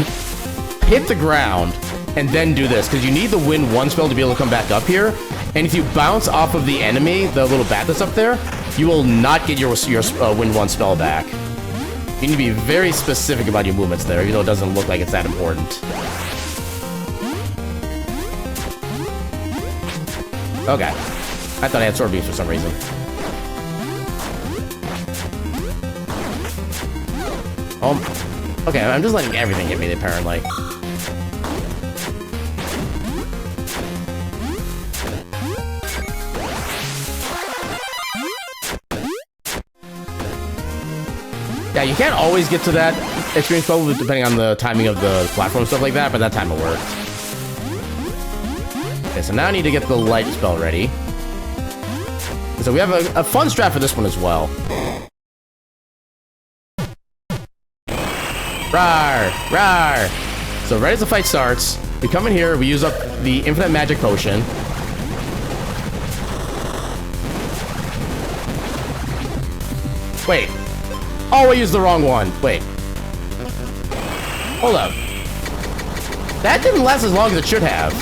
hit the ground, and then do this. Because you need the win 1 spell to be able to come back up here. And if you bounce off of the enemy, the little bat that's up there, you will not get your win 1 spell back. You need to be very specific about your movements there, even though it doesn't look like it's that important. Okay. I thought I had sword beams for some reason. Oh. Okay, I'm just letting everything hit me, apparently. Yeah, you can't always get to that experience level depending on the timing of the platform and stuff like that, but that time it worked. Okay, so now I need to get the light spell ready. So we have a fun strat for this one as well. Rawr! Rawr! So right as the fight starts, we come in here, we use up the infinite magic potion. Wait. Oh, I used the wrong one. Wait. Hold up. That didn't last as long as it should have.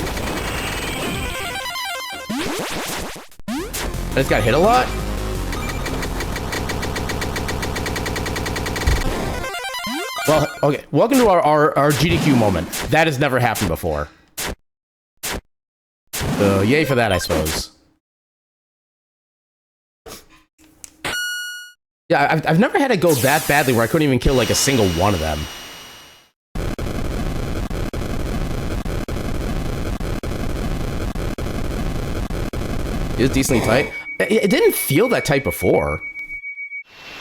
I just got hit a lot? Well, okay. Welcome to our GDQ moment. That has never happened before. So, yay for that, I suppose. Yeah, I've never had it go that badly where I couldn't even kill, like, a single one of them. It was decently tight. It didn't feel that tight before.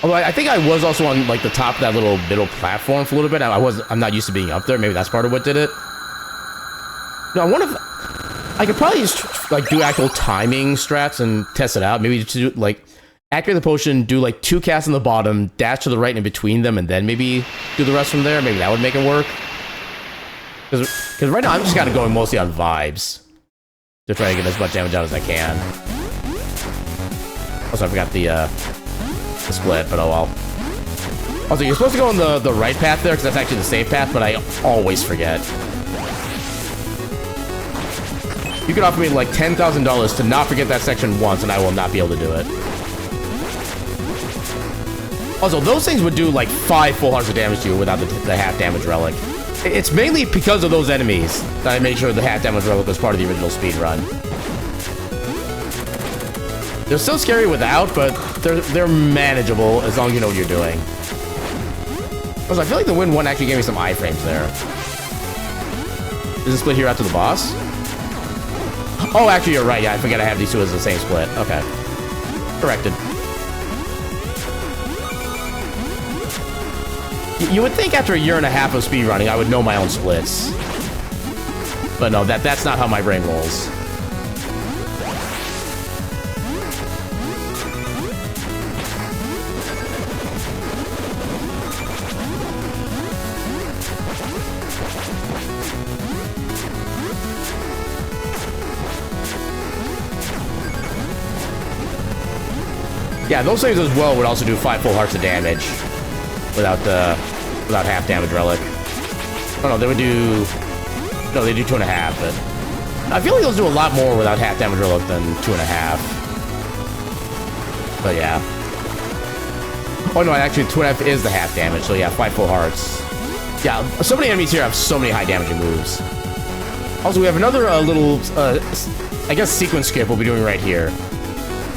Although I think I was also on like the top of that little middle platform for a little bit. I'm not used to being up there. Maybe that's part of what did it. No, I wonder if I could probably just like do actual timing strats and test it out. Maybe to do like activate the potion, do like 2 casts on the bottom, dash to the right and in between them, and then maybe do the rest from there. Maybe that would make it work. Because right now I'm just kind of going mostly on vibes to try to get as much damage out as I can. Also, I forgot the split, but oh well. Also, you're supposed to go on the right path there, because that's actually the safe path, but I always forget. You could offer me like $10,000 to not forget that section once, and I will not be able to do it. Also, those things would do like 5 full hearts of damage to you without the half damage relic. It's mainly because of those enemies that I made sure the half damage relic was part of the original speedrun. They're still scary without, but they're manageable as long as you know what you're doing. Also, I feel like the Win 1 actually gave me some iframes there. Does it split here after the boss? Oh, actually, you're right. Yeah, I forget I have these two as the same split. Okay. Corrected. You would think after a year and a half of speedrunning, I would know my own splits. But no, that's not how my brain rolls. Yeah, those things as well would also do 5 full hearts of damage without half damage relic. Oh no, they would do... No, they do 2.5, but... I feel like those do a lot more without half damage relic than 2.5. But yeah. Oh no, actually 2.5 is the half damage, so yeah, 5 full hearts. Yeah, so many enemies here have so many high damaging moves. Also, we have another little, I guess, sequence skip we'll be doing right here.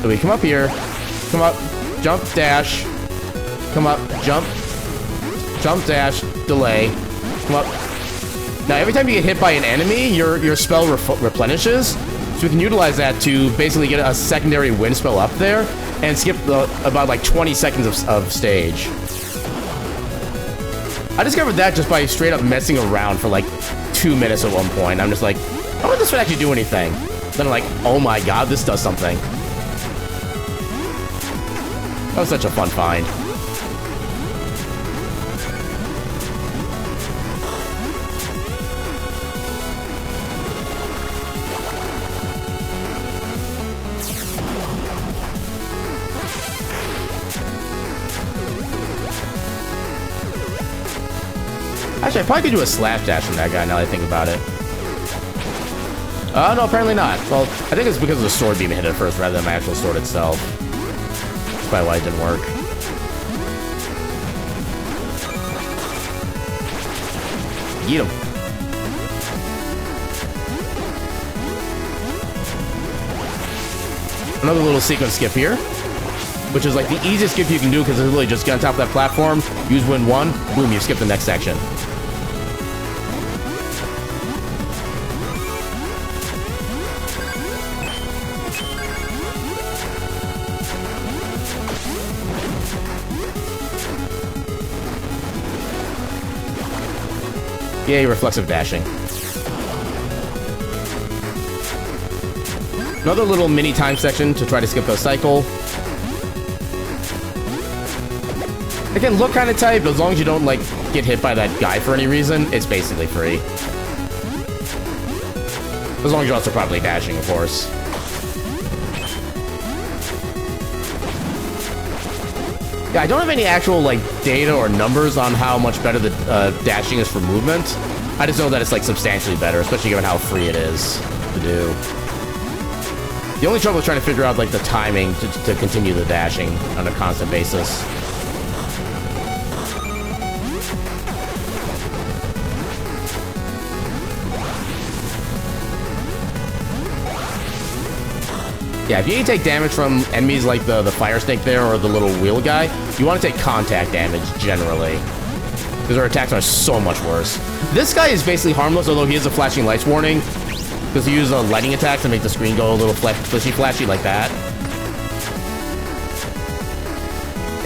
So we come up here, come up, jump, dash, come up, jump, dash, delay, come up. Now, every time you get hit by an enemy, your spell replenishes, so we can utilize that to basically get a secondary wind spell up there and skip about like 20 seconds of stage. I discovered that just by straight up messing around for like 2 minutes at one point. I'm just like, I wonder if this would actually do anything. Then I'm like, oh my god, this does something. That was such a fun find. Actually, I probably could do a slash dash from that guy now that I think about it. No, apparently not. Well, I think it's because of the sword beam hit it first rather than my actual sword itself. That's probably why it didn't work. Eat him. Another little sequence skip here, which is like the easiest skip you can do because it's literally just get on top of that platform, use win 1, boom, you skip the next section. Yay, reflexive dashing. Another little mini time section to try to skip the cycle. It can look kind of tight, but as long as you don't, like, get hit by that guy for any reason, it's basically free. As long as you're also properly dashing, of course. Yeah, I don't have any actual, like, data or numbers on how much better the dashing is for movement. I just know that it's, like, substantially better, especially given how free it is to do. The only trouble is trying to figure out, like, the timing to continue the dashing on a constant basis. Yeah, if you need to take damage from enemies like the fire snake there or the little wheel guy, you want to take contact damage, generally. Because their attacks are so much worse. This guy is basically harmless, although he is a flashing lights warning. Because he uses a lighting attack to make the screen go a little flashy like that.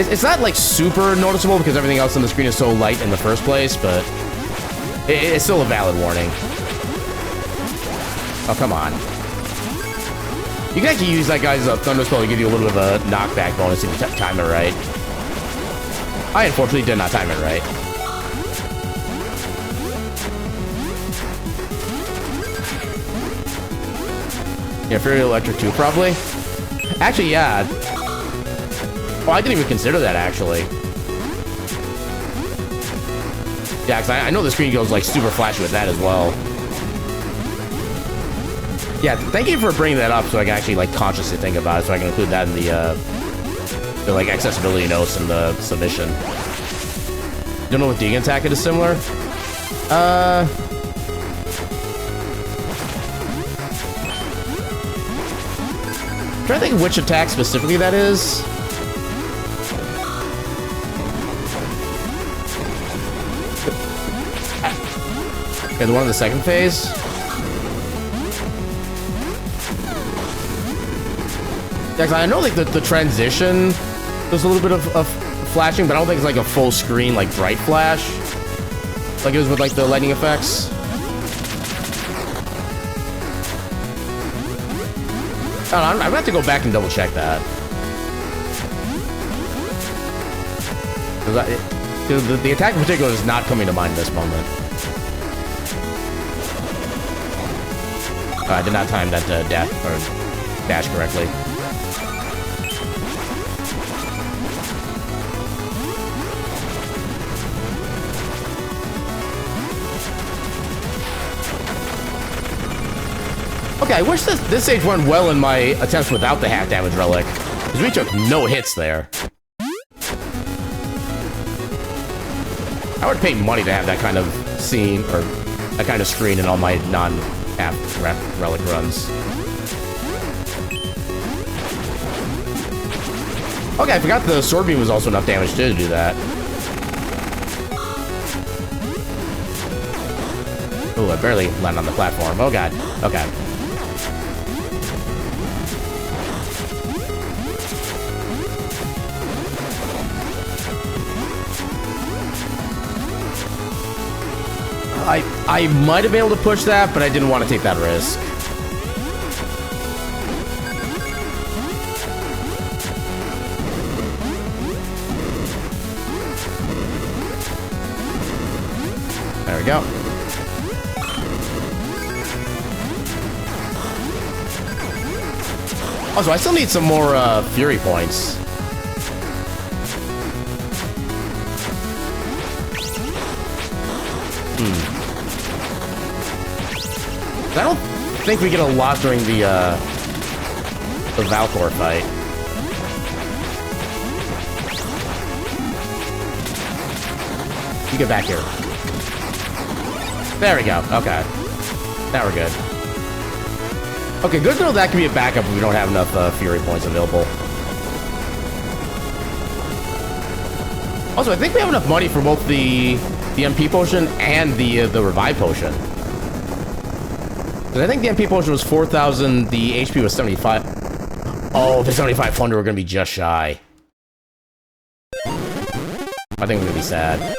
It's not like super noticeable because everything else on the screen is so light in the first place, but it's still a valid warning. Oh, come on. You can actually use that guy's Thunder Spell to give you a little bit of a knockback bonus if you time it right. I unfortunately did not time it right. Yeah, Fury Electric 2, probably. Actually, yeah. Oh, I didn't even consider that, actually. Yeah, because I know the screen goes, like, super flashy with that as well. Yeah, thank you for bringing that up so I can actually, like, consciously think about it, so I can include that in the like, accessibility notes in the submission. Don't know what Dig Attack it is similar? I'm trying to think of which attack specifically that is. Okay, the one in the second phase. Yeah, I know like the transition, there's a little bit of flashing, but I don't think it's like a full screen like bright flash, like it was with like the lightning effects. I don't know, I'm gonna have to go back and double check that. The attack in particular is not coming to mind at this moment. I did not time that dash correctly. Okay, I wish this stage went well in my attempts without the half damage relic, because we took no hits there. I would pay money to have that kind of scene, or that kind of screen in all my non-half relic runs. Okay, I forgot the sword beam was also enough damage to do that. Oh, I barely landed on the platform. Oh god. Okay. I might have been able to push that, but I didn't want to take that risk. There we go. Also, I still need some more Fury points. I don't think we get a lot during the Valcor fight. You get back here. There we go. Okay. Now we're good. Okay, good to know that can be a backup if we don't have enough Fury points available. Also, I think we have enough money for both the MP potion and the revive potion. I think the MP potion was 4,000, the HP was 75. Oh, the 7,500 we're gonna be just shy. I think we're gonna be sad.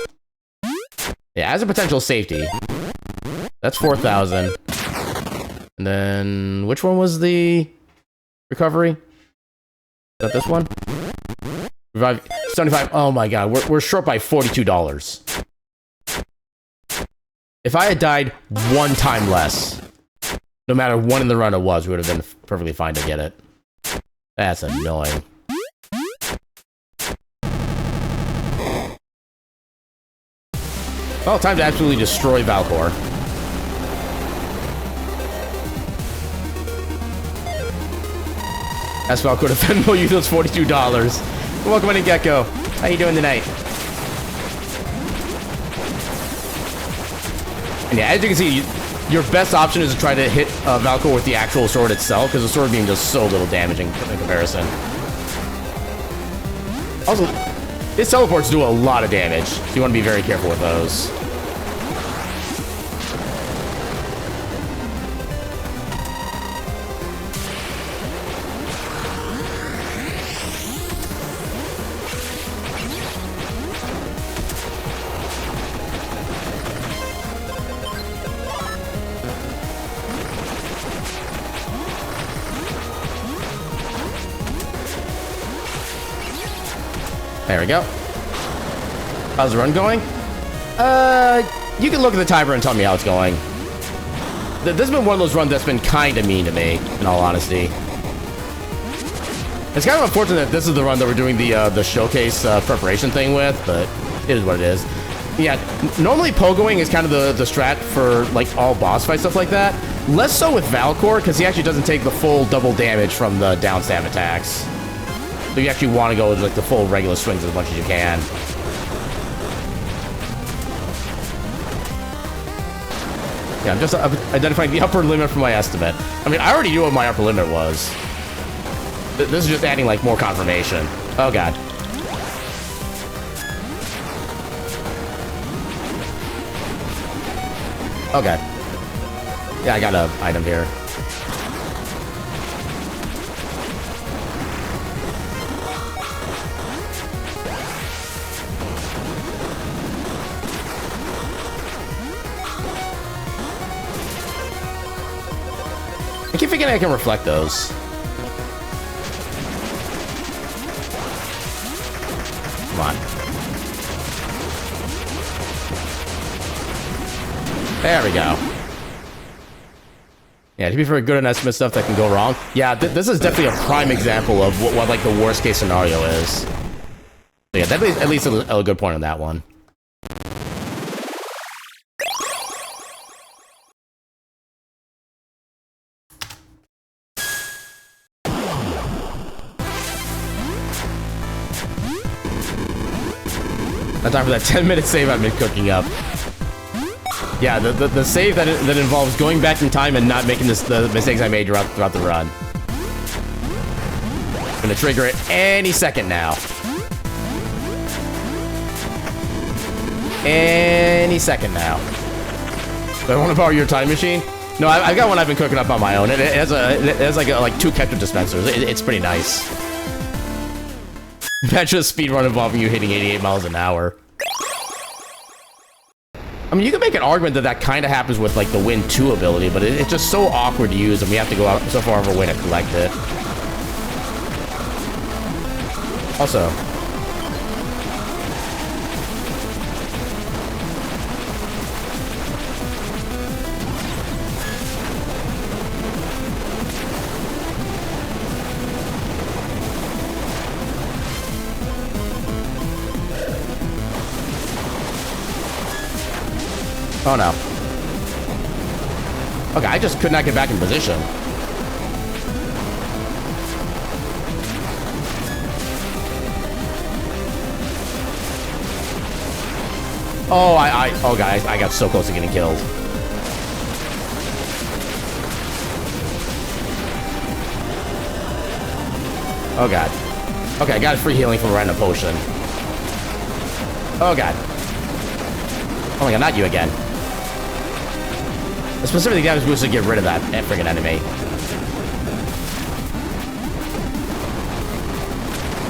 Yeah, as a potential safety. That's 4,000. And then, which one was the recovery? Is that this one? Revive, 75, oh my god, we're short by $42. If I had died one time less, no matter when in the run it was, we would have been perfectly fine to get it. That's annoying. Well, time to absolutely destroy Valcor. Ask Valcor to Venmo you those $42. Welcome in, Gecko. How you doing tonight? And yeah, as you can see, your best option is to try to hit Valcor with the actual sword itself, because the sword beam does so little damage in comparison. Also, his teleports do a lot of damage, so you want to be very careful with those. There we go. How's the run going? You can look at the timer and tell me how it's going. This has been one of those runs that's been kind of mean to me, in all honesty. It's kind of unfortunate that this is the run that we're doing the showcase preparation thing with, but it is what it is. Yeah, normally pogoing is kind of the strat for like all boss fight stuff like that. Less so with Valcor, because he actually doesn't take the full double damage from the down stab attacks. So you actually want to go with like the full regular swings as much as you can. Yeah, I'm just identifying the upper limit for my estimate. I mean, I already knew what my upper limit was. This is just adding, like, more confirmation. Oh, God. Okay. Yeah, I got an item here. I keep thinking I can reflect those. Come on. There we go. Yeah, to be fair, good and estimate stuff that can go wrong. Yeah, this is definitely a prime example of what like the worst case scenario is. So yeah, definitely at least a good point on that one. Now time for that 10-minute save I've been cooking up. Yeah, the save that involves going back in time and not making the mistakes I made throughout the run. I'm gonna trigger it any second now. Any second now. Do I want to borrow your time machine? No, I've got one I've been cooking up on my own. It has like 2 ketchup dispensers. It's pretty nice. Imagine a speedrun involving you hitting 88 miles an hour. I mean, you can make an argument that kind of happens with, like, the Win 2 ability, but it's just so awkward to use, and we have to go out so far of a way to collect it. Also... Oh no. Okay, I just could not get back in position. Oh, oh guys, I got so close to getting killed. Oh god. Okay, I got free healing from a random potion. Oh god. Oh my god, not you again. Specifically, damage boost to get rid of that friggin' enemy.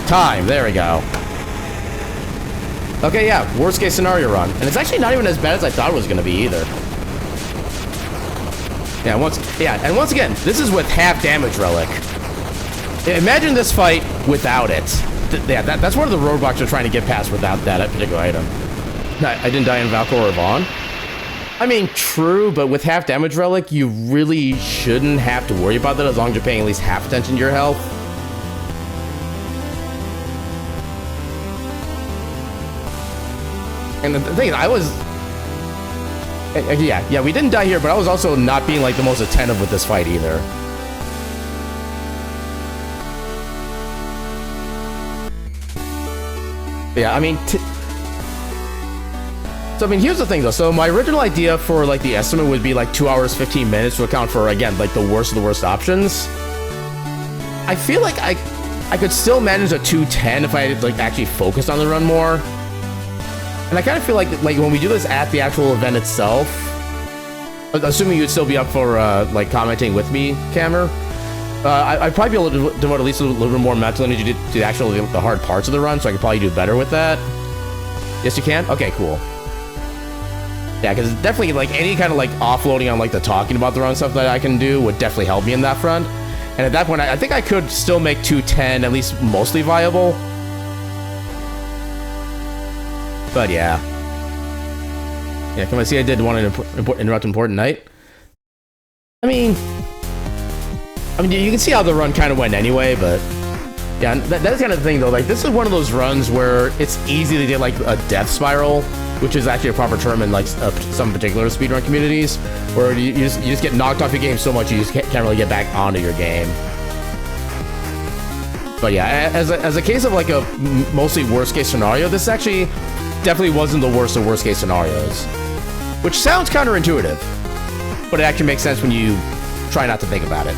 Time, there we go. Okay, yeah, worst case scenario run. And it's actually not even as bad as I thought it was gonna be either. Yeah, and once again, this is with half damage relic. Imagine this fight without it. Yeah, that's one of the roadblocks you're trying to get past without that particular item. I didn't die in Valcor or Vaughn. I mean, true, but with half damage relic, you really shouldn't have to worry about that as long as you're paying at least half attention to your health. And the thing is, I was... Yeah, we didn't die here, but I was also not being, like, the most attentive with this fight either. Yeah, I mean... So, I mean, here's the thing, though. So, my original idea for, like, the estimate would be, like, 2 hours, 15 minutes to account for, again, like, the worst of the worst options. I feel like I could still manage a 2:10 if I, like, actually focused on the run more. And I kind of feel like when we do this at the actual event itself, assuming you'd still be up for, like, commenting with me, Cameron, I'd probably be able to devote at least a little bit more mental energy to actually the hard parts of the run, so I could probably do better with that. Yes, you can? Okay, cool. Yeah, because definitely, like, any kind of, like, offloading on, like, the talking about the run stuff that I can do would definitely help me in that front. And at that point, I think I could still make 2:10 at least mostly viable. But yeah. Yeah, come on, see I did want to interrupt an important night. I mean, you can see how the run kind of went anyway, but yeah, that's kind of the thing though. Like, this is one of those runs where it's easy to get like a death spiral, which is actually a proper term in like some particular speedrun communities, where you just get knocked off your game so much you just can't really get back onto your game. But yeah, as a case of like a mostly worst case scenario, this actually definitely wasn't the worst of worst case scenarios, which sounds counterintuitive, but it actually makes sense when you try not to think about it.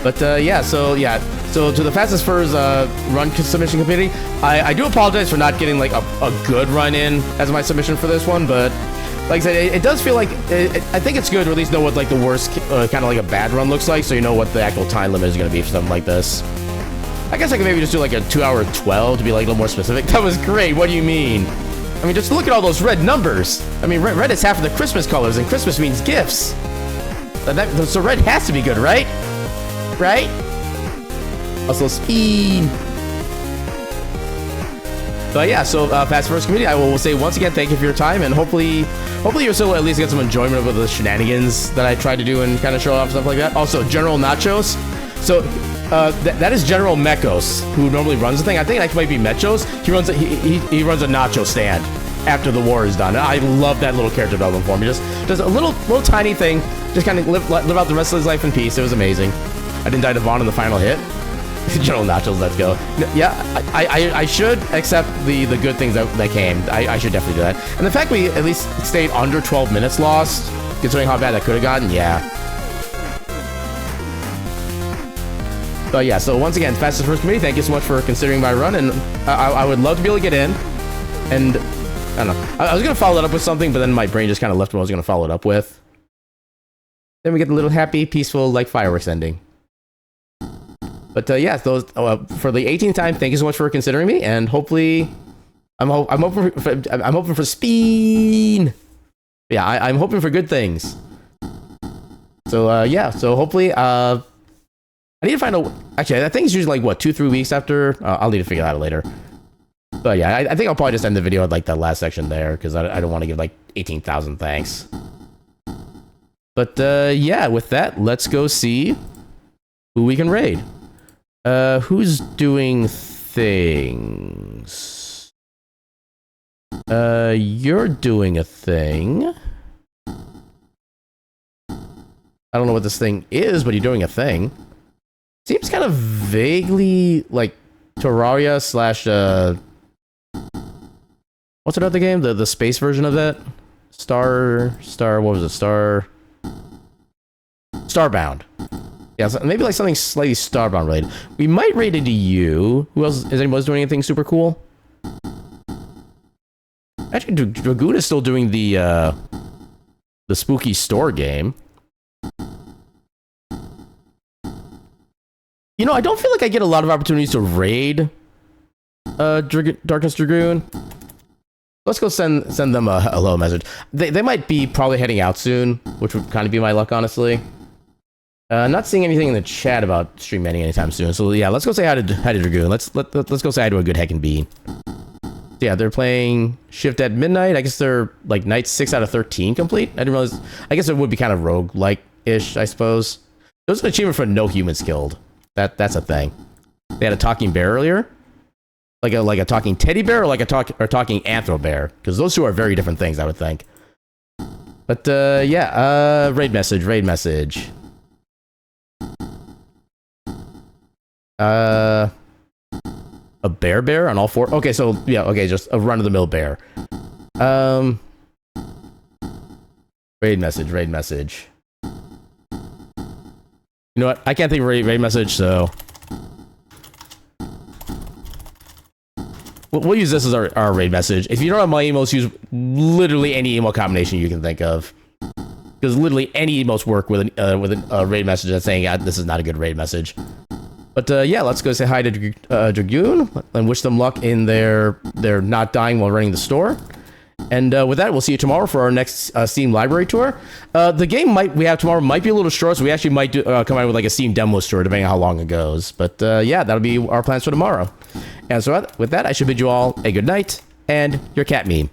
But yeah, so to the fastest Furs run submission community, I do apologize for not getting like a good run in as my submission for this one, but like I said, it does feel like I think it's good to at least know what like the worst kind of like a bad run looks like, so you know what the actual time limit is going to be for something like this. I guess I could maybe just do like a 2-hour 12 to be like a little more specific. That was great. What do you mean? I mean, just look at all those red numbers. I mean, red is half of the Christmas colors, and Christmas means gifts. So red has to be good, right? Right? Also speed. But yeah, so Fast First community, I will say once again thank you for your time, and hopefully you'll still at least get some enjoyment of the shenanigans that I tried to do and kind of show off stuff like that. Also, General Nachos. So that is General Mechos, who normally runs the thing. I think that might be Mechos. He runs a nacho stand after the war is done. And I love that little character development for him. He just does a little tiny thing, just kind of live out the rest of his life in peace. It was amazing. I didn't die to Vaughn in the final hit. General Nachos, let's go. Yeah, I should accept the good things that came. I should definitely do that. And the fact we at least stayed under 12 minutes lost, considering how bad that could have gotten, yeah. But yeah, so once again, Fastest First community, thank you so much for considering my run, and I would love to be able to get in. And I don't know, I was gonna follow it up with something, but then my brain just kind of left what I was gonna follow it up with. Then we get the little happy, peaceful, like fireworks ending. But yeah, those for the 18th time, thank you so much for considering me, and hopefully, I'm hoping for speed. Yeah, I'm hoping for good things. So yeah, so hopefully, I need to find out. Actually, I think it's usually like what 2-3 weeks after. I'll need to figure that out later. But yeah, I think I'll probably just end the video at like that last section there, because I don't want to give like 18,000 thanks. But yeah, with that, let's go see who we can raid. Who's doing things? You're doing a thing. I don't know what this thing is, but you're doing a thing. Seems kind of vaguely like Terraria slash what's another game? The space version of that? Star what was it? Starbound. Yeah, so maybe like something slightly Starbound related. We might raid into you. Who else? Is anybody doing anything super cool? Actually, Dragoon is still doing the spooky store game. You know, I don't feel like I get a lot of opportunities to raid Darkness Dragoon. Let's go send them a hello message. They might be probably heading out soon, which would kind of be my luck, honestly. Not seeing anything in the chat about stream ending anytime soon. So yeah, let's go say hi to Dragoon. Let's go say hi to a good heckin' bee. So yeah, they're playing Shift at Midnight. I guess they're like night 6 out of 13 complete. I didn't realize. I guess it would be kind of rogue-like-ish, I suppose. There was an achievement for no humans killed. That's a thing. They had a talking bear earlier, like a talking teddy bear, or like a talking anthro bear, because those two are very different things, I would think. But yeah, raid message. A bear on all four. Okay, so yeah, okay, just a run-of-the-mill bear. Raid message. You know what? I can't think of a raid message, so we'll use this as our raid message. If you don't have my emotes, use literally any emote combination you can think of, because literally any emotes work with a raid message that's saying this is not a good raid message. But yeah, let's go say hi to Dragoon and wish them luck in their not dying while running the store. And with that, we'll see you tomorrow for our next Steam library tour. The game we have tomorrow might be a little short, so we actually might come out with like a Steam demo tour, depending on how long it goes. But yeah, that'll be our plans for tomorrow. And so with that, I should bid you all a good night and your cat meme.